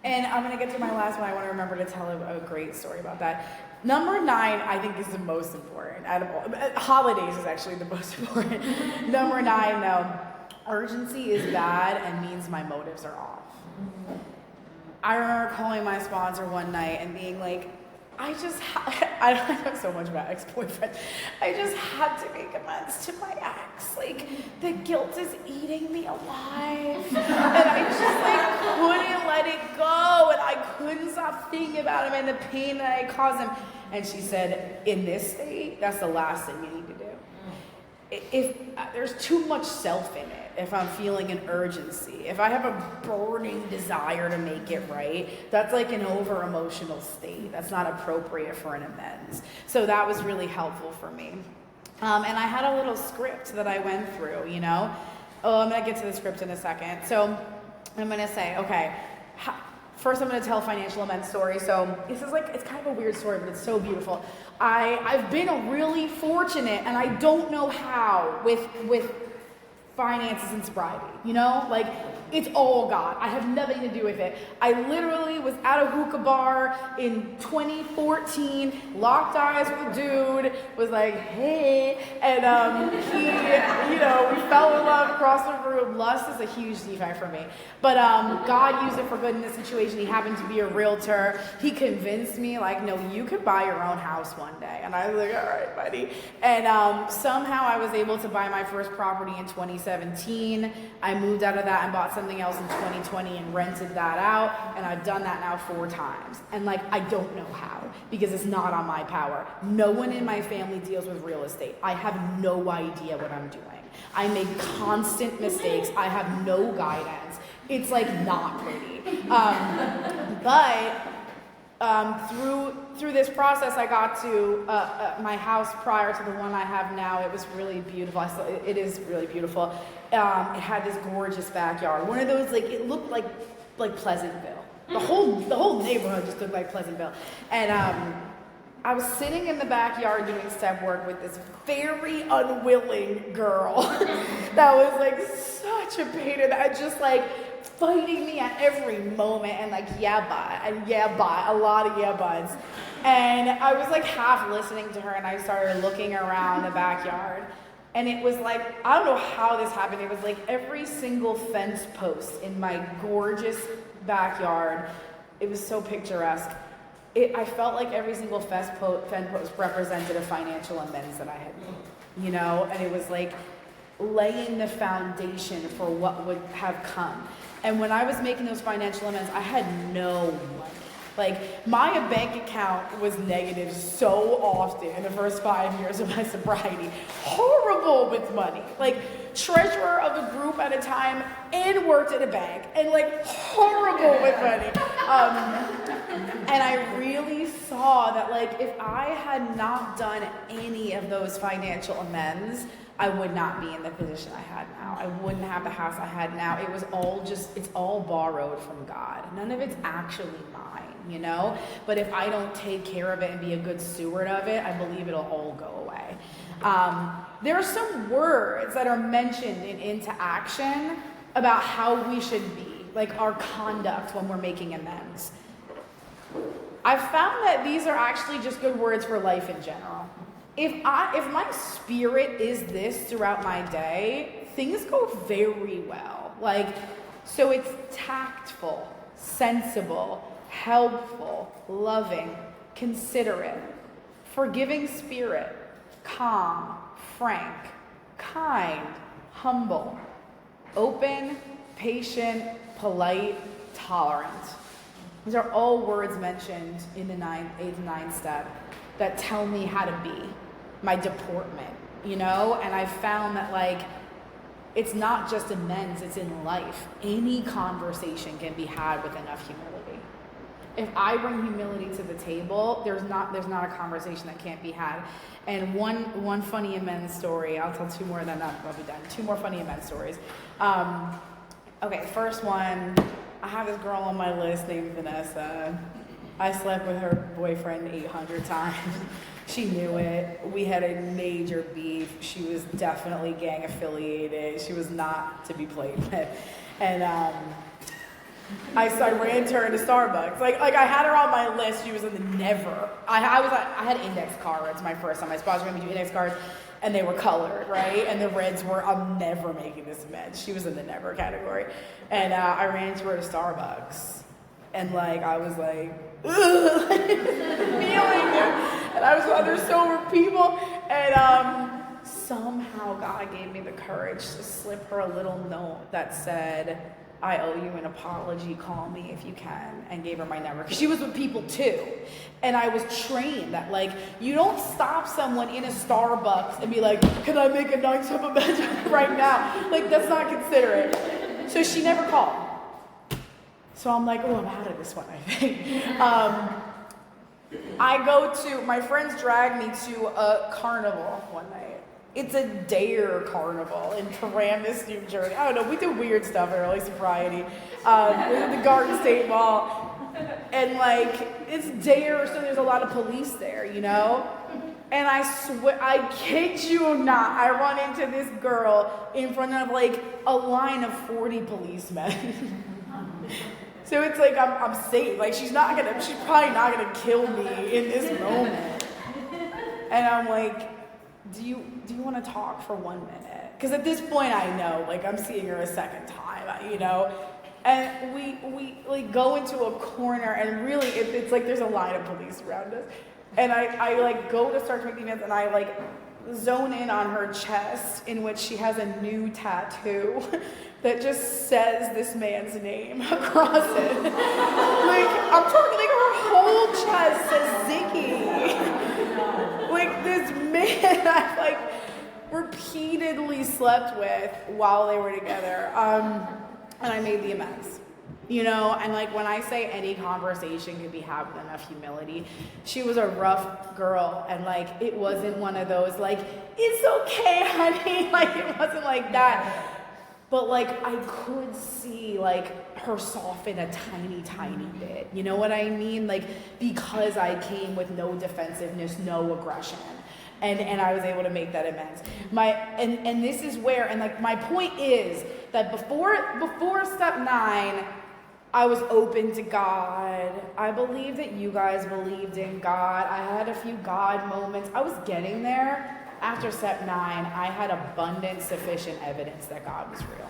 And I'm gonna get to my last one. I wanna remember to tell a great story about that. Number 9, I think, is the most important. Out of all, holidays is actually the most important. Number 9, though, urgency is bad and means my motives are off. I remember calling my sponsor one night and being like, I know so much about ex-boyfriends. I just had to make amends to my ex. Like, the guilt is eating me alive. And I just, like, couldn't let it go. And I couldn't stop thinking about him and the pain that I caused him. And she said, in this state, that's the last thing you need to do. If there's too much self in it, if I'm feeling an urgency, if I have a burning desire to make it right, that's like an over emotional state. That's not appropriate for an amends. So that was really helpful for me. And I had a little script that I went through, you know. Oh, I'm going to get to the script in a second. So I'm going to say, okay, first I'm going to tell a financial amends story. So this is like, it's kind of a weird story, but it's so beautiful. I've been really fortunate, and I don't know how, with finances and sobriety, you know? Like, it's all God. I have nothing to do with it. I literally was at a hookah bar in 2014, locked eyes with a dude, was like, hey, and he, you know, we fell in love across the room. Lust is a huge defect for me. But God used it for good in this situation. He happened to be a realtor. He convinced me, like, no, you could buy your own house one day. And I was like, all right, buddy. And somehow I was able to buy my first property in 2017. I moved out of that and bought something else in 2020 and rented that out, and I've done that now 4 times. And like, I don't know how, because it's not on my power. No one in my family deals with real estate. I have no idea what I'm doing. I make constant mistakes. I have no guidance. It's like not pretty. But through this process, I got to my house prior to the one I have now. It was really beautiful. It is really beautiful. It had this gorgeous backyard. One of those, like, it looked like Pleasantville. The whole neighborhood just looked like Pleasantville. And I was sitting in the backyard doing step work with this very unwilling girl that was like such a pain in the ass, just like fighting me at every moment, and like, yeah, but, a lot of yeah, buts. And I was like half listening to her, and I started looking around the backyard. And it was like, I don't know how this happened. It was like every single fence post in my gorgeous backyard. It was so picturesque. I felt like every single fence post represented a financial amends that I had made, you know? And it was like laying the foundation for what would have come. And when I was making those financial amends, I had no money. Like, my bank account was negative so often in the first 5 years of my sobriety. Horrible with money. Like, treasurer of a group at a time, and worked at a bank, and like horrible with money. And I really saw that, like, if I had not done any of those financial amends, I would not be in the position I had now. I wouldn't have the house I had now. It was all it's all borrowed from God. None of it's actually mine, you know? But if I don't take care of it and be a good steward of it, I believe it'll all go away. There are some words that are mentioned in Into Action about how we should be, like our conduct when we're making amends. I've found that these are actually just good words for life in general. If my spirit is this throughout my day, things go very well. Like, so it's tactful, sensible, helpful, loving, considerate, forgiving spirit, calm, frank, kind, humble, open, patient, polite, tolerant. These are all words mentioned in the 8th and 9th step that tell me how to be, my deportment, you know? And I found that, like, it's not just amends, it's in life. Any conversation can be had with enough humility. If I bring humility to the table, there's not a conversation that can't be had. And one funny amends story, I'll tell 2 more and then I'll be done. 2 more funny amends stories. Okay, first one, I have this girl on my list named Vanessa. I slept with her boyfriend 800 times. She knew it. We had a major beef. She was definitely gang affiliated. She was not to be played with. And I ran to her into Starbucks. Like I had her on my list. She was in the never. I had index cards my first time. I sponsored me to do index cards, and they were colored, right? And the reds were, I'm never making this amends. She was in the never category. And I ran to her to Starbucks. And like, I was like, feeling other sober people. And somehow God gave me the courage to slip her a little note that said, I owe you an apology, call me if you can, and gave her my number. Because she was with people too. And I was trained that, like, you don't stop someone in a Starbucks and be like, can I make a nice up amendment right now? Like, that's not considerate. So she never called. So I'm like, oh, I'm out of this one, I think. My friends dragged me to a carnival one night. It's a dare carnival in Paramus, New Jersey. I don't know, we do weird stuff at early sobriety. We did the Garden State Mall. And like, it's dare, so there's a lot of police there, you know? And I swear, I kid you not, I run into this girl in front of like a line of 40 policemen. So it's like, I'm safe. Like, she's probably not gonna kill me in this moment. And I'm like, do you want to talk for 1 minute? Because at this point I know, like, I'm seeing her a second time, you know? And we like go into a corner, and really it's like there's a line of police around us. And I like go to start making this, and I like zone in on her chest, in which she has a new tattoo that just says this man's name across it. Like, I'm talking, like, her whole chest says Ziggy. Like, this man I like repeatedly slept with while they were together. And I made the amends. You know, and like when I say any conversation can be had with enough humility, she was a rough girl, and like it wasn't one of those like, it's okay, honey, like it wasn't like that. But like I could see like her soften a tiny, tiny bit. You know what I mean? Like, because I came with no defensiveness, no aggression. And I was able to make that amends. And this is where, and like my point is that before step 9, I was open to God. I believe that you guys believed in God. I had a few God moments. I was getting there. After step 9, I had abundant, sufficient evidence that God was real.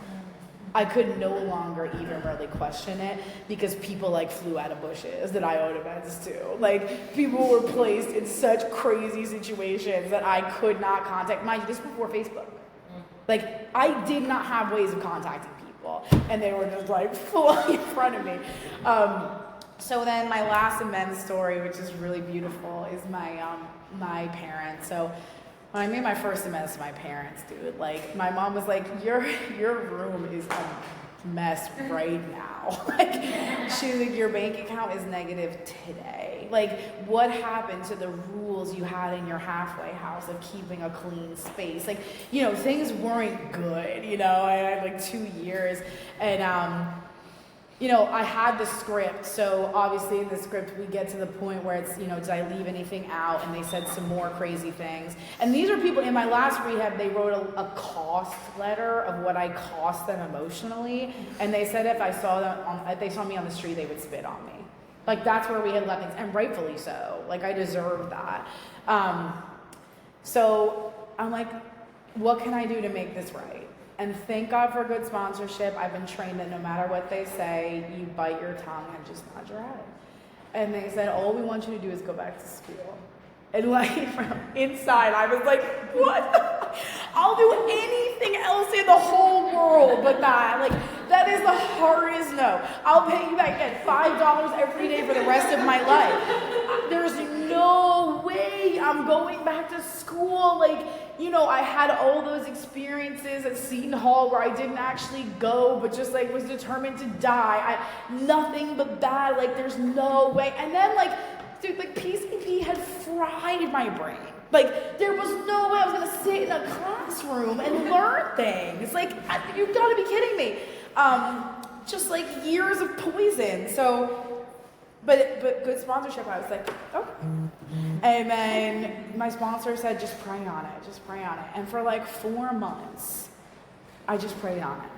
I could no longer even really question it, because people like flew out of bushes that I owed amends to. Like, people were placed in such crazy situations that I could not contact. Mind you, this was before Facebook. Like, I did not have ways of contacting people, and they were just like flying in front of me. So then my last amends story, which is really beautiful, is my parents. So when I made my first amends to my parents, dude, like, my mom was like, your room is a mess right now. Like, she was like, your bank account is negative today. Like, what happened to the rules you had in your halfway house of keeping a clean space? Like, you know, things weren't good, you know? I had like 2 years, and you know, I had the script, so obviously in the script we get to the point where it's, you know, did I leave anything out? And they said some more crazy things. And these are people, in my last rehab, they wrote a cost letter of what I cost them emotionally, and they said if they saw me on the street, they would spit on me. Like, that's where we had left things, and rightfully so. Like, I deserve that. So I'm like, what can I do to make this right? And thank God for good sponsorship. I've been trained that no matter what they say, you bite your tongue and just nod your head. And they said, all we want you to do is go back to school. And like, from inside, I was like, what? I'll do anything else in the whole world but that. Like, that is the hardest no. I'll pay you back at $5 every day for the rest of my life. There's no way I'm going back to school. Like, you know, I had all those experiences at Seton Hall where I didn't actually go, but just like was determined to die. Nothing but bad. Like, there's no way. And then like, dude, like PCP had fried my brain. Like, there was no way I was gonna sit in a classroom and learn things. Like, you've gotta be kidding me. Just like years of poison. So, but good sponsorship, I was like, okay. And then my sponsor said, just pray on it, just pray on it. And for like 4 months, I just prayed on it.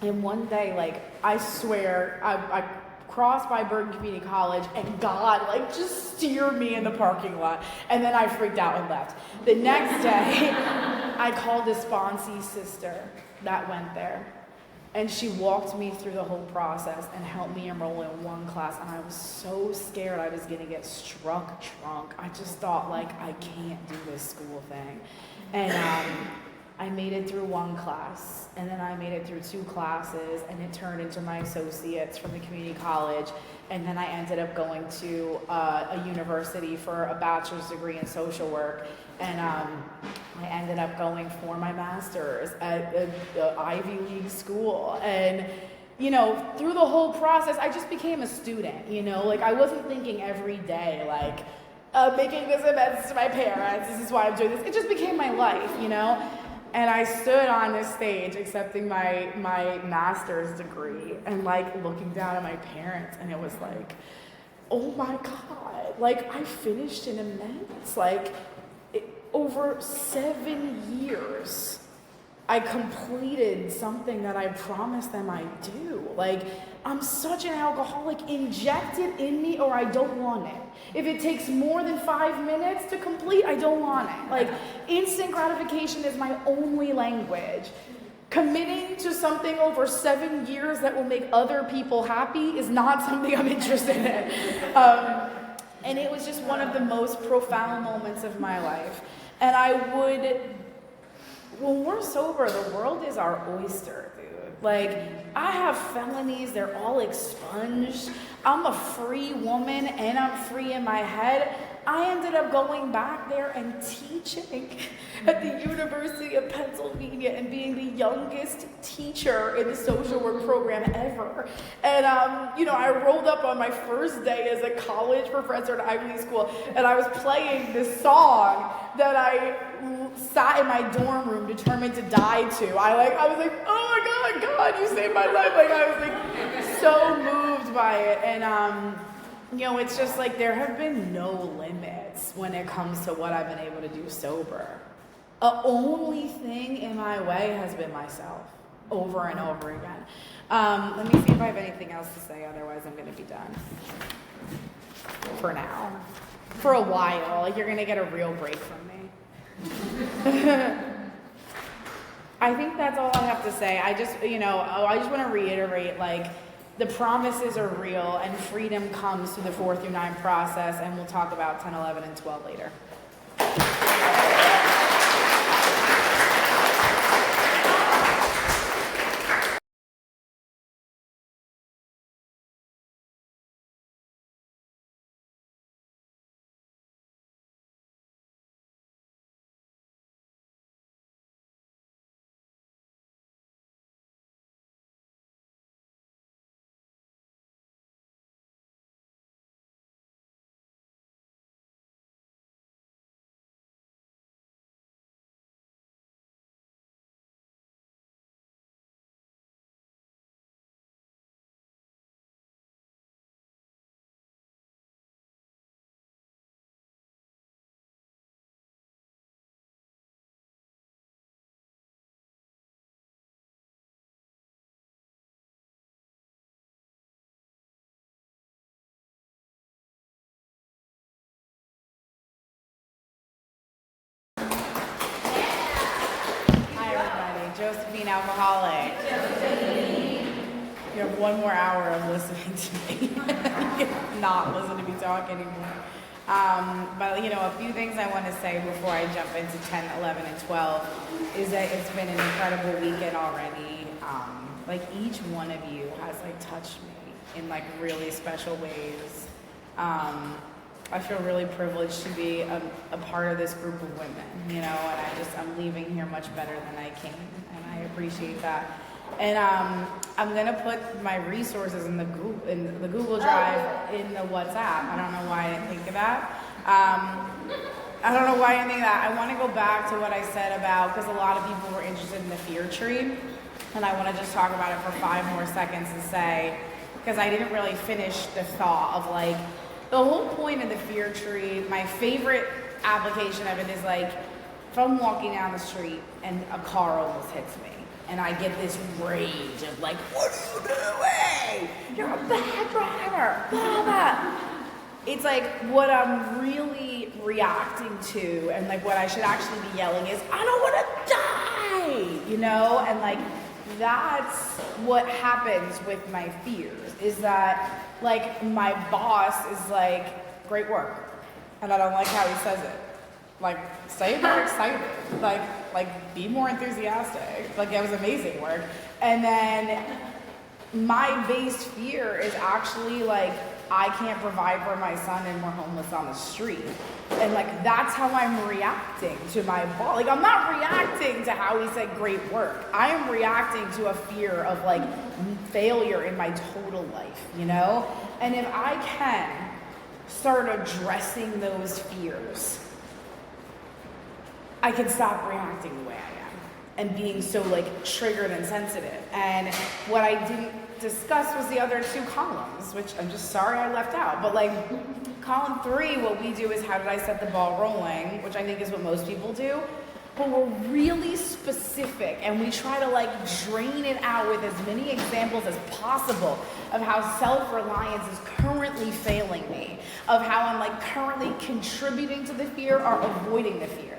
And one day, like, I swear, I crossed by Bergen Community College, and God, like, just steered me in the parking lot. And then I freaked out and left. The next day, I called a sponsee sister that went there. And she walked me through the whole process and helped me enroll in one class. And I was so scared I was going to get struck drunk. I just thought, like, I can't do this school thing. And I made it through one class, and then I made it through 2 classes, and it turned into my associates from the community college. And then I ended up going to a university for a bachelor's degree in social work. And I ended up going for my master's at an Ivy League school. And, you know, through the whole process, I just became a student, you know? Like, I wasn't thinking every day, like, making this amends to my parents, this is why I'm doing this. It just became my life, you know? And I stood on this stage accepting my master's degree and, like, looking down at my parents, and it was like, oh my God, like, I finished an amends, like, over 7 years, I completed something that I promised them I'd do. Like, I'm such an alcoholic. Inject it in me or I don't want it. If it takes more than 5 minutes to complete, I don't want it. Like, instant gratification is my only language. Committing to something over 7 years that will make other people happy is not something I'm interested in. And it was just one of the most profound moments of my life. And when we're sober, the world is our oyster, dude. Like, I have felonies, they're all expunged. I'm a free woman and I'm free in my head. I ended up going back there and teaching at the University of Pennsylvania and being the youngest teacher in the social work program ever. And, you know, I rolled up on my first day as a college professor at Ivy League school, and I was playing this song that I sat in my dorm room determined to die to. I was like, oh my God, you saved my life. Like, I was like so moved by it. And, you know, it's just like there have been no limits when it comes to what I've been able to do sober. The only thing in my way has been myself, over and over again. Let me see if I have anything else to say, otherwise I'm going to be done. For now. For a while. Like, you're going to get a real break from me. I think that's all I have to say. I just want to reiterate, like, the promises are real, and freedom comes through the 4 through 9 process, and we'll talk about 10, 11, and 12 later. Josephine, alcoholic. You have 1 more hour of listening to me. Not listen to me talk anymore. But, you know, a few things I want to say before I jump into 10, 11, and 12 is that it's been an incredible weekend already. Like, each one of you has, like, touched me in, like, really special ways. I feel really privileged to be a part of this group of women, you know, and I'm leaving here much better than I came, and I appreciate that. And I'm gonna put my resources in the Google Drive in the WhatsApp. I don't know why I didn't think of that. I don't know why I didn't think of that. I want to go back to what I said about, because a lot of people were interested in the fear tree, and I want to just talk about it for 5 more seconds and say, because I didn't really finish the thought of, like, the whole point of the fear tree, my favorite application of it is, like, if I'm walking down the street and a car almost hits me, and I get this rage of, like, what are you doing? You're a bad driver, blah, blah. It's like what I'm really reacting to, and, like, what I should actually be yelling is, I don't want to die, you know? And, like, that's what happens with my fears, is that like my boss is like, great work. And I don't like how he says it. Like, say more excited. Like be more enthusiastic. Like it was amazing work. And then my base fear is actually like, I can't provide for my son and we're homeless on the street. And like, that's how I'm reacting to my boss. Like, I'm not reacting to how he said great work. I am reacting to a fear of like failure in my total life, you know? And if I can start addressing those fears, I can stop reacting the way I am and being so like triggered and sensitive. And what I didn't discuss was the other two columns, which I'm just sorry I left out. But like column 3, what we do is how did I set the ball rolling, which I think is what most people do. But we're really specific and we try to like drain it out with as many examples as possible of how self-reliance is currently failing me, of how I'm like currently contributing to the fear or avoiding the fear.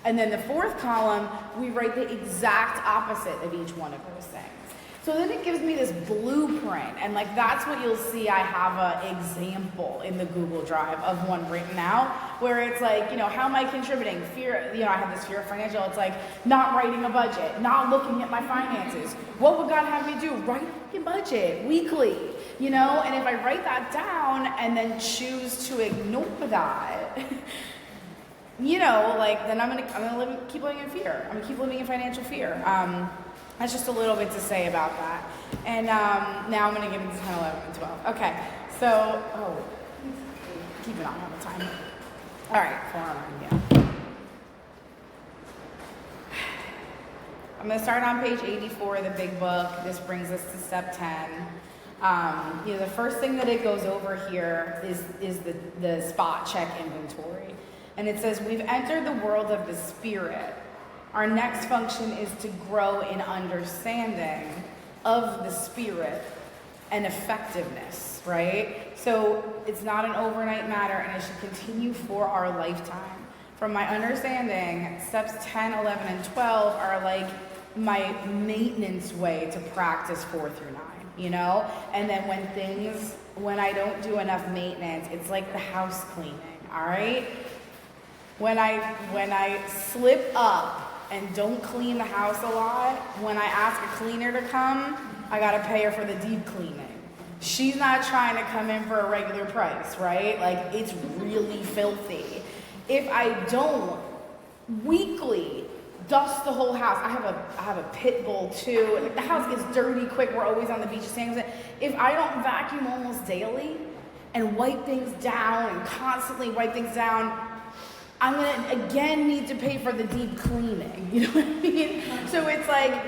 And then the 4th column, we write the exact opposite of each one of those things. So then it gives me this blueprint, and like that's what you'll see. I have an example in the Google Drive of one written out where it's like, you know, how am I contributing? Fear, you know, I have this fear of financial. It's like not writing a budget, not looking at my finances. What would God have me do? Write a budget weekly, you know? And if I write that down and then choose to ignore that, you know, like then I'm gonna keep living in fear. I'm gonna keep living in financial fear. That's just a little bit to say about that. And now I'm going to get into 10, 11, and 12. Okay, so, keep it on all the time. All right, yeah. I'm going to start on page 84 of the big book. This brings us to step 10. You know, the first thing that it goes over here is the spot check inventory. And it says, we've entered the world of the spirit. Our next function is to grow in understanding of the spirit and effectiveness, right? So it's not an overnight matter and it should continue for our lifetime. From my understanding, steps 10, 11, and 12 are like my maintenance way to practice 4 through 9, you know? And then when I don't do enough maintenance, it's like the house cleaning, all right? When I slip up and don't clean the house a lot, when I ask a cleaner to come, I gotta pay her for the deep cleaning. She's not trying to come in for a regular price, right? Like, it's really filthy. If I don't weekly dust the whole house, I have a pit bull too, and the house gets dirty quick, we're always on the beach staying. If I don't vacuum almost daily and wipe things down and constantly wipe things down, I'm gonna again need to pay for the deep cleaning, you know what I mean? So it's like,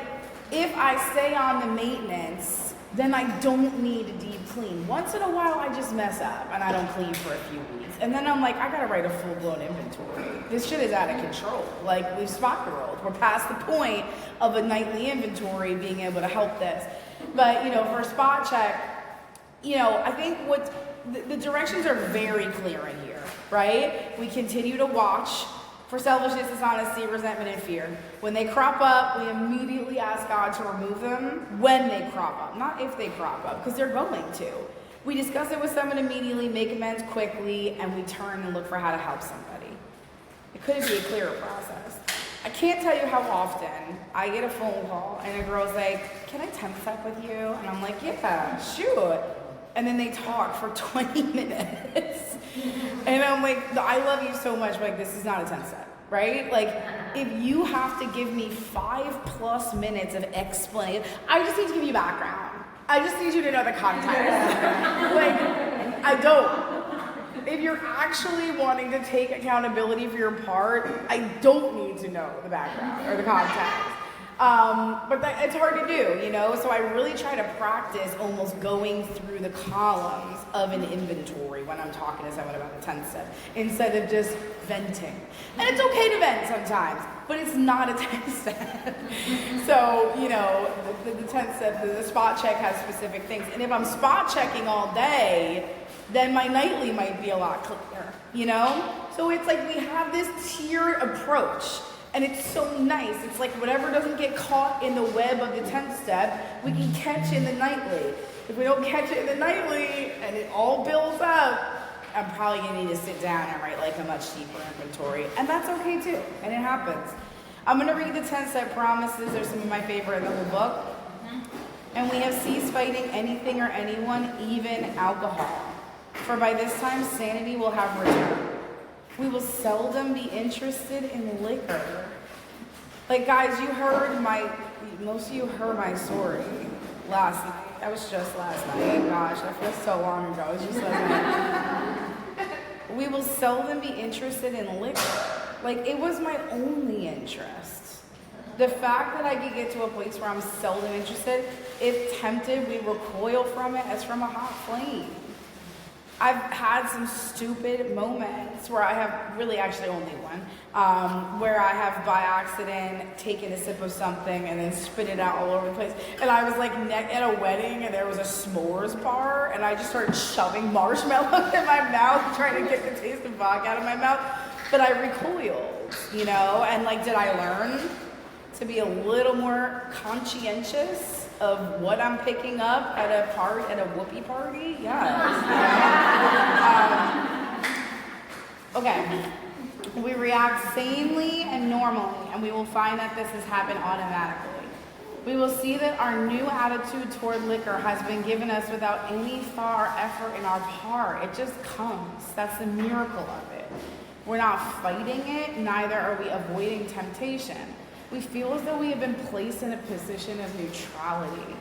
if I stay on the maintenance, then I don't need a deep clean. Once in a while, I just mess up and I don't clean for a few weeks. And then I'm like, I gotta write a full-blown inventory. This shit is out of control. Like, we've spot-rolled. We're past the point of a nightly inventory being able to help this. But, you know, for a spot check, you know, I think the directions are very clear in here, right? We continue to watch for selfishness, dishonesty, resentment, and fear. When they crop up, we immediately ask God to remove them when they crop up, not if they crop up, because they're going to. We discuss it with someone immediately, make amends quickly, and we turn and look for how to help somebody. It couldn't be a clearer process. I can't tell you how often I get a phone call and a girl's like, can I 10 step with you? And I'm like, yeah, shoot. And then they talk for 20 minutes. And I'm like, I love you so much, but like, this is not a 10 step, right? Like, if you have to give me 5+ minutes of explanation, I just need to give you background. I just need you to know the context. Like, I don't. If you're actually wanting to take accountability for your part, I don't need to know the background or the context. But it's hard to do, you know? So I really try to practice almost going through the columns of an inventory when I'm talking to someone about a 10 step, instead of just venting. And it's okay to vent sometimes, but it's not a 10 step. So, you know, the 10 step, the spot check has specific things. And if I'm spot checking all day, then my nightly might be a lot clearer, you know? So it's like we have this tiered approach. And it's so nice. It's like whatever doesn't get caught in the web of the 10th step, we can catch in the nightly. If we don't catch it in the nightly and it all builds up, I'm probably gonna need to sit down and write like a much deeper inventory. And that's okay too, and it happens. I'm gonna read the 10 step promises. They're some of my favorite in the whole book. And we have ceased fighting anything or anyone, even alcohol. For by this time, sanity will have returned. We will seldom be interested in liquor. Like, guys, most of you heard my story last night. That was just last night. Gosh, that feels so long ago. It was just last night. We will seldom be interested in liquor. Like, it was my only interest. The fact that I could get to a place where I'm seldom interested, if tempted, we recoil from it as from a hot flame. I've had some stupid moments where I have, really actually only one, where I have by accident taken a sip of something and then spit it out all over the place. And I was like at a wedding and there was a s'mores bar and I just started shoving marshmallows in my mouth trying to get the taste of vodka out of my mouth. But I recoiled, you know, and like, did I learn to be a little more conscientious of what I'm picking up at a whoopee party? Yeah. Okay. We react sanely and normally, and we will find that this has happened automatically. We will see that our new attitude toward liquor has been given us without any far effort in our part. It just comes. That's the miracle of it. We're not fighting it, neither are we avoiding temptation. We feel as though we have been placed in a position of neutrality.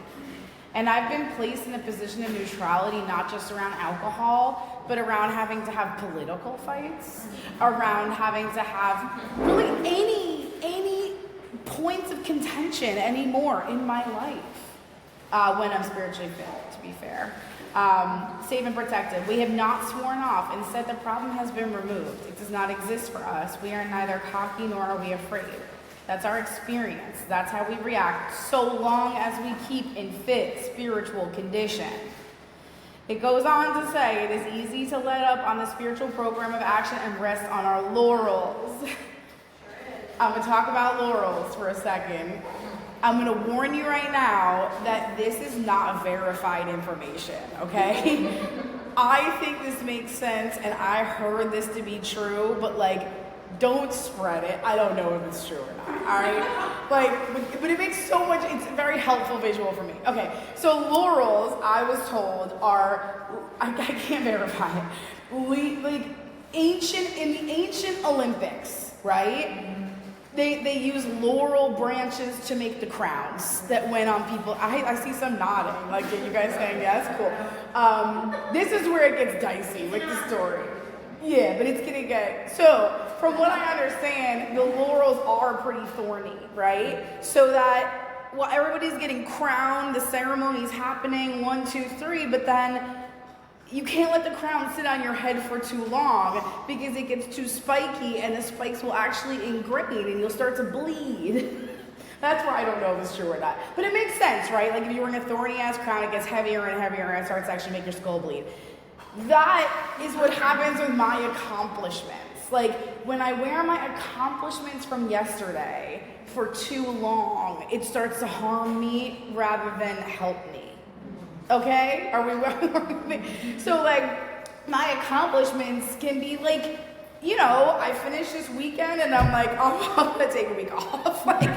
And I've been placed in a position of neutrality not just around alcohol, but around having to have political fights, around having to have really any points of contention anymore in my life when I'm spiritually fit, to be fair. Safe and protected. We have not sworn off. Instead, the problem has been removed. It does not exist for us. We are neither cocky nor are we afraid. That's our experience. That's how we react, so long as we keep in fit spiritual condition. It goes on to say, it is easy to let up on the spiritual program of action and rest on our laurels. I'm going to talk about laurels for a second. I'm going to warn you right now that this is not verified information, okay? I think this makes sense, and I heard this to be true, but like, don't spread it. I don't know if it's true or not, all right? Like, but it makes so much, it's a very helpful visual for me. Okay, so laurels, I was told, are, I can't verify it, like in the ancient Olympics, right? They use laurel branches to make the crowns that went on people. I see some nodding, like you guys saying, yes, cool. This is where it gets dicey with the story. Yeah, but it's gonna get, so from what I understand, the laurels are pretty thorny, right? So that, well, everybody's getting crowned, the ceremony's happening, 1, 2, 3, but then you can't let the crown sit on your head for too long because it gets too spiky and the spikes will actually ingrain and you'll start to bleed. That's where I don't know if it's true or not. But it makes sense, right? Like if you're wearing a thorny ass crown, it gets heavier and heavier and it starts to actually make your skull bleed. That is what happens with my accomplishments. Like when I wear my accomplishments from yesterday for too long, it starts to harm me rather than help me. Okay? Are we? So like my accomplishments can be like, you know, I finished this weekend and I'm like, oh, I'm gonna take a week off. Like,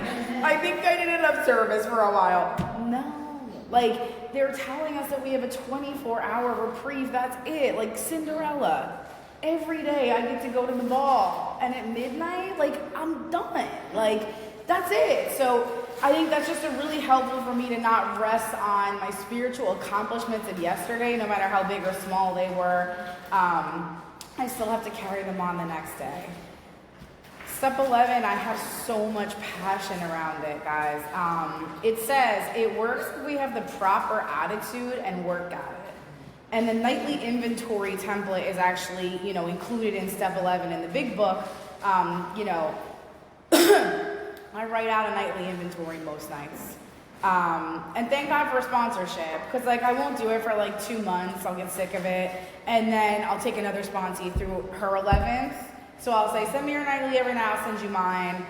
I think I did enough service for a while. No. Like, they're telling us that we have a 24-hour reprieve. That's it. Like Cinderella. Every day I get to go to the ball. And at midnight, like, I'm done. Like, that's it. So I think that's just really helpful for me to not rest on my spiritual accomplishments of yesterday, no matter how big or small they were. I still have to carry them on the next day. Step 11, I have so much passion around it, guys. It says, it works if we have the proper attitude and work at it. And the nightly inventory template is actually, you know, included in step 11 in the big book. You know, I write out a nightly inventory most nights. And thank God for sponsorship, because like I won't do it for like 2 months, I'll get sick of it, and then I'll take another sponsee through her 11th. So I'll say, send me your nightly every now, I'll send you mine.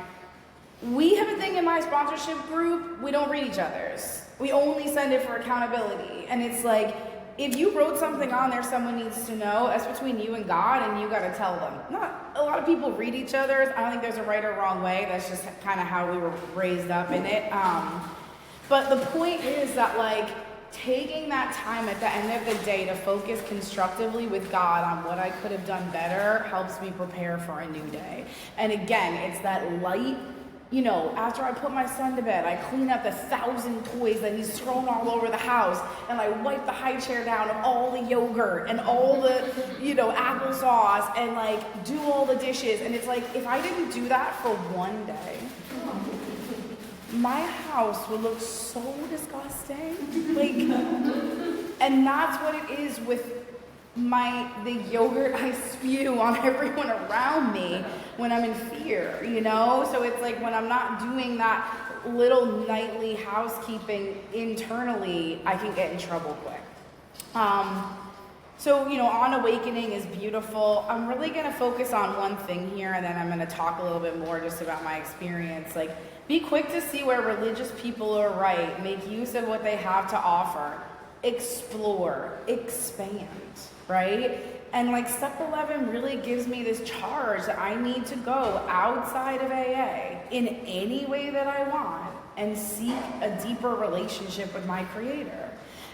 We have a thing in my sponsorship group, we don't read each other's. We only send it for accountability. And it's like, if you wrote something on there someone needs to know, that's between you and God, and you gotta tell them. Not a lot of people read each other's. I don't think there's a right or wrong way. That's just kind of how we were raised up in it. But the point is that, like, taking that time at the end of the day to focus constructively with God on what I could have done better helps me prepare for a new day. And again, it's that light. You know, after I put my son to bed, I clean up the 1,000 toys that he's thrown all over the house, and I wipe the high chair down of all the yogurt and all the, applesauce, and like do all the dishes. And it's like, if I didn't do that for one day, my house would look so disgusting. Like, and that's what it is with the yogurt I spew on everyone around me when I'm in fear, So it's like when I'm not doing that little nightly housekeeping internally, I can get in trouble quick. So, On Awakening is beautiful. I'm really going to focus on one thing here, and then I'm going to talk a little bit more just about my experience. Like, be quick to see where religious people are right. Make use of what they have to offer. Explore, expand, right? And like step 11 really gives me this charge that I need to go outside of AA in any way that I want and seek a deeper relationship with my Creator.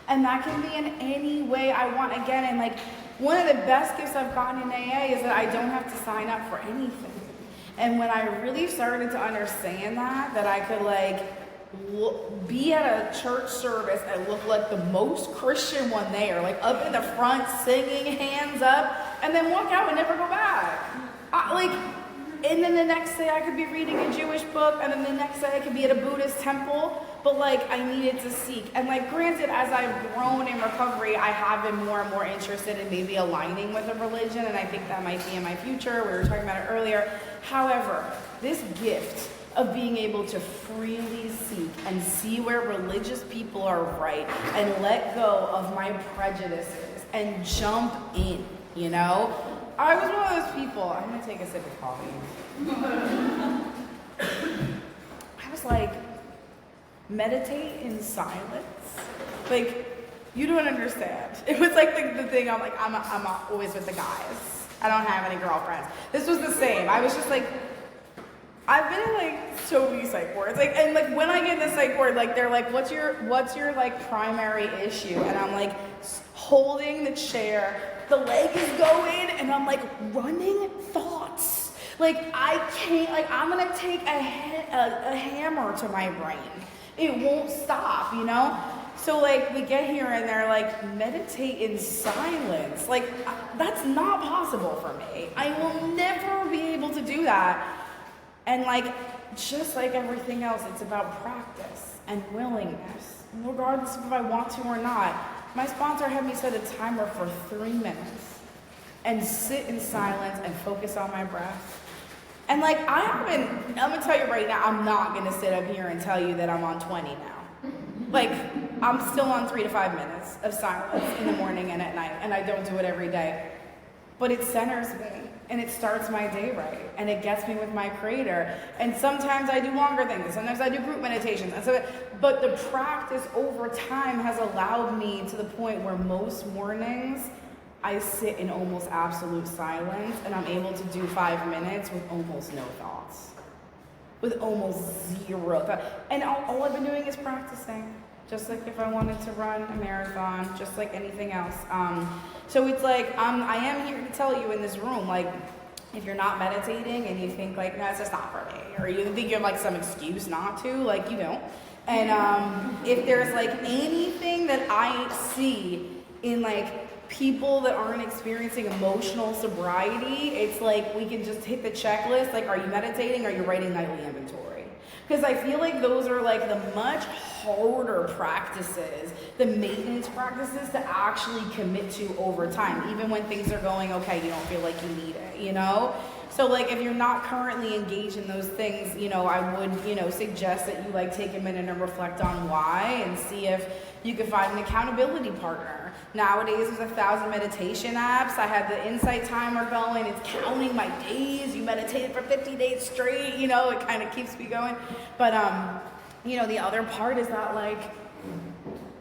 And that can be in any way I want. Again, and like one of the best gifts I've gotten in AA is that I don't have to sign up for anything. And when I really started to understand that I could be at a church service and look like the most Christian one there, like up in the front singing, hands up, and then walk out and never go back. And then the next day I could be reading a Jewish book, and then the next day I could be at a Buddhist temple, but like I needed to seek. And like granted, as I've grown in recovery, I have been more and more interested in maybe aligning with a religion, and I think that might be in my future. We were talking about it earlier. However, this gift of being able to freely seek and see where religious people are right and let go of my prejudices and jump in, I was one of those people. I'm gonna take a sip of coffee. I was like, meditate in silence. Like, you don't understand. It was like the thing, I'm always with the guys. I don't have any girlfriends. This was the same. I was just like, I've been in like so many psych wards, and when I get in the psych ward, they're like, what's your like primary issue? And I'm like holding the chair, the leg is going, and I'm like running thoughts. Like I can't, I'm gonna take a hammer to my brain. It won't stop, So we get here and they're like, meditate in silence. That's not possible for me. I will never be able to do that. And just like everything else, it's about practice and willingness, regardless of if I want to or not. My sponsor had me set a timer for 3 minutes and sit in silence and focus on my breath. And I'm gonna tell you right now, I'm not gonna sit up here and tell you that I'm on 20 now. I'm still on 3 to 5 minutes of silence in the morning and at night, and I don't do it every day. But it centers me, and it starts my day right, and it gets me with my Creator. And sometimes I do longer things, and sometimes I do group meditations. But the practice over time has allowed me to the point where most mornings I sit in almost absolute silence, and I'm able to do 5 minutes with almost no thoughts, with almost zero thoughts. And all I've been doing is practicing. Just like if I wanted to run a marathon, just like anything else. So it's I am here to tell you in this room, if you're not meditating and you think no, it's just not for me, or you think you have some excuse not to, you don't. And if there's anything that I see in people that aren't experiencing emotional sobriety, it's we can just hit the checklist. Are you meditating? Are you writing nightly inventory? Because I feel those are the much harder practices, the maintenance practices to actually commit to over time, even when things are going okay, you don't feel like you need it, So like if you're not currently engaged in those things, I would, suggest that you like take a minute and reflect on why and see if you can find an accountability partner. Nowadays there's 1,000 meditation apps. I had the insight timer going. It's counting my days. You meditated for 50 days straight, it kind of keeps me going. But the other part is that like,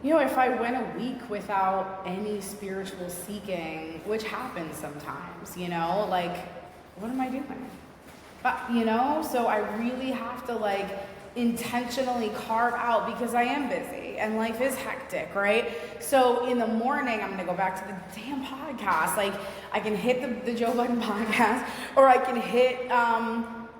if I went a week without any spiritual seeking, which happens sometimes, like, what am I doing? So I really have to like intentionally carve out, because I am busy and life is hectic, right? So in the morning, I'm gonna go back to the damn podcast. Like I can hit the Joe Budden podcast, or I can hit,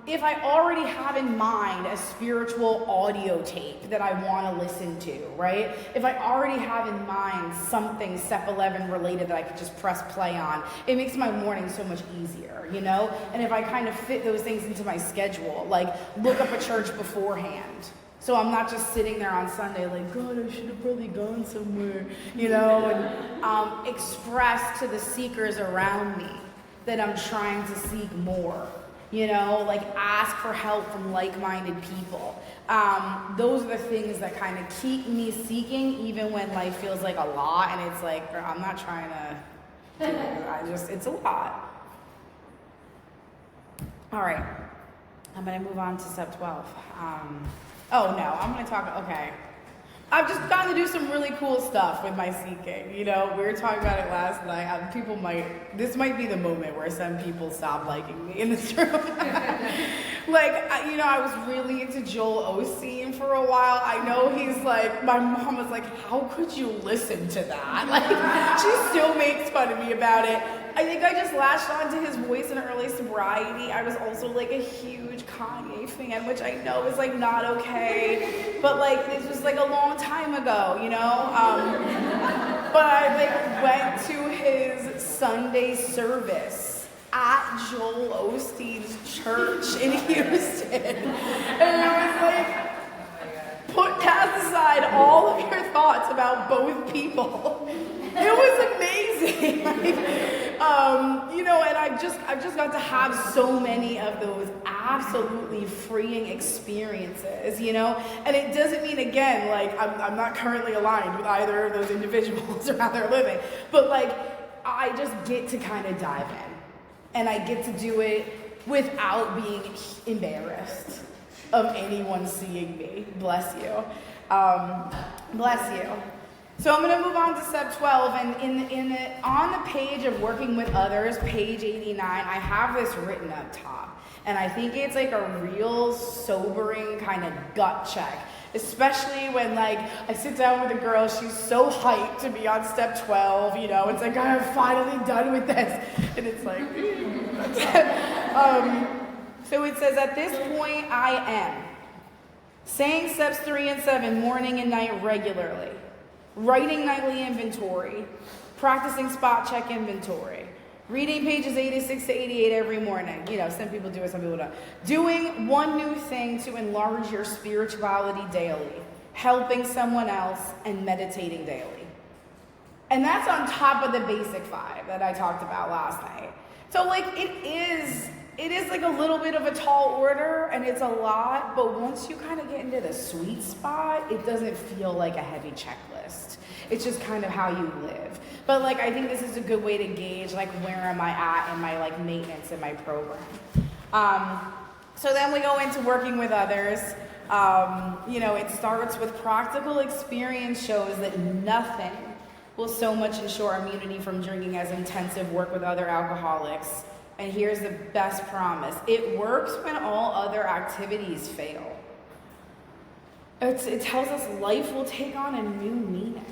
if I already have in mind a spiritual audio tape that I want to listen to, right? If I already have in mind something Step 11 related that I could just press play on, it makes my morning so much easier, And if I kind of fit those things into my schedule, like look up a church beforehand. So I'm not just sitting there on Sunday like, God, I should have probably gone somewhere, and express to the seekers around me that I'm trying to seek more. Like ask for help from like-minded people. Those are the things that kind of keep me seeking, even when life feels like a lot and it's like, I'm not trying to do it. It's a lot. All right, I'm gonna move on to step 12. I'm gonna talk, okay. I've just gotten to do some really cool stuff with my seeking. We were talking about it last night. This might be the moment where some people stop liking me in this room. I was really into Joel Osteen for a while. I know he's like, my mom was like, how could you listen to that? Like, she still makes fun of me about it. I think I just latched onto his voice in early sobriety. I was also like a huge Kanye fan, which I know is like not okay, but like this was like a long time ago, but I like went to his Sunday service at Joel Osteen's church in Houston, and I was like, cast aside all of your thoughts about both people. It was amazing. And I've just got to have so many of those absolutely freeing experiences, and it doesn't mean, again, like I'm not currently aligned with either of those individuals or how they're living, but like I just get to kind of dive in, and I get to do it without being embarrassed of anyone seeing me. Bless you. Bless you. So I'm going to move on to step 12, and on the page of working with others, page 89, I have this written up top, and I think it's like a real sobering kind of gut check, especially when like I sit down with a girl, she's so hyped to be on step 12, it's like, I'm finally done with this, and it's like, so it says, at this point I am saying steps 3 and 7 morning and night regularly, writing nightly inventory, practicing spot check inventory, reading pages 86 to 88 every morning. Some people do it, some people don't. Doing one new thing to enlarge your spirituality daily, helping someone else, and meditating daily. And that's on top of the basic 5 that I talked about last night. So like it is like a little bit of a tall order, and it's a lot, but once you kind of get into the sweet spot, it doesn't feel like a heavy checklist. It's just kind of how you live. But like, I think this is a good way to gauge like where am I at in my like maintenance in my program. So then we go into working with others. It starts with practical experience shows that nothing will so much ensure immunity from drinking as intensive work with other alcoholics. And here's the best promise. It works when all other activities fail. It tells us life will take on a new meaning.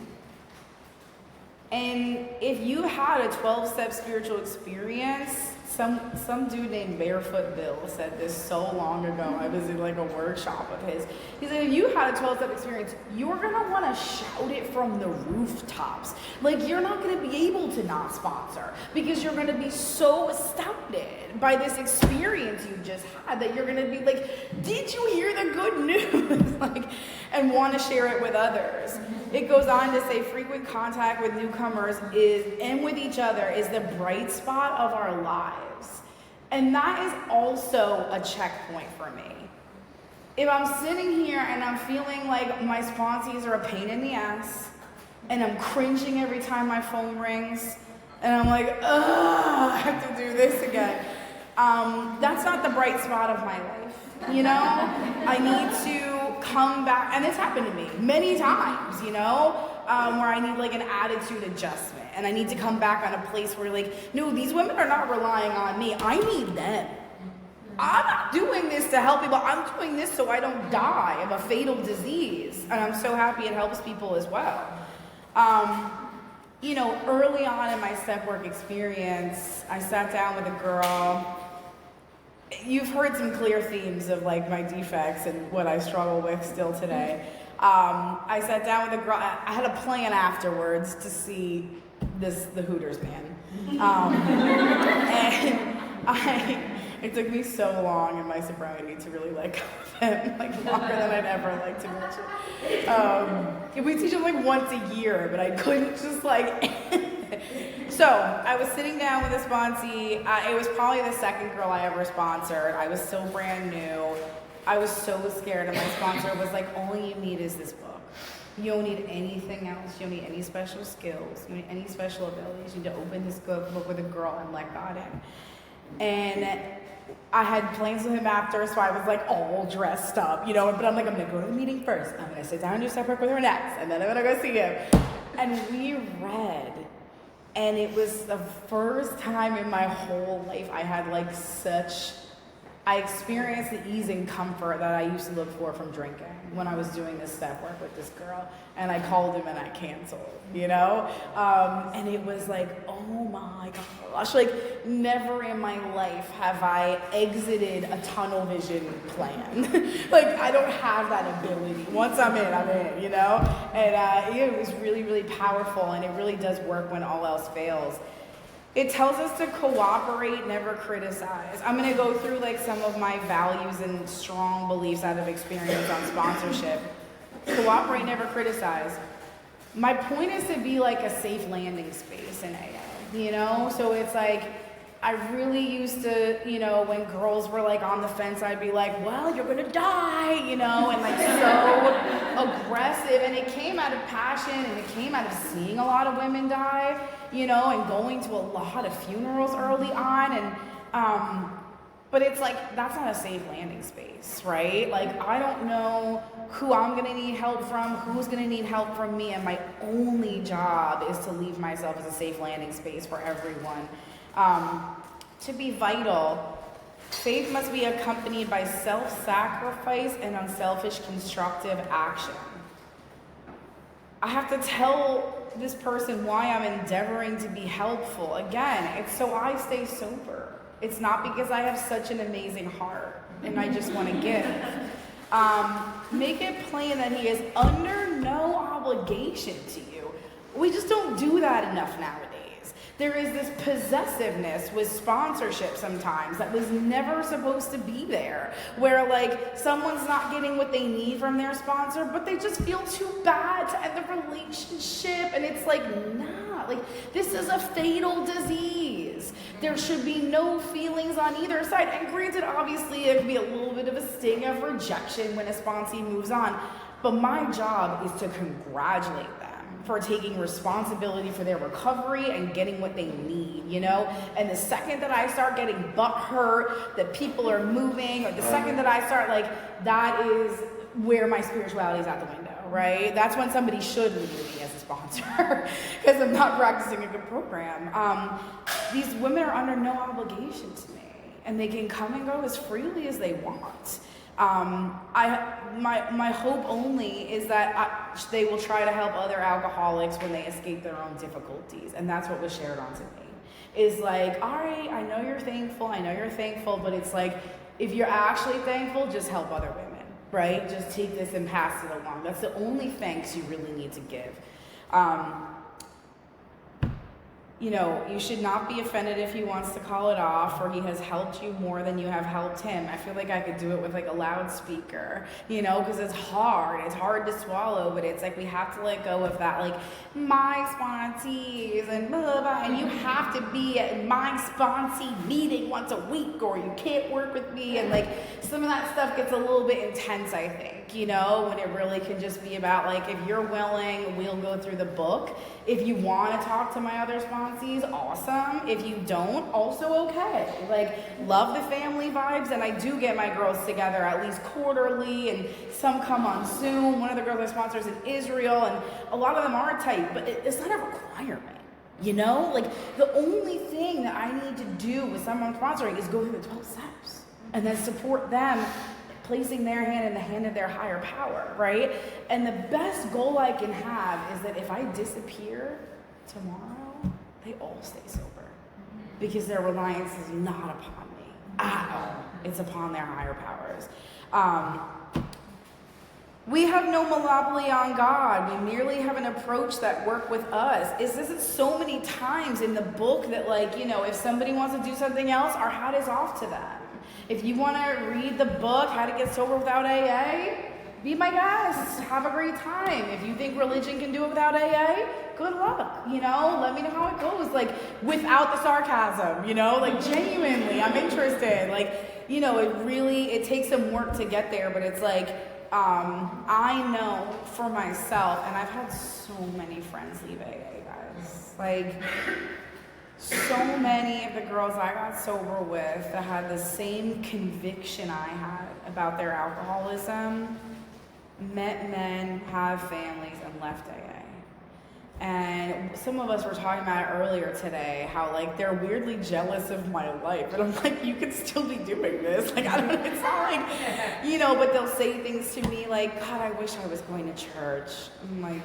And if you had a 12-step spiritual experience, some dude named Barefoot Bill said this so long ago. I was in like a workshop of his. He said, if you had a 12-step experience, you're gonna want to shout it from the rooftops. Like, you're not gonna be able to not sponsor because you're gonna be so astounded by this experience you just had that you're gonna be like, did you hear the good news? And want to share it with others. It goes on to say frequent contact with newcomers and with each other is the bright spot of our lives. And that is also a checkpoint for me. If I'm sitting here and I'm feeling like my sponsees are a pain in the ass, and I'm cringing every time my phone rings, and I'm like, ugh, I have to do this again. That's not the bright spot of my life, you know? I need to come back, and it's happened to me many times, you know? Where I need like an attitude adjustment, and I need to come back on a place where like, no, these women are not relying on me, I need them. I'm not doing this to help people, I'm doing this so I don't die of a fatal disease, and I'm so happy it helps people as well. You know, early on in my step work experience, I sat down with a girl. You've heard some clear themes of like my defects and what I struggle with still today. I sat down with a girl. I had a plan afterwards to see the Hooters man. And it took me so long in my sobriety to really let go of him, like longer than I'd ever like to mention. We teach him like once a year, but I couldn't just like. So I was sitting down with a sponsee. It was probably the second girl I ever sponsored. I was still brand new. I was so scared, and my sponsor was like, all you need is this book. You don't need anything else. You don't need any special skills. You don't need any special abilities. You need to open this book with a girl and let God in. And I had plans with him after, so I was like all dressed up, you know, but I'm like, I'm gonna go to the meeting first. I'm gonna sit down and do step work with her next, and then I'm gonna go see him. And we read, and it was the first time in my whole life I had like I experienced the ease and comfort that I used to look for from drinking when I was doing this step work with this girl. And I called him and I canceled, you know? And it was like, oh my gosh, like never in my life have I exited a tunnel vision plan. Like I don't have that ability. Once I'm in, you know? And it was really, really powerful, and it really does work when all else fails. It tells us to cooperate, never criticize. I'm gonna go through like some of my values and strong beliefs out of experience on sponsorship. Cooperate, never criticize. My point is to be like a safe landing space in AA, you know? So it's like, I really used to, you know, when girls were like on the fence, I'd be like, well, you're gonna die, you know, and like so aggressive. And it came out of passion, and it came out of seeing a lot of women die, you know, and going to a lot of funerals early on. And, but it's like, that's not a safe landing space, right? Like, I don't know who I'm gonna need help from, who's gonna need help from me, and my only job is to leave myself as a safe landing space for everyone. To be vital, faith must be accompanied by self-sacrifice and unselfish constructive action. I have to tell this person why I'm endeavoring to be helpful. Again, it's so I stay sober. It's not because I have such an amazing heart and I just want to give. Make it plain that he is under no obligation to you. We just don't do that enough nowadays. There is this possessiveness with sponsorship sometimes that was never supposed to be there, where like someone's not getting what they need from their sponsor, but they just feel too bad to end the relationship, and it's like, nah, like this is a fatal disease. There should be no feelings on either side, and granted, obviously there could be a little bit of a sting of rejection when a sponsee moves on, but my job is to congratulate them for taking responsibility for their recovery and getting what they need, you know? And the second that I start getting butthurt that people are moving, or the second that I start like, that is where my spirituality is out the window, right? That's when somebody should leave me as a sponsor because I'm not practicing a good program. These women are under no obligation to me, and they can come and go as freely as they want. My hope only is that they will try to help other alcoholics when they escape their own difficulties. And that's what was shared on to me. Is like, all right, I know you're thankful, but it's like, if you're actually thankful, just help other women, right? Just take this and pass it along. That's the only thanks you really need to give. You should not be offended if he wants to call it off, or he has helped you more than you have helped him. I feel like I could do it with like a loudspeaker, because it's hard. It's hard to swallow, but it's like we have to let go of that, like, my sponsees and blah, blah, blah, and you have to be at my sponsee meeting once a week, or you can't work with me, and like some of that stuff gets a little bit intense, I think, when it really can just be about like, if you're willing, we'll go through the book. If you want to talk to my other sponsees, awesome. If you don't, also okay. Like, love the family vibes, and I do get my girls together at least quarterly, and some come on Zoom. One of the girls I sponsor is in Israel, and a lot of them are tight, but it's not a requirement. Like, the only thing that I need to do with someone I'm sponsoring is go through the 12 steps and then support them, placing their hand in the hand of their higher power, right? And the best goal I can have is that if I disappear tomorrow, they all stay sober, because their reliance is not upon me at all. It's upon their higher powers. We have no monopoly on God. We merely have an approach that works with us. It says it so many times in the book that, like, if somebody wants to do something else, our hat is off to them. If you want to read the book, How to Get Sober Without AA, be my guest. Have a great time. If you think religion can do it without AA, good luck. Let me know how it goes. Like, without the sarcasm, like, genuinely, I'm interested. Like, it takes some work to get there, but it's like, I know for myself, and I've had so many friends leave AA, guys. Like, so many of the girls I got sober with that had the same conviction I had about their alcoholism met men, have families, and left AA. And some of us were talking about it earlier today, how like they're weirdly jealous of my life. And I'm like, you could still be doing this. Like, I don't know, it's not like, but they'll say things to me like, God, I wish I was going to church. I'm like,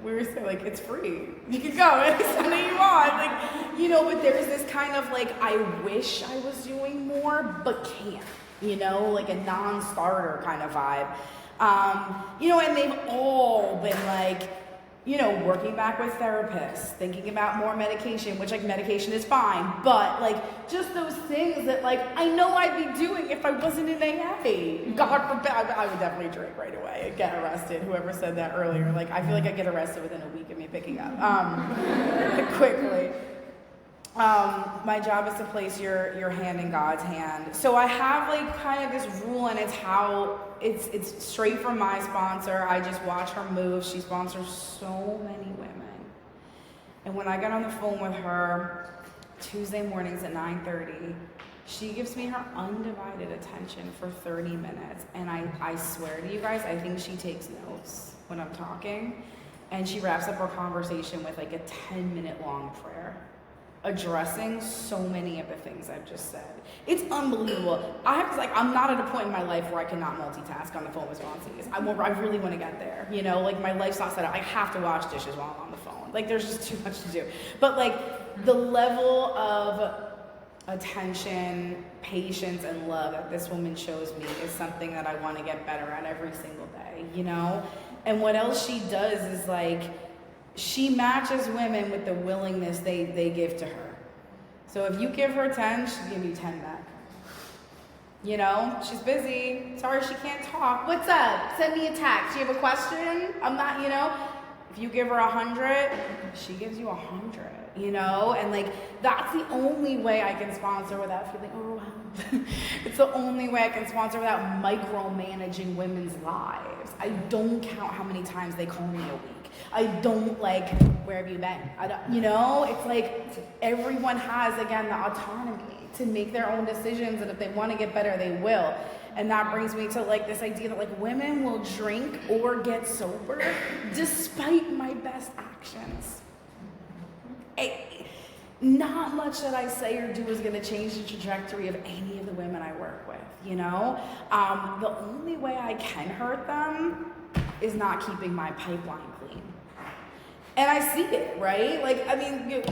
we were saying, like, it's free. You can go any Sunday you want. Like, but there's this kind of like, I wish I was doing more, but can't, like a non-starter kind of vibe. And they've all been like, working back with therapists, thinking about more medication, which, like, medication is fine, but, like, just those things that, like, I know I'd be doing if I wasn't in AA. God forbid, I would definitely drink right away and get arrested. Whoever said that earlier, like, I feel like I get arrested within a week of me picking up, quickly. My job is to place your hand in God's hand. So I have, like, kind of this rule, and it's straight from my sponsor. I just watch her move. She sponsors so many women. And when I get on the phone with her Tuesday mornings at 9:30, she gives me her undivided attention for 30 minutes. And I swear to you guys, I think she takes notes when I'm talking. And she wraps up her conversation with like a 10-minute long prayer, addressing so many of the things I've just said. It's unbelievable. I'm not at a point in my life where I cannot multitask on the phone with sponsees. I really want to get there. Like, my life's not set up. I have to wash dishes while I'm on the phone. Like, there's just too much to do. But like, the level of attention, patience, and love that this woman shows me is something that I want to get better at every single day, And what else she does is, like, she matches women with the willingness they give to her. So if you give her 10, she'll give you 10 back. She's busy. Sorry, she can't talk. What's up? Send me a text. You have a question? I'm not, If you give her 100, she gives you 100, And like, that's the only way I can sponsor without feeling overwhelmed. It's the only way I can sponsor without micromanaging women's lives. I don't count how many times they call me a week. I don't, like, where have you been? I don't, it's like everyone has, again, the autonomy to make their own decisions, and if they want to get better, they will. And that brings me to, like, this idea that, like, women will drink or get sober despite my best actions. Not much that I say or do is going to change the trajectory of any of the women I work with, The only way I can hurt them is not keeping my pipeline clean. And I see it, right? Like, I mean,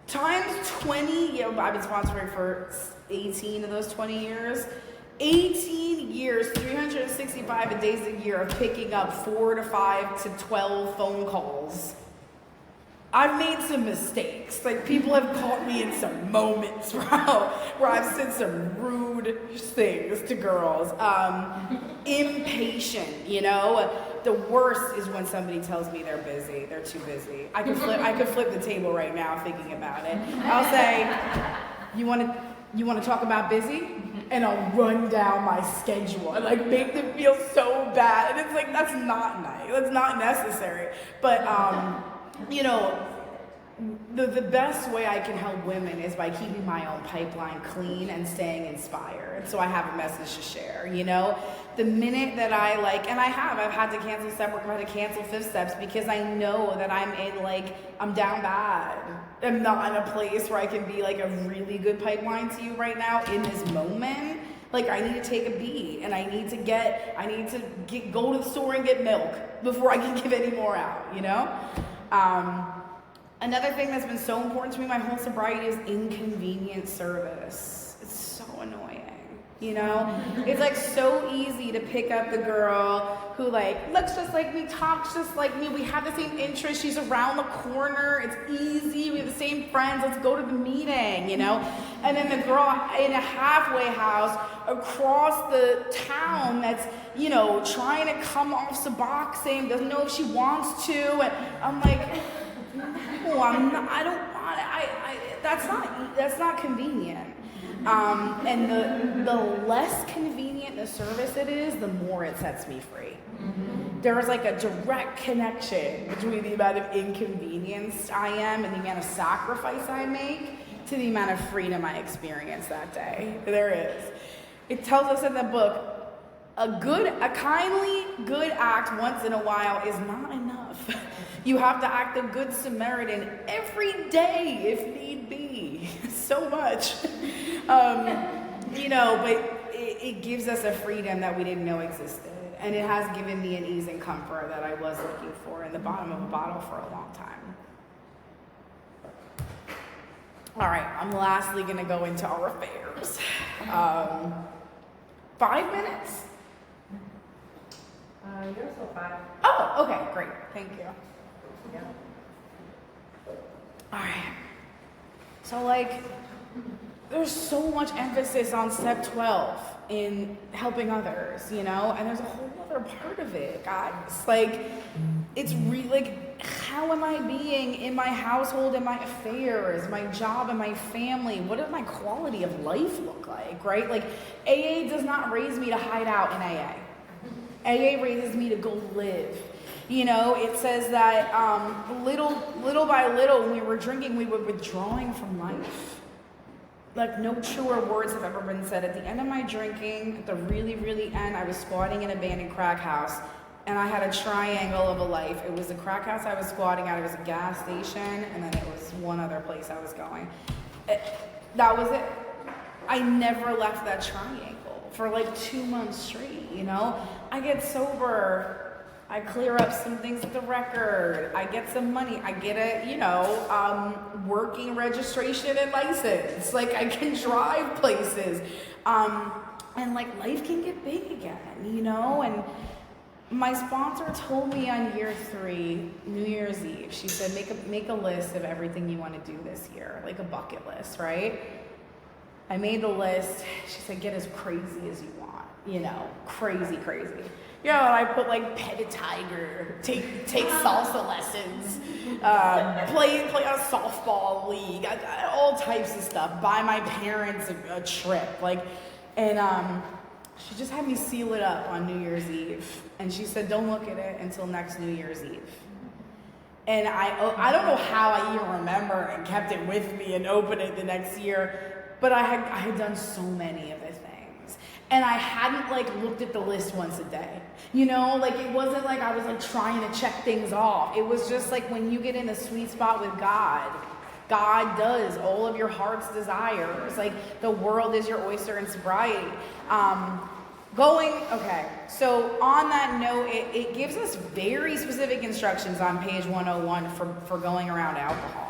times 20, I've been sponsoring for 18 of those 20 years. 18 years, 365 days a year of picking up 4 to 5 to 12 phone calls I've made some mistakes. Like, people have caught me in some moments where I've said some rude things to girls. Impatient, you know? The worst is when somebody tells me they're busy. They're too busy. I could flip the table right now thinking about it. I'll say, you want to talk about busy? And I'll run down my schedule and like make them feel so bad. And it's like, that's not nice. That's not necessary. But you know, the best way I can help women is by keeping my own pipeline clean and staying inspired. So I have a message to share, you know? The minute that I've had to cancel step work, I've had to cancel fifth steps because I know that I'm down bad. I'm not in a place where I can be like a really good pipeline to you right now in this moment. Like, I need to take a beat and I need to go to the store and get milk before I can give any more out, you know? Another thing that's been so important to me my whole sobriety is inconvenient service. It's so annoying, you know? It's like so easy to pick up the girl who like looks just like me, talks just like me, we have the same interests, she's around the corner, it's easy, we have the same friends, let's go to the meeting, you know? And then the girl in a halfway house across the town that's, you know, trying to come off Suboxone, doesn't know if she wants to, and I'm like, no, I don't want it. That's not convenient. And the less convenient the service it is, the more it sets me free. There's like a direct connection between the amount of inconvenience I am and the amount of sacrifice I make to the amount of freedom I experience that day. There is. It tells us in the book, a kindly good act once in a while is not enough. You have to act a good Samaritan every day if need be. So much. You know, but it gives us a freedom that we didn't know existed. And it has given me an ease and comfort that I was looking for in the bottom of a bottle for a long time. All right, I'm lastly going to go into our affairs. 5 minutes? You're still 5. Oh, okay, great. Thank you. Yeah. All right. So, like, there's so much emphasis on step 12 in helping others, you know? And there's a whole other part of it, guys. Like, it's really, like, how am I being in my household and my affairs, my job and my family? What does my quality of life look like, right? Like, AA does not raise me to hide out in AA. AA raises me to go live. You know, it says that little by little, when we were drinking, we were withdrawing from life. Like, no truer words have ever been said. At the end of my drinking, at the really, really end, I was squatting in an abandoned crack house, and I had a triangle of a life. It was the crack house I was squatting at, it was a gas station, and then it was one other place I was going. That was it. I never left that triangle for like 2 months straight, you know? I get sober, I clear up some things with the record, I get some money, I get a, you know, working registration and license, like I can drive places, and like life can get big again, you know? And my sponsor told me on year 3, New Year's Eve, she said, make a list of everything you want to do this year, like a bucket list, right? I made the list. She said, get as crazy as you want, you know, crazy. You know, I put like pet a tiger, take salsa lessons, play a softball league, all types of stuff. Buy my parents a trip, like, and she just had me seal it up on New Year's Eve, and she said, don't look at it until next New Year's Eve. And I don't know how I even remember and kept it with me and opened it the next year. But I had done so many of the things. And I hadn't like looked at the list once a day. You know, like it wasn't like I was like trying to check things off. It was just like when you get in a sweet spot with God, God does all of your heart's desires. Like the world is your oyster in sobriety. Okay, so on that note, it gives us very specific instructions on page 101 for going around alcohol.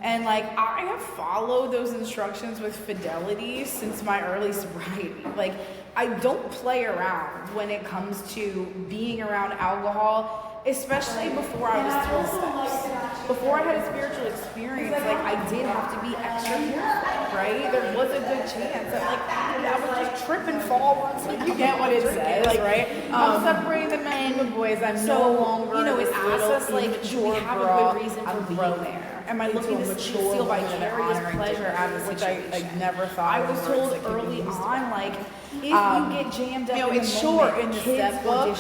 And like, I have followed those instructions with fidelity since my early sobriety. Like, I don't play around when it comes to being around alcohol, especially before I was 12 steps. Before I had a spiritual experience, like I did have to be extra careful, right? There was a good chance that like I would just trip and fall once. Like you get what it says, like, right? I'm separating the men from the boys. I'm no longer, it asks us like, do we have a good reason for being there? Am I looking to feel vicarious pleasure out of which I never thought? I was told early on, like, if you get jammed up, it's short in the step book.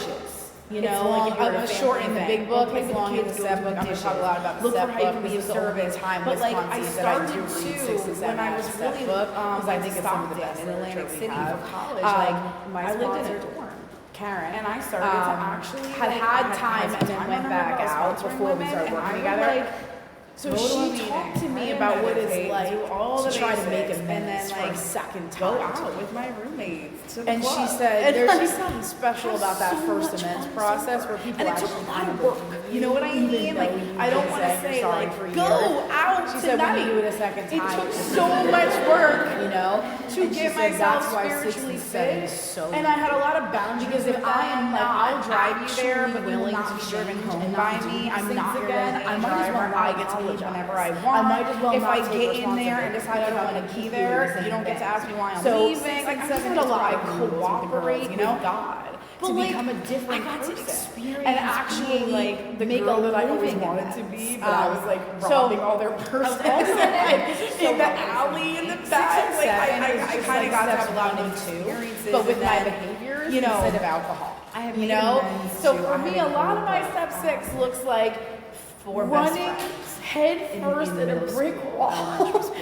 You know, like short in the big book, as long as the step book. I'm going to talk a lot about the step book because the service time. But like I started to when I was really because I think it's some of the best in Atlantic City for college. Like I lived in a dorm, Karen, and I started to actually had time and then went back out before we started working together. So she talked to me about what it's like to try to make amends for a second time. Go out with my roommates. And she said there's something special about that first amends process where people actually took a lot of work. You know what I mean? Like I don't want to say like go out. She said when you do it a second time. It took so much work, you know, to get myself spiritually fit. And I had a lot of boundaries because if I am like I'll drive you there, but willing to be driven home by me, I'm not again. I might as well I get to whenever I want. I might as well if I get in there and decide I don't want to be there, you don't get to ask me why I'm leaving. Like I said a lot. I cooperate with God to become a different person and actually like the girl that I always wanted to be, but I was like robbing all their purses in the alley in the back. Like I kind of got to have a lot of experiences, but with my behaviors, you know, instead of alcohol. You know, so for me, a lot of my step 6 looks like running head first in a brick wall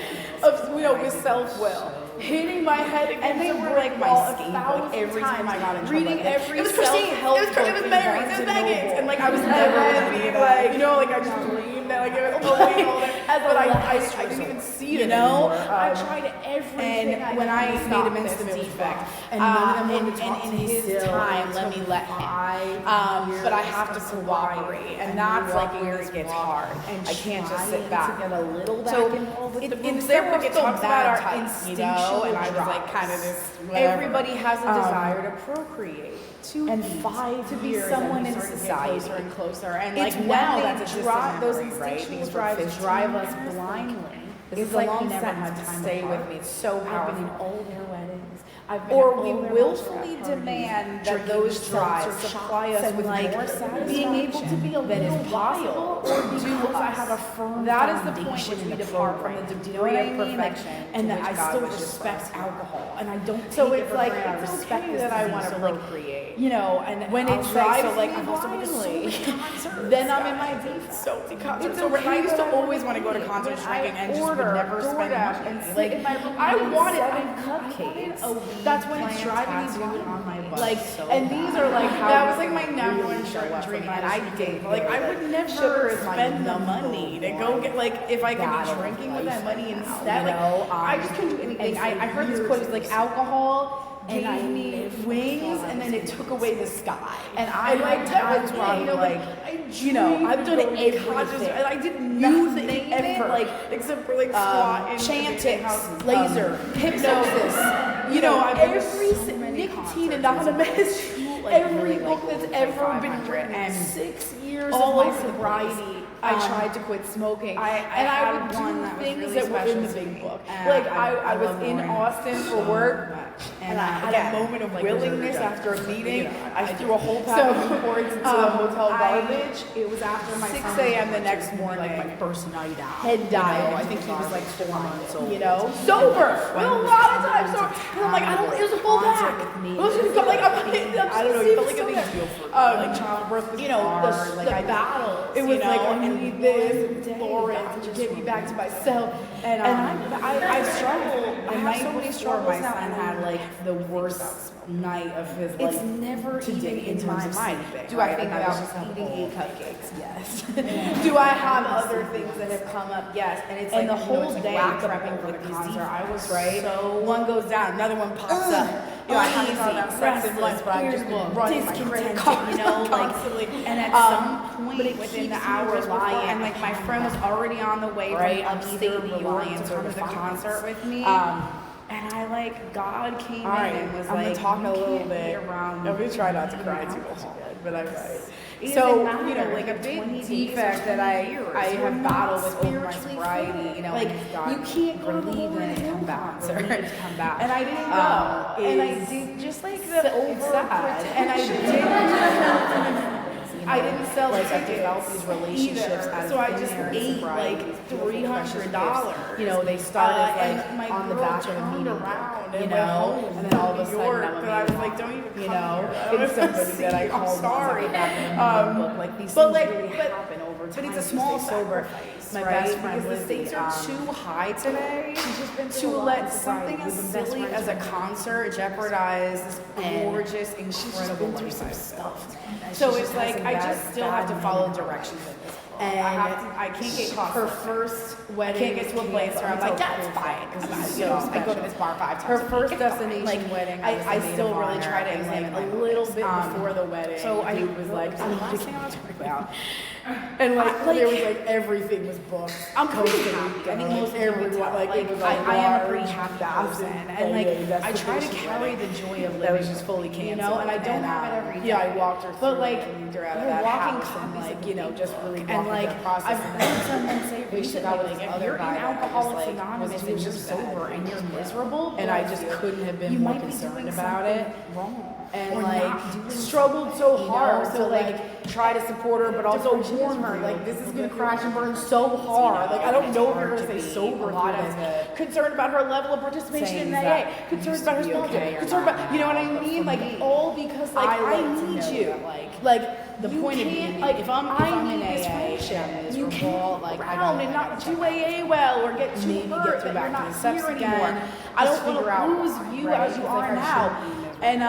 of with self-will, hitting my head against they were like my escape like every time I got in trouble. Reading every self-help book. It was Mary's, it was Megan's, and like I was never gonna be like, you know, like I just dreamed that like it was bullying all that, but I didn't even see it. You know, I tried everything. And when I made amends to defect, and in his time, let me let him. But I have to cooperate, and that's like where it gets hard. I can't just sit back. So in the book it talks about our instinctual and I was like kind of this whatever. Everybody has a desire to procreate, to be someone in society, closer and closer. And like now that's those instinctual drives drive us blindly. It's like a long sentence to stay with me. It's so powerful. I've been in all their weddings. Or we willfully demand that those drives supply us with like more satisfaction being able to be a little possible, or do I have a firm that is the point when we depart from the degree of perfection, and that I still respect alcohol, and I don't. So it's like I respect that I want to procreate, you know, and when it drives so like I'm also blindly, then I'm in my deep. So I used to always want to go to concerts drinking and just would never spend money. Like I wanted cupcakes. That's when it's driving me on my butt. Like, and these are like how that was like my number one shirt drinking, and I did. Like, I would never spend the money to go get like if I could be drinking with that money instead. Like, I just couldn't do anything. I heard this quote. It was like alcohol gave me wings, and then it took away the sky. And I like times where I'm like, you know, I've done it everything, and I did nothing ever, like except for like squat and Chantix, laser, hypnosis. You know, every nicotine anonymous, every book that's ever been written, 6 years of my sobriety. I tried to quit smoking, and I would do things that were in the big book. Like I was in Austin for work, and I had a moment of willingness after a meeting. I threw a whole pack of Newports into the hotel garbage. It was after my 6 a.m. the next morning, like my first night out. Head died. I think he was like 4 months old. You know, sober. Well, a lot of times sober. And I'm like, I don't. It was a full pack. It was just like I don't know. You felt like a big deal for me. Like childbirth, you know, the battle. It was like I need this, Lawrence, to get me back to myself. And I struggled. I have so many struggles. My son had like the worst night of his life. It's never to date in my mind. Do I think about eating 8 cupcakes? Yes. Do I have other things that have come up? Yes. And it's like the whole day prepping for the concert. I was right. So one goes down, another one pops up. You know, I haven't thought about sex in months, but I've just been running my credit card, you know, constantly. And at some point within the hour lying, and like my friend was already on the way from upstate New Orleans to come to the concert with me. And I like God came All right, in and was I'm like, gonna talk you a little can't bit. be around. Let me try not to cry too much again, but I'm right. So, you know, like a big defect that I have battled with over my sobriety, you know, like you can't go to the relieved Holy and come back, concert. come back. And I didn't go. And I did just like the and I didn't sell like I tickets developed these relationships either. as So I being just there in ate sobriety, like these beautiful precious $300. gifts. You know, they started and my on the girl back of a turned meeting, around you and know, went home and then all of a to sudden New York, I'm and I was like, don't even come you know, here. it's somebody that I I'm called sorry. like these But things like, really but happen over time. But it's a as you small stay sober. sacrifice, My right? best friend because the Lizzie, stakes are too high today been to through a lot let in something sobriety. as We've been best silly friends as a for concert jeopardize this And gorgeous, she's just incredible been through life some I've stuff, built. man. And So she it's just like has some I bad- just still have to bad follow moments in her directions life. in this. And I can't get caught. Her first I wedding, can't get to a place where I'm like, that's fine. because You know, I go to this bar 5 times. her a week. first It's fine. destination Like, wedding. I still really try to and like examine a my little motives. bit before the wedding. so I dude was like, so I the need last to thing I want to talk about. And like, there was like everything was booked. I'm pretty Costa happy. Rica, I think like, most people everyone, can tell. like, it was I am a pretty large, happy massive, person, and like I try to destination carry wedding. the joy of That living was just fully canceled. you know, and I don't have it every day. Yeah, I walked her through. But like, and moved her out of we're that walking house and copies like, of you know, the just really and walking like the process. I've heard someone say We should recently, have like this if other you're in guy that was, Alcoholics like, Anonymous was and you're just bad. sober and you're miserable, And I just couldn't have been you more might be concerned doing about something it. wrong. And or like not doing struggled so something, you hard know? to So, like try to support her, but also depression warn is her real. like this is gonna crash and burn so hard. Like I don't know if you're hard gonna to stay be sober. a lot through of this. the Concerned about her level of participation sayings in that AA, concerned used about her to be small okay group, are concerned not about you know what I now, but mean? for Like me, all because like I I like to need know you. that, Like the you point of can't being like if I'm in this AA, friendship, I'm you miserable, can't like, I around gotta- and I not gotta do check AA well or get too maybe hurt get that back you're to not the steps here again. anymore. I Just don't want figure out to lose why, you right? as you It's are like I now. shouldn't be And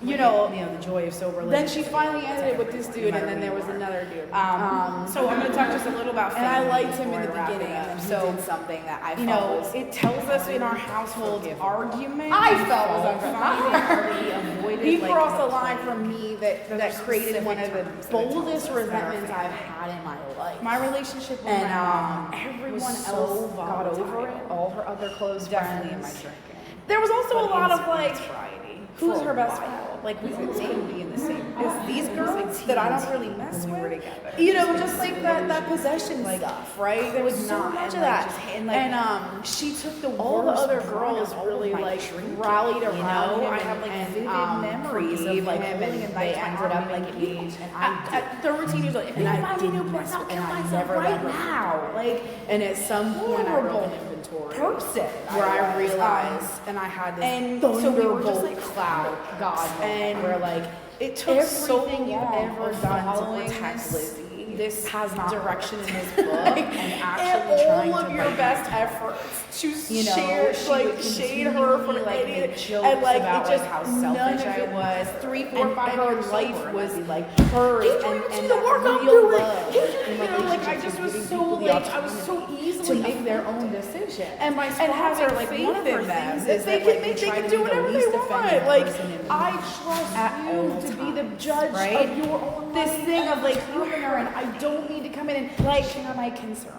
you know, the joy of sober living. then she finally ended it with this dude, and then there was another dude. So I'm gonna talk just a little about. And I liked him in the beginning, and So did something that I you felt know, was it tells us in our household argument. I felt was unforgiving. avoided. He like, crossed a line from me that created one of the specific boldest terms that are resentments fair. I've had in my life. My relationship with And my mom everyone was else so got over volatile. it. All her other close Definitely in my friends. drinking. There was also a But lot in of like, sobriety who's for her a best while. friend? Like we almost couldn't be in the same. It's these girls that I don't really mess when we were with. together. You know, just like that possession Like, stuff, right? There was could so not, much and, of like, that. just- and, like, She took the all the worst other brunt girls of all really of my like drinking, rallied you around know? him I have like and, vivid memories of forgave like him, holding and a they knife to my ended arm up and like engaged, and I at 13 years old, And I find a new didn't place, mess I'll with- kill and I myself never right let her now. Like, And at some point, I wrote horrible an inventory person where I was. realized, and I had this and so we were just like cloud God and moment where like it took so everything you've long ever of done to following protect this- Lizzie. this has not direction in worked. this book, and actually and trying all to of your write best it. efforts to You know, share, she like would shade her for continually, like, like make jokes and like about, it just like, how none selfish of I it was. 3, 4, And 5 her years life sober, was and I'd be like hers, Keep and doing the that work I'm real doing. love You know, like I relationships just and was giving so people the like I was so autonomy easily to make their affected. own decision. And my and sponsor, having like faith one of her in them things is is they that, like, can we try they to can do be the whatever they least want. offended Like person in the I room trust at you all to be the times, judge right? of your own This life. thing of like you helping her, and I don't need to come in and like share my concerns.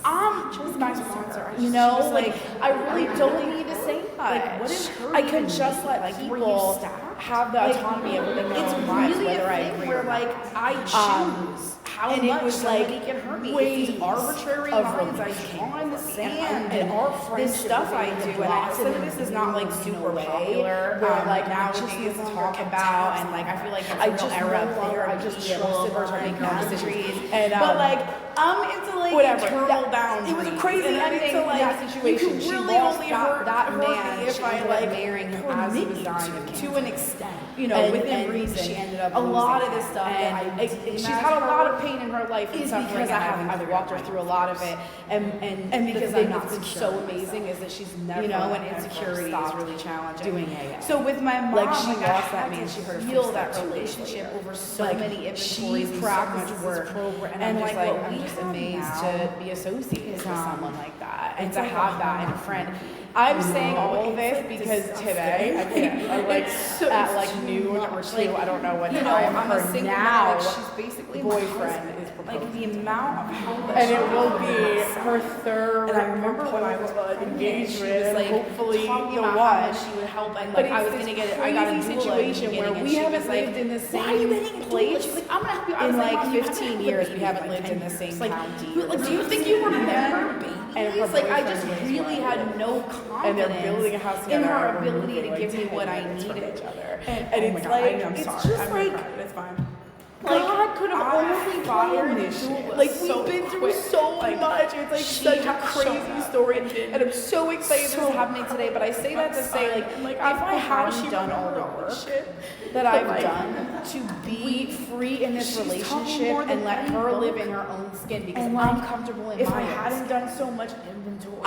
I'm Just my my sponsor. sponsor. You know, She was like like, I really don't need to say much. Like, what is her I could even just need? let Like, were you people stopped? have the Like, autonomy of living their it's own lives, really a whether I thing agree where, or not. like, I choose how and much it was like somebody can hurt me. waves It's these arbitrary of lines I relief draw in the came sand, and our this friendship stuff I really do, and I, blossomed some of this is not like in a super way popular, where, like like, nowadays just to no longer talk kept about, tabs and like I feel like it's I a real just era no of longer therapy. I just Yeah, trust most of us are her making our own decisions. boundaries. And But, like, I'm into like whatever. internal That- boundaries. it was a crazy and I'm ending into, in like, that situation. You She could really lost only that hurt man. me if She I ended up like marrying him as he was dying of to cancer. an extent. You know, And- within and reason, she ended up a lot losing of this him. stuff And that I she's deem had a as lot her of pain in her life and is suffering, because and I haven't I've figured walked her out through a my lot of it, and because the thing I'm not that's secure so in amazing is that she's never, you know, and ever insecurity is stopped really challenging. doing AA. So with my mom, Like, she like, I lost that had man, to she heard her heal first that step 2 days relationship later. over so Like, many she inventories and so practices much this work. program, And and I'm like, just like, what I'm we just have amazed now to be associated with someone like that and it's to like have a that in a home. friend. I'm saying all of this because today, at like noon or 2, I don't know what time, I'm a her single now mom, like, she's basically my boyfriend husband. is Like proposing. the amount of help that And she it will got be from her myself. third And I remember when I was engagement, she was like hopefully talking the about one. how much she would help, and But like I was it's gonna this get it. I got a crazy doula situation in the where beginning, we and she haven't was like, lived in the "Why are you same getting a doula?" place She's like, "I'm gonna help you." I in was like "Mom, you haven't 15 had a years. baby We haven't in lived in the 10 same years." Like, county. like, do you think you remember babies? And her Like, I just boyfriend lives really where I had live. no And they're confidence building a house in together. her and we're ability moving, to like, give me 10 what I minutes from needed. each other. And And oh my it's God, like, I'm it's sorry. just I'm like, gonna cry. It's fine. God could have only planned this shit. Like, so we've been through quick. so Like, much. It's like she such a had shown crazy up story. and did And I'm so excited so this is happening today. But I say that to say, like, if I hadn't done all the work that I've done to be free in this relationship and let her live in her own skin because I'm comfortable in if my I own hadn't skin. done so much inventory,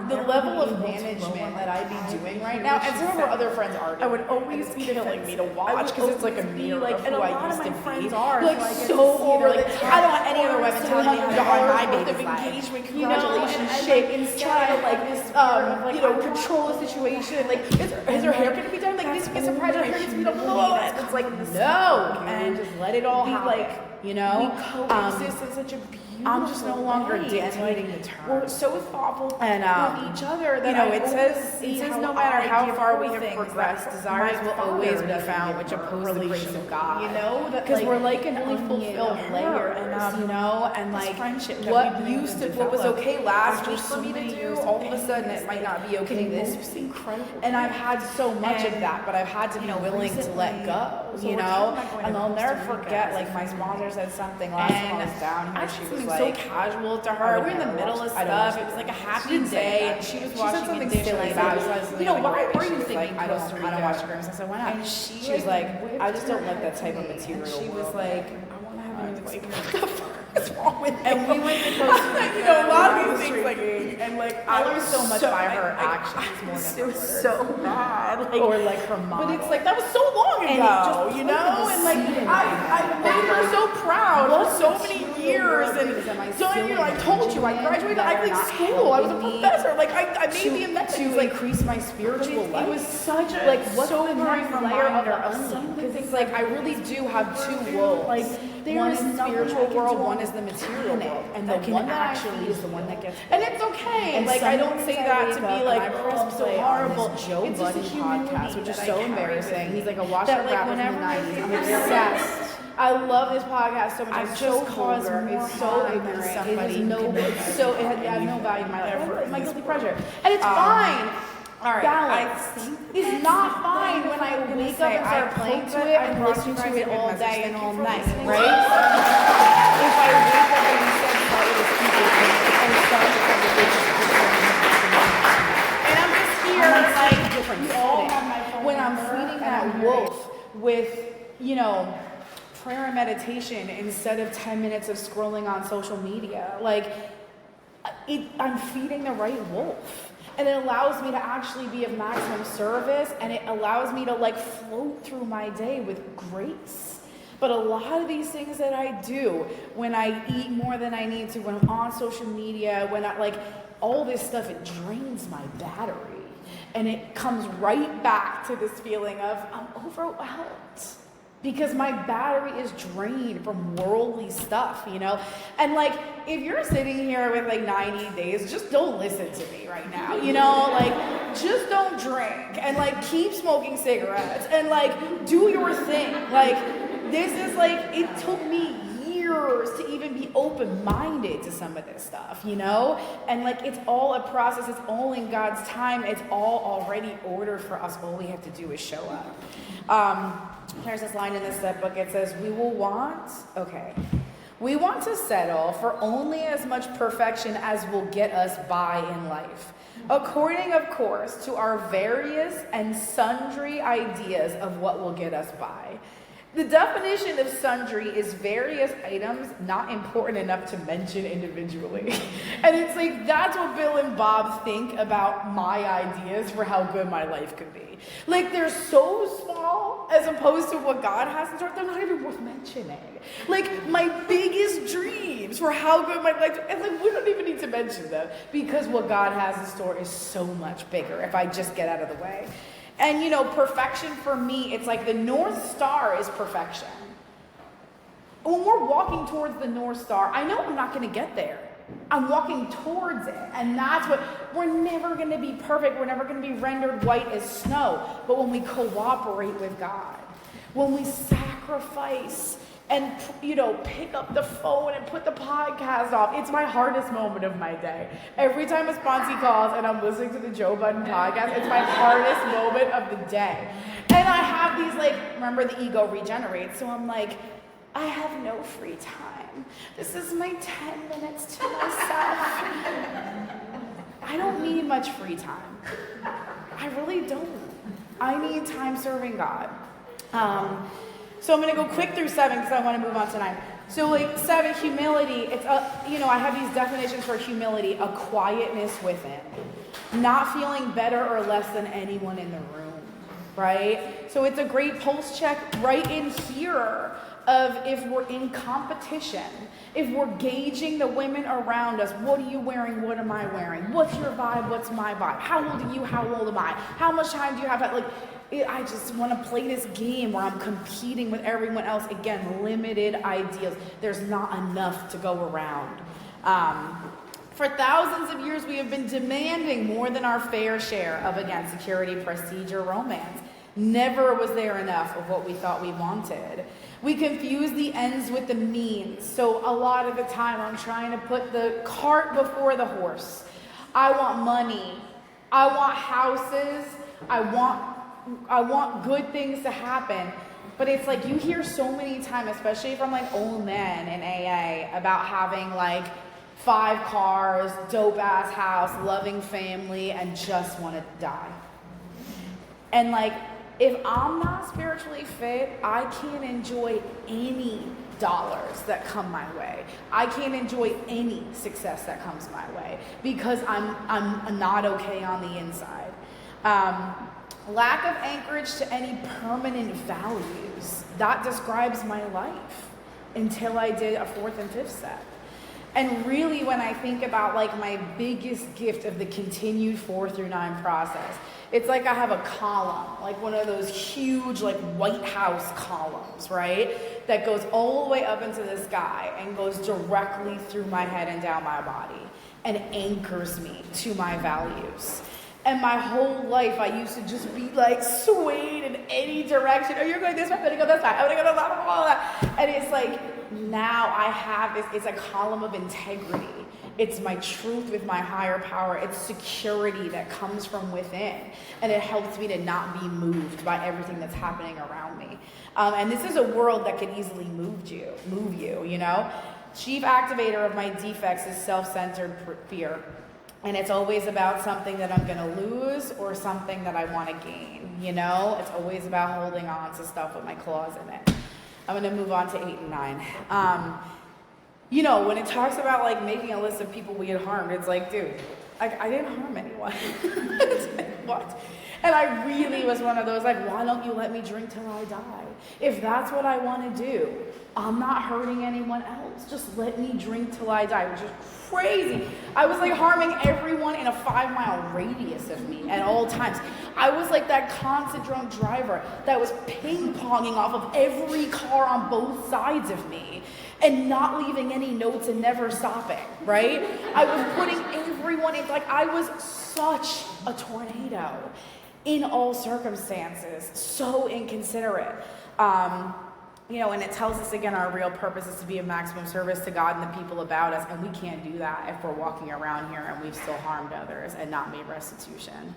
The level of management that I'd be doing right now, and some of her other friends are doing, I would always and be it's killing me to watch because it's like a mirror like, of and who a I lot used of to my be. friends are, Like so I get so to see over their, the like, top. I don't want any other women telling me how hard my $700 baby's worth of life. engagement, You know, congratulations, and shit, like instead trying to of, like this fear of, like, you know, I control the situation. Like, is her hair gonna be done? Like, needs to be surprised. Her hair needs to be done. Blah, blah, blah. It's like no, and just let it all happen. like, You know, we coexist in such a beautiful I'm just no longer way, dictating and, the like, we're terms. so thoughtful And with each other that you know, I it always says see no matter I how give far her we have things progressed, that desires my will father always be doesn't found give which her. oppose the grace of God. You know, that, Because we're like an really onion fulfill of layers, her, you know, and this like friendship that what we've been used able to, to what was develop okay last after week for so me to many do, years of all of a sudden being it might not be okay this most week. incredible And I've thing. had so much of And, that, but I've had to be willing to let go, so you we're know. talking about going And to I'll never Costa Rica forget, as like a my family. sponsor said something last time I was down I here. said She was something like, so casual to I her. would We're in the never middle watch- of I don't stuff. watch It was like a She happy didn't say day, that. and she was She said washing something the dishes. silly And about I it. said, So I was you know, like, why right. were She you was thinking like, I don't Costa watch Rica? Grims. I said, why not? And she She was like, whipped I just don't her like that head type of to me, material and she was world. like, I want to have a new Like, experience. what's wrong with And we went to Costa Rica. you know, a lot of and these we things, drinking, like, and like, I I learned learned so much so- by I- her I- actions more than it her was words. so bad. Like, Or like her mom. but it's like that was so long And ago, it just you planted know, the and like seed in I've my made her head. so proud for so many material years, world and things am I done, still you know, I told you I engaging in graduated that are Ivy League not school. I was a helping me professor. Like I made the amendments. to Like increase my spiritual it life. was such a Like what's so the next reminder layer of the of onion? some of the Because things it's like that I really do have two worlds. Like, there one is is the nothing spiritual I can world, do one on is the material planet world, and that the can one that I actually feel is the one that gets. and it's okay. And Like I don't some say days that I to wake be up like, and I oh, press I'm so play on horrible. this Joe It's just a Budden humility podcast, which is that so I carry embarrassing. with me. He's like a washer That, like, rapper from the whenever I 90s. I'm think obsessed. I love this podcast so much. I've It's just so caused vulgar. more It's so harm than ignorant. It somebody has no, who can it's so it had no value in my life. ever It's my in guilty this pleasure, world. and it's fine. All right, Balance is not fine when I wake up and start playing to it and listen to it all day and all night, right? If I wake up and instead start with people and start the conversation, and I'm just here like different setting. When I'm feeding that wolf with, you know, prayer and meditation instead of 10 minutes of scrolling on social media, like I'm feeding the right wolf. And it allows me to actually be of maximum service, and it allows me to like float through my day with grace. But a lot of these things that I do, when I eat more than I need to, when I'm on social media, when I like all this stuff, it drains my battery. And it comes right back to this feeling of I'm overwhelmed. Because my battery is drained from worldly stuff, you know? And like, if you're sitting here with like 90 days, just don't listen to me right now, you know? Like, just don't drink and like keep smoking cigarettes and like do your thing. Like, this is like, it took me years to even be open-minded to some of this stuff, you know? And like, it's all a process. It's all in God's time. It's all already ordered for us. All we have to do is show up. There's this line in this book. It says, we want to settle for only as much perfection as will get us by in life, according, of course, to our various and sundry ideas of what will get us by. The definition of sundry is various items not important enough to mention individually. And it's like, that's what Bill and Bob think about my ideas for how good my life could be. Like, they're so small as opposed to what God has in store, they're not even worth mentioning. Like, my biggest dreams for how good my life, and like, we don't even need to mention them because what God has in store is so much bigger if I just get out of the way. And you know, perfection for me, it's like the North Star is perfection. When we're walking towards the North Star, I know I'm not going to get there. I'm walking towards it. And that's what, we're never going to be perfect. We're never going to be rendered white as snow. But when we cooperate with God, when we sacrifice and, you know, pick up the phone and put the podcast off. It's my hardest moment of my day. Every time a sponsee calls and I'm listening to the Joe Budden podcast, it's my hardest moment of the day. And I have these, like, remember the ego regenerates, so I'm like, I have no free time. This is my 10 minutes to myself. I don't need much free time. I really don't. I need time serving God. So I'm going to go quick through 7 because I want to move on to 9. So like 7, humility, it's I have these definitions for humility: a quietness within, not feeling better or less than anyone in the room, right? So it's a great pulse check right in here of if we're in competition, if we're gauging the women around us. What are you wearing? What am I wearing? What's your vibe? What's my vibe? How old are you? How old am I? How much time do you have? Like, I just want to play this game where I'm competing with everyone else. Again, limited ideals. There's not enough to go around. For thousands of years, we have been demanding more than our fair share of, again, security, prestige, or romance. Never was there enough of what we thought we wanted. We confuse the ends with the means. So a lot of the time, I'm trying to put the cart before the horse. I want money. I want houses. I want good things to happen. But it's like you hear so many times, especially from like old men in AA, about having like 5 cars, dope ass house, loving family, and just want to die. And like, if I'm not spiritually fit, I can't enjoy any dollars that come my way. I can't enjoy any success that comes my way because I'm not okay on the inside. Lack of anchorage to any permanent values. That describes my life until I did a 4th and 5th step. And really, when I think about like my biggest gift of the continued 4 through 9 process, it's like I have a column, like one of those huge like White House columns, right? That goes all the way up into the sky and goes directly through my head and down my body and anchors me to my values. And my whole life, I used to just be like swayed in any direction. Oh, you're going this way, I'm gonna go this way, I'm gonna go blah, blah, blah, blah. And it's like, now I have this, it's a column of integrity. It's my truth with my higher power. It's security that comes from within. And it helps me to not be moved by everything that's happening around me. And this is a world that can easily move you, you know? Chief activator of my defects is self-centered fear. And it's always about something that I'm going to lose or something that I want to gain, you know? It's always about holding on to stuff with my claws in it. I'm going to move on to 8 and 9. You know, when it talks about, like, making a list of people we had harmed, it's like, dude, I didn't harm anyone. It's like, what? And I really was one of those, like, why don't you let me drink till I die? If that's what I want to do, I'm not hurting anyone else. Just let me drink till I die, which is crazy. I was like harming everyone in a 5-mile radius of me at all times. I was like that constant drunk driver that was ping-ponging off of every car on both sides of me and not leaving any notes and never stopping, right? I was putting everyone in, like I was such a tornado in all circumstances, so inconsiderate. You know, and it tells us again, our real purpose is to be of maximum service to God and the people about us, and we can't do that if we're walking around here and we've still harmed others and not made restitution.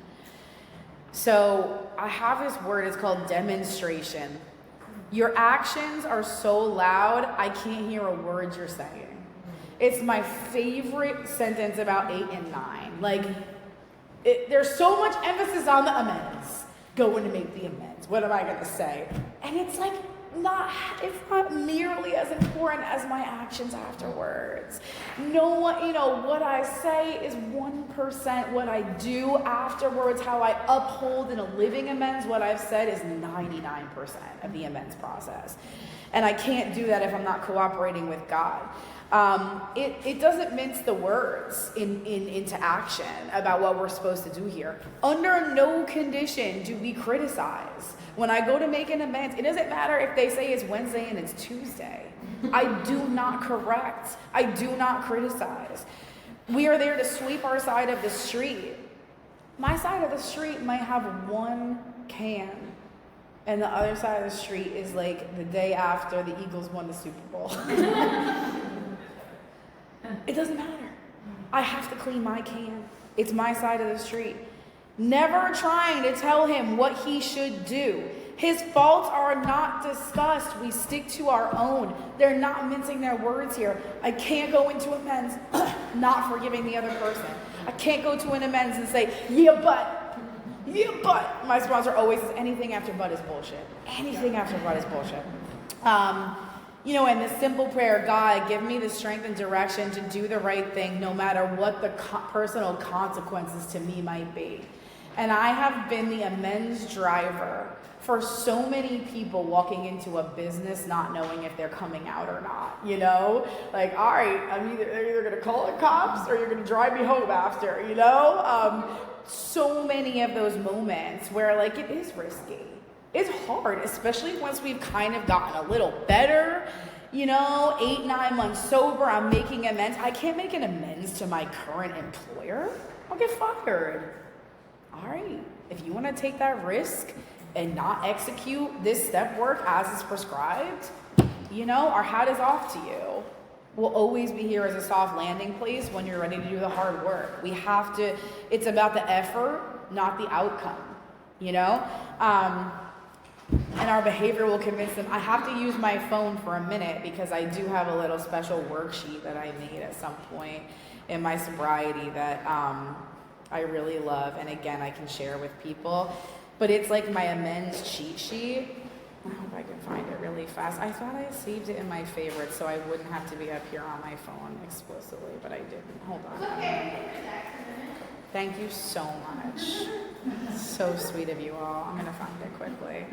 So I have this word, it's called demonstration. Your actions are so loud, I can't hear a word you're saying. It's my favorite sentence about 8 and 9. Like, there's so much emphasis on the amends. Going to make the amends. What am I going to say? And it's like, it's not nearly as important as my actions afterwards. What I say is 1%. What I do afterwards, how I uphold in a living amends, what I've said is 99% of the amends process. And I can't do that if I'm not cooperating with God. It doesn't mince the words into action about what we're supposed to do here. Under no condition do we criticize. When I go to make an amends, it doesn't matter if they say it's Wednesday and it's Tuesday. I do not correct. I do not criticize. We are there to sweep our side of the street. My side of the street might have one can, and the other side of the street is like the day after the Eagles won the Super Bowl. It doesn't matter. I have to clean my can. It's my side of the street. Never trying to tell him what he should do. His faults are not discussed. We stick to our own. They're not mincing their words here. I can't go into amends not forgiving the other person. I can't go to an amends and say, yeah, but. My sponsor always says anything after but is bullshit. Anything after but is bullshit. And the simple prayer, God, give me the strength and direction to do the right thing no matter what the personal consequences to me might be. And I have been the amends driver for so many people walking into a business not knowing if they're coming out or not, Like, all right, they're either going to call the cops or you're going to drive me home after, So many of those moments where, it is risky. It's hard, especially once we've kind of gotten a little better, 8-9 months sober, I'm making amends. I can't make an amends to my current employer. I'll get fired. All right, if you want to take that risk and not execute this step work as is prescribed, our hat is off to you. We'll always be here as a soft landing place when you're ready to do the hard work. It's about the effort, not the outcome, and our behavior will convince them. I have to use my phone for a minute because I do have a little special worksheet that I made at some point in my sobriety that I really love. And again, I can share with people. But it's like my amends cheat sheet. I hope I can find it really fast. I thought I saved it in my favorites so I wouldn't have to be up here on my phone explicitly, but I didn't. Hold on. Okay. Thank you so much. So sweet of you all. I'm going to find it quickly.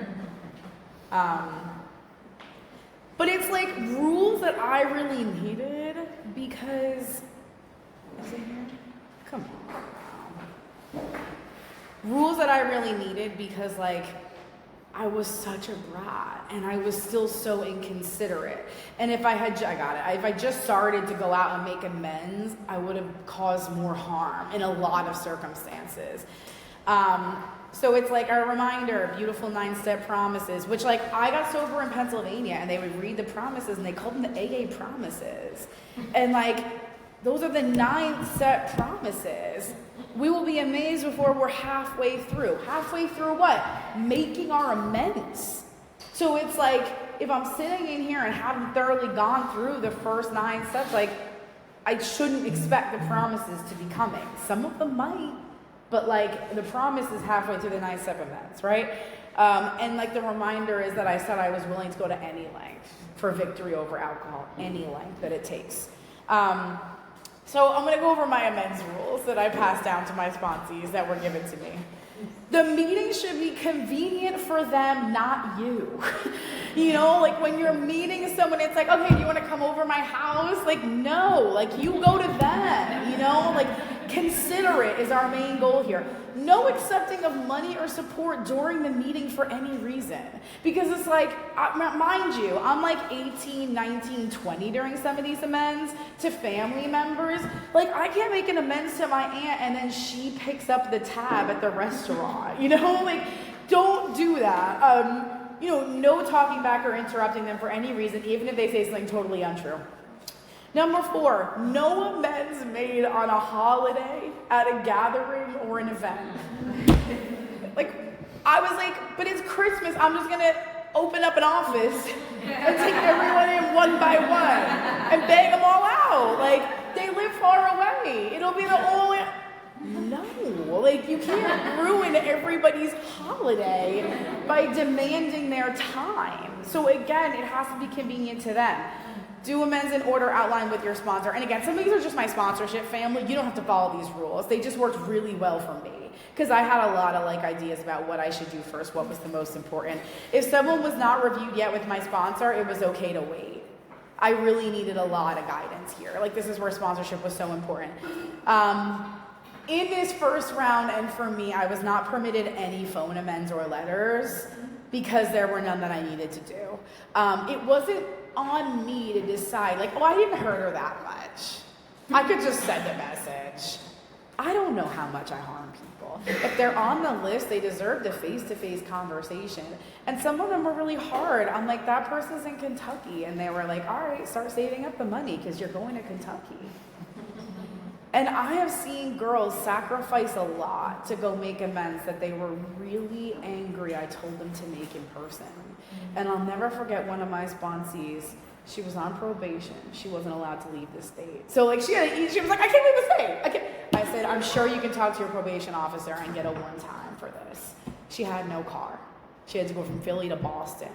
But it's like rules that I really needed because... Is it here? Come on. Rules that I really needed because, I was such a brat and I was still so inconsiderate. And if I just started to go out and make amends, I would have caused more harm in a lot of circumstances. So it's like a reminder, beautiful 9-step promises, which I got sober in Pennsylvania and they would read the promises and they called them the AA promises. And those are the 9-step promises. We will be amazed before we're halfway through. Halfway through what? Making our amends. So it's if I'm sitting in here and haven't thoroughly gone through the first 9 steps, I shouldn't expect the promises to be coming. Some of them might, but the promise is halfway through the 9-step amends, right? And the reminder is that I said I was willing to go to any length for victory over alcohol, any length that it takes. So I'm going to go over my amends rules that I passed down to my sponsees that were given to me. The meeting should be convenient for them, not you. When you're meeting someone, it's okay, do you want to come over my house? No, you go to them, considerate is our main goal here. No accepting of money or support during the meeting for any reason. Because it's mind you, I'm 18, 19, 20 during some of these amends to family members. I can't make an amends to my aunt and then she picks up the tab at the restaurant. Don't do that. No talking back or interrupting them for any reason, even if they say something totally untrue. Number 4, no amends made on a holiday, at a gathering, or an event. I was but it's Christmas, I'm just gonna open up an office and take everyone in one by one and bang them all out. They live far away. It'll be the only... No, like you can't ruin everybody's holiday by demanding their time. So again, it has to be convenient to them. Do amends in order outlined with your sponsor. And again, some of these are just my sponsorship family. You don't have to follow these rules. They just worked really well for me because I had a lot of like ideas about what I should do first, what was the most important. If someone was not reviewed yet with my sponsor, it was okay to wait. I really needed a lot of guidance here. Like this is where sponsorship was so important. In this first round, and for me, I was not permitted any phone amends or letters because there were none that I needed to do. It wasn't on me to decide, like, oh, I didn't hurt her that much. I could just send a message. I don't know how much I harm people. If they're on the list, they deserve the face-to-face conversation. And some of them were really hard. I'm like, that person's in Kentucky. And they were like, all right, start saving up the money because you're going to Kentucky. And I have seen girls sacrifice a lot to go make amends that they were really angry I told them to make in person. And I'll never forget one of my sponsees. She was on probation. She wasn't allowed to leave the state. So like she was like, I can't leave the state. I said, I'm sure you can talk to your probation officer and get a one-time for this. She had no car. She had to go from Philly to Boston.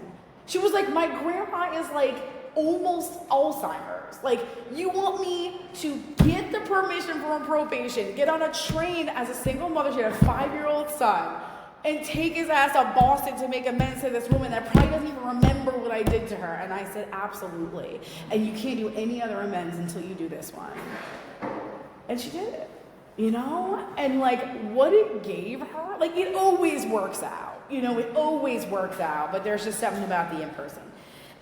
She was like, my grandma is like almost Alzheimer's. Like, you want me to get the permission from probation, get on a train as a single mother, she had a 5-year-old son, and take his ass to Boston to make amends to this woman that probably doesn't even remember what I did to her. And I said, absolutely. And you can't do any other amends until you do this one. And she did it, you know? And like, what it gave her, like, it always works out. You know, it always works out, but there's just something about the in-person.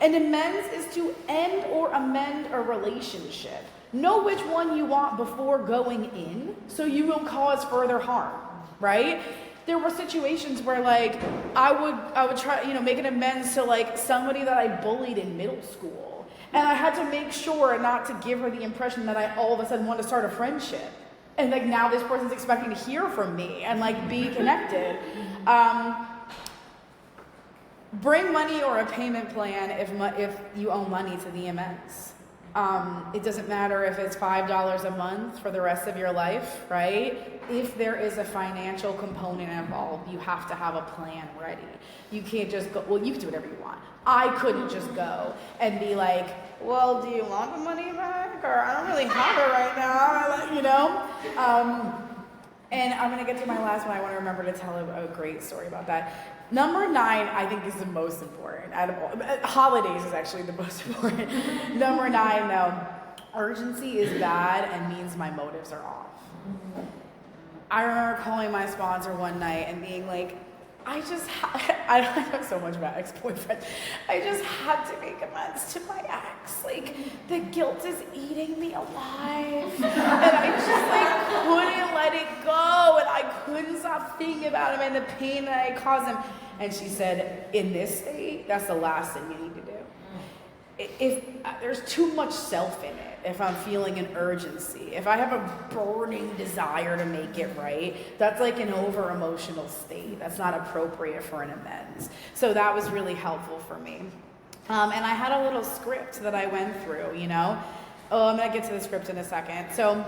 An amends is to end or amend a relationship. Know which one you want before going in, so you won't cause further harm, right? There were situations where like I would try, you know, make an amends to like somebody that I bullied in middle school. And I had to make sure not to give her the impression that I all of a sudden want to start a friendship. And like now this person's expecting to hear from me and like be connected. Bring money or a payment plan if you owe money to the amends. It doesn't matter if it's $5 a month for the rest of your life, right? If there is a financial component involved, you have to have a plan ready. You can't just go, well, you can do whatever you want. I couldn't just go and be like, well, do you want the money back? Or I don't really have it right now, you know? And I'm going to get to my last one. I want to remember to tell a great story about that. Number 9, I think, is the most important. Out of all, holidays is actually the most important. Number 9, though, urgency is bad and means my motives are off. I remember calling my sponsor one night and being like, I know so much about ex-boyfriends. I just had to make amends to my ex. Like, the guilt is eating me alive. And I just, like, couldn't let it go. And I couldn't stop thinking about him and the pain that I caused him. And she said, in this state, that's the last thing you need to do. If there's too much self in it, if I'm feeling an urgency, if I have a burning desire to make it right, that's like an over emotional state. That's not appropriate for an amends. So that was really helpful for me. And I had a little script that I went through, you know. Oh, I'm going to get to the script in a second. So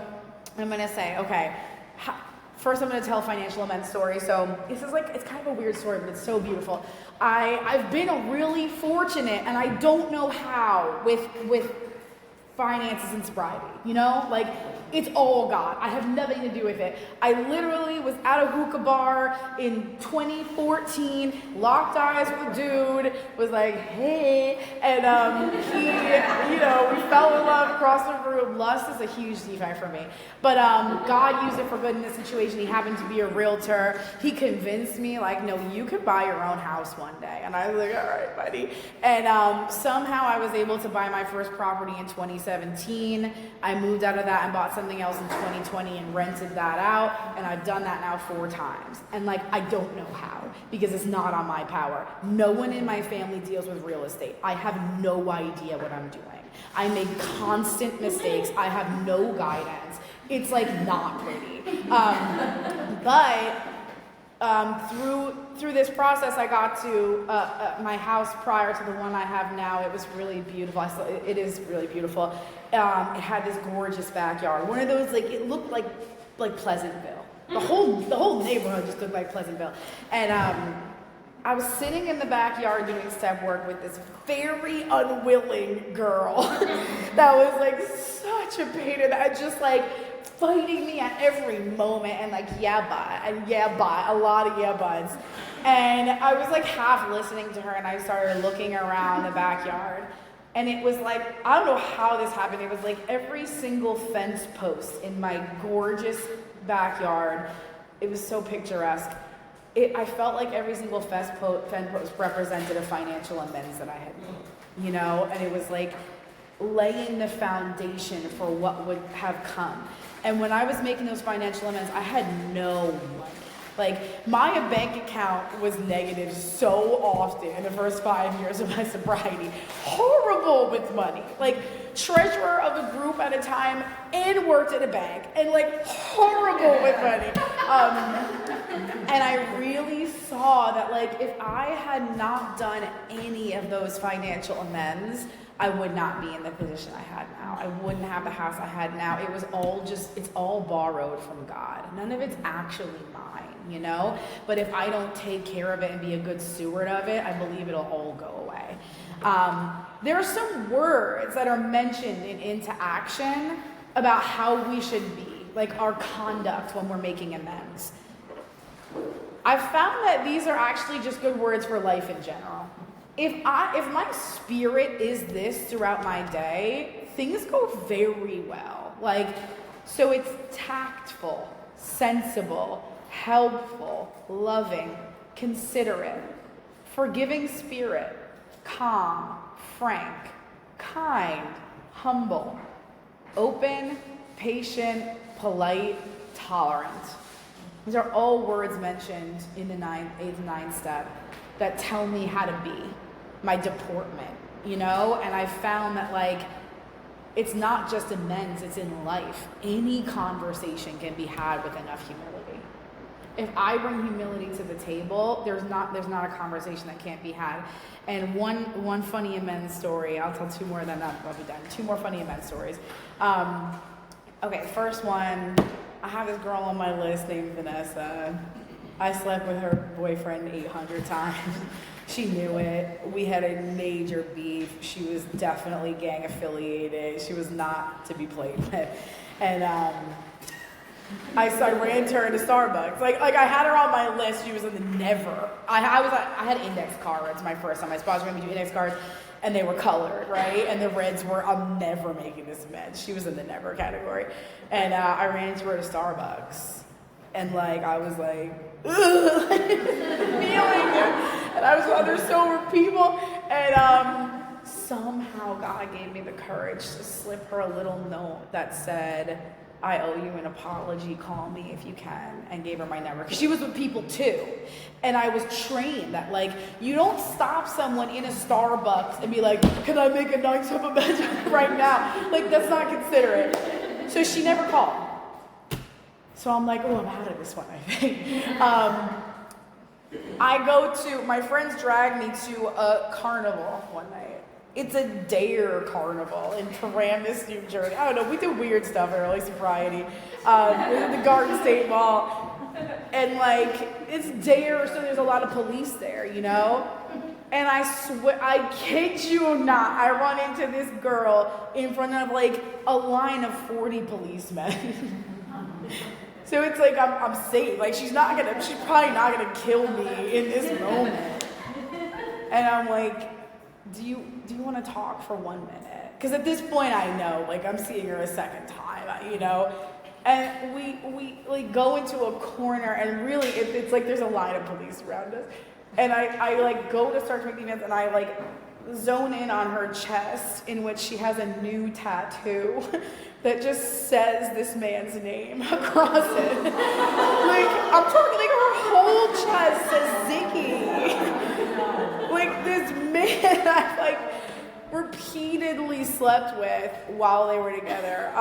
I'm going to say, okay, first I'm going to tell a financial amends story. So this is like, it's kind of a weird story, but it's so beautiful. I've been really fortunate, and I don't know how, with finances and sobriety, you know? Like, it's all God. I have nothing to do with it. I literally was at a hookah bar in 2014, locked eyes with a dude, was like, hey, and he, you know, we fell in love across the room. Lust is a huge defect for me. But God used it for good in this situation. He happened to be a realtor. He convinced me, like, no, you could buy your own house one day. And I was like, all right, buddy. And somehow I was able to buy my first property in 2017. I moved out of that and bought something else in 2020 and rented that out, and I've done that now 4 times. And like, I don't know how, because it's not on my power. No one in my family deals with real estate. I have no idea what I'm doing. I make constant mistakes. I have no guidance. It's like not pretty. But through this process, I got to my house prior to the one I have now. It was really beautiful. It is really beautiful. It had this gorgeous backyard. One of those, like, it looked like Pleasantville. The whole neighborhood just looked like Pleasantville. And I was sitting in the backyard doing step work with this very unwilling girl that was like such a pain in the, just like fighting me at every moment and like yeah but, a lot of yeah buts. And I was like half listening to her and I started looking around the backyard. And it was like, I don't know how this happened. It was like every single fence post in my gorgeous backyard. It was so picturesque. I felt like every single fence post represented a financial amends that I had made, you know? And it was like laying the foundation for what would have come. And when I was making those financial amends, I had no money. Like, my bank account was negative so often in the first 5 years of my sobriety. Horrible with money. Like, treasurer of a group at a time and worked at a bank. And, like, horrible with money. And I really saw that, like, if I had not done any of those financial amends, I would not be in the position I had now. I wouldn't have the house I had now. It was all it's all borrowed from God. None of it's actually mine, you know? But if I don't take care of it and be a good steward of it, I believe it'll all go away. There are some words that are mentioned in Into Action about how we should be, like our conduct when we're making amends. I've found that these are actually just good words for life in general. If my spirit is this throughout my day, things go very well. Like, so it's tactful, sensible, helpful, loving, considerate, forgiving spirit, calm, frank, kind, humble, open, patient, polite, tolerant. These are all words mentioned in the 8th and 9th step that tell me how to be, my deportment, you know? And I found that, like, it's not just amends, it's in life. Any conversation can be had with enough humility. If I bring humility to the table, there's not a conversation that can't be had. And one funny amends story, I'll tell two more, then I'll be done. Two more funny amends stories. Okay, first one, I have this girl on my list named Vanessa. I slept with her boyfriend 800 times. She knew it. We had a major beef. She was definitely gang affiliated. She was not to be played with. And I ran to her into Starbucks. Like I had her on my list. She was in the never. I had index cards my first time. I sponsored me to do index cards, and they were colored, right? And the reds were, I'm never making this amends. She was in the never category. And I ran into her to Starbucks. And like, I was like, ugh, feeling it. And I was with other sober people. And somehow God gave me the courage to slip her a little note that said, I owe you an apology, call me if you can, and gave her my number. Because she was with people too. And I was trained that, like, you don't stop someone in a Starbucks and be like, can I make a nice up amends right now? Like, that's not considerate. So she never called. So I'm like, oh, I'm out of this one, I think. My friends dragged me to a carnival one night. It's a dare carnival in Paramus, New Jersey. I don't know, we do weird stuff in early sobriety. We're at the Garden State Mall. And like, it's dare, so there's a lot of police there, you know? And I swear, I kid you not, I run into this girl in front of like a line of 40 policemen. So it's like, I'm safe. Like, she's probably not gonna kill me in this moment. And I'm like, do you want to talk for 1 minute? Because at this point I know, like, I'm seeing her a second time, you know? And we like go into a corner, and really it's like there's a line of police around us. And I like go to start making this, and I like zone in on her chest, in which she has a new tattoo that just says this man's name across it. Like, I'm talking, like, her whole chest says Ziggy. Like, this man I like repeatedly slept with while they were together.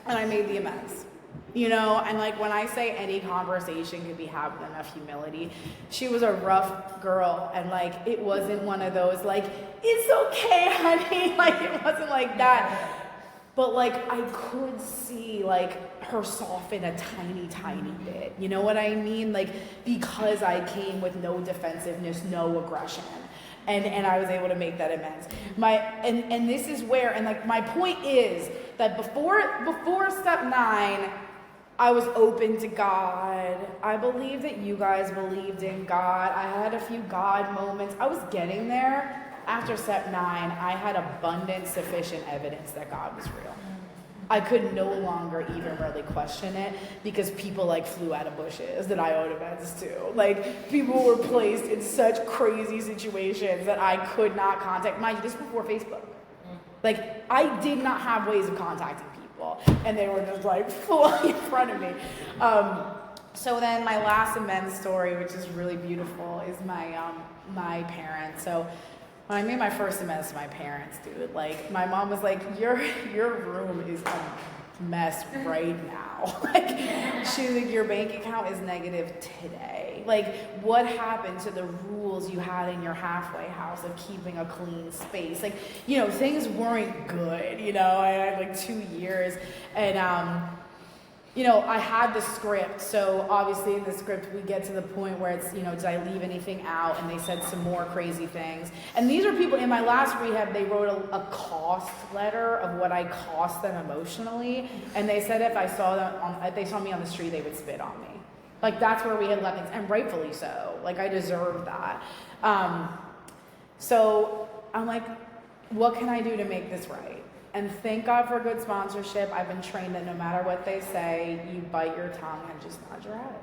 And I made the amends. You know, and like when I say any conversation can be had with enough humility, she was a rough girl, and like it wasn't one of those like, it's okay, honey, like it wasn't like that. but like I could see like her soften a tiny bit. You know what I mean? Like, because I came with no defensiveness, no aggression. And I was able to make that amends. And this is where, and like my point is that before step 9, I was open to God. I believe that you guys believed in God. I had a few God moments. I was getting there. After step 9, I had abundant, sufficient evidence that God was real. I could no longer even really question it because people like flew out of bushes that I owed amends to. Like, people were placed in such crazy situations that I could not contact. Mind you, this was before Facebook. Like, I did not have ways of contacting people, and they were just like fully in front of me. So then my last amends story, which is really beautiful, is my parents. So when I made my first amends to my parents, dude, like, my mom was like, your room is a mess right now. Like, she was like, your bank account is negative today. Like, what happened to the rules you had in your halfway house of keeping a clean space? Like, you know, things weren't good, you know. I had like 2 years, and you know, I had the script, so obviously in the script we get to the point where it's, you know, did I leave anything out? And they said some more crazy things. And these are people, in my last rehab, they wrote a cost letter of what I cost them emotionally, and they said if they saw me on the street, they would spit on me. Like, that's where we had left things, and rightfully so. Like, I deserve that. So I'm like, what can I do to make this right? And thank God for good sponsorship. I've been trained that no matter what they say, you bite your tongue and just nod your head.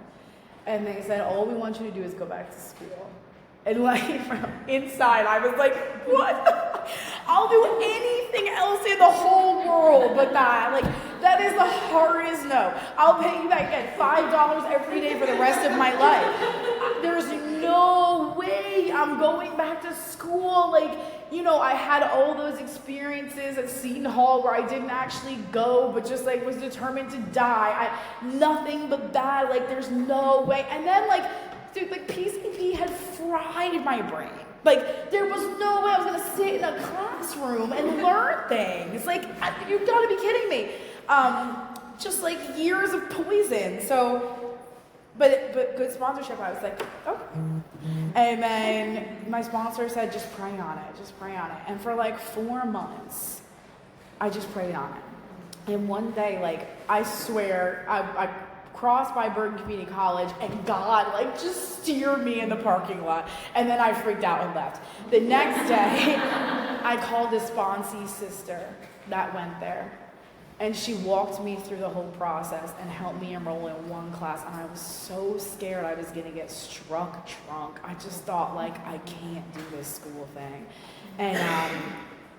And they said, all we want you to do is go back to school. And like, from inside, I was like, what? I'll do anything else in the whole world but that. Like, that is the hardest no. I'll pay you back again $5 every day for the rest of my life. There's no way I'm going back to school. Like, you know, I had all those experiences at Seton Hall where I didn't actually go, but just like was determined to die. Nothing but bad. Like, there's no way. And then like, dude, like PCP had fried my brain. Like, there was no way I was gonna sit in a classroom and learn things. Like, you gotta be kidding me. Just like years of poison. So, but good sponsorship, I was like, okay. And then my sponsor said, just pray on it, just pray on it. And for like 4 months, I just prayed on it. And one day, like, I swear, I crossed by Bergen Community College, and God, like, just steered me in the parking lot. And then I freaked out and left. The next day, I called a sponsee sister that went there. And she walked me through the whole process and helped me enroll in one class. And I was so scared I was going to get struck drunk. I just thought, like, I can't do this school thing. And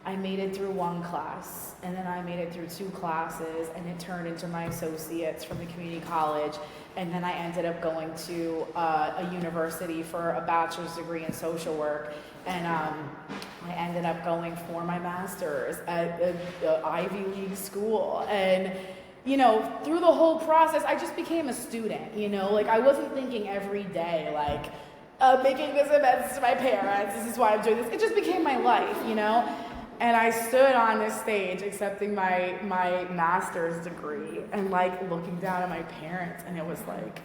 I made it through one class. And then I made it through 2 classes. And it turned into my associates from the community college. And then I ended up going to a university for a bachelor's degree in social work. And I ended up going for my master's at an Ivy League school. And, you know, through the whole process, I just became a student, you know? Like, I wasn't thinking every day, like, making this amends to my parents, this is why I'm doing this. It just became my life, you know? And I stood on this stage accepting my master's degree and, like, looking down at my parents, and it was like,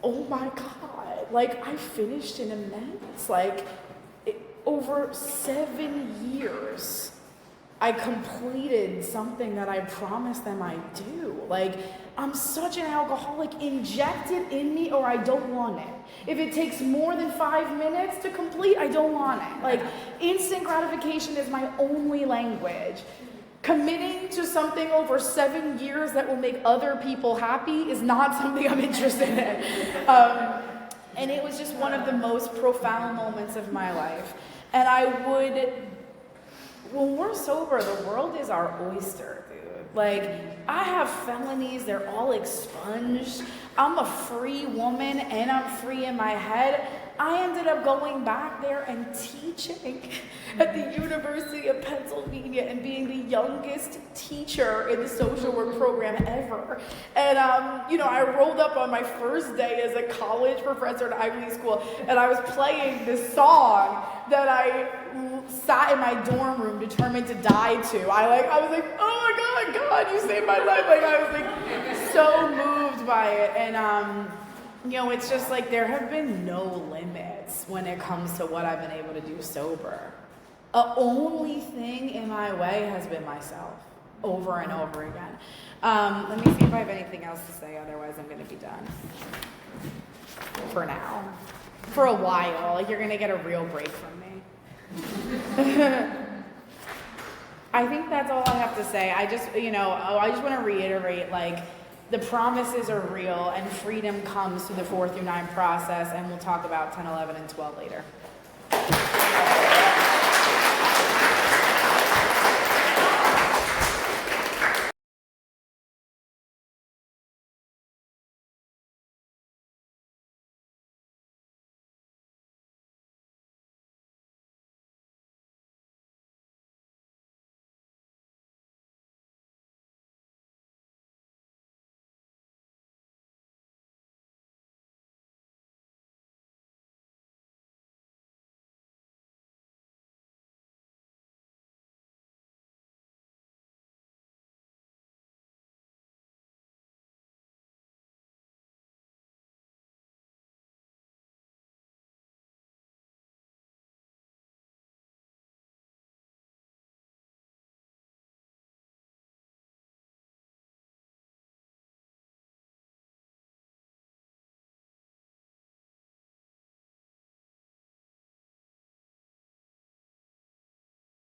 oh my God, like, I finished an amends, like, over 7 years, I completed something that I promised them I'd do. Like, I'm such an alcoholic. Inject it in me or I don't want it. If it takes more than 5 minutes to complete, I don't want it. Like, instant gratification is my only language. Committing to something over 7 years that will make other people happy is not something I'm interested in. And it was just one of the most profound moments of my life. And when we're sober, the world is our oyster, dude. Like, I have felonies, they're all expunged. I'm a free woman and I'm free in my head. I ended up going back there and teaching at the University of Pennsylvania and being the youngest teacher in the social work program ever. And, I rolled up on my first day as a college professor at Ivy League school, and I was playing this song that I sat in my dorm room determined to die to. I was like, oh my God, you saved my life. Like, I was like so moved by it. And, it's just like there have been no limits when it comes to what I've been able to do sober. The only thing in my way has been myself over and over again. Let me see if I have anything else to say, otherwise I'm going to be done. For now. For a while. Like, you're going to get a real break from me. I think that's all I have to say. I just want to reiterate, like, the promises are real and freedom comes through the 4 through 9 process, and we'll talk about 10, 11, and 12 later.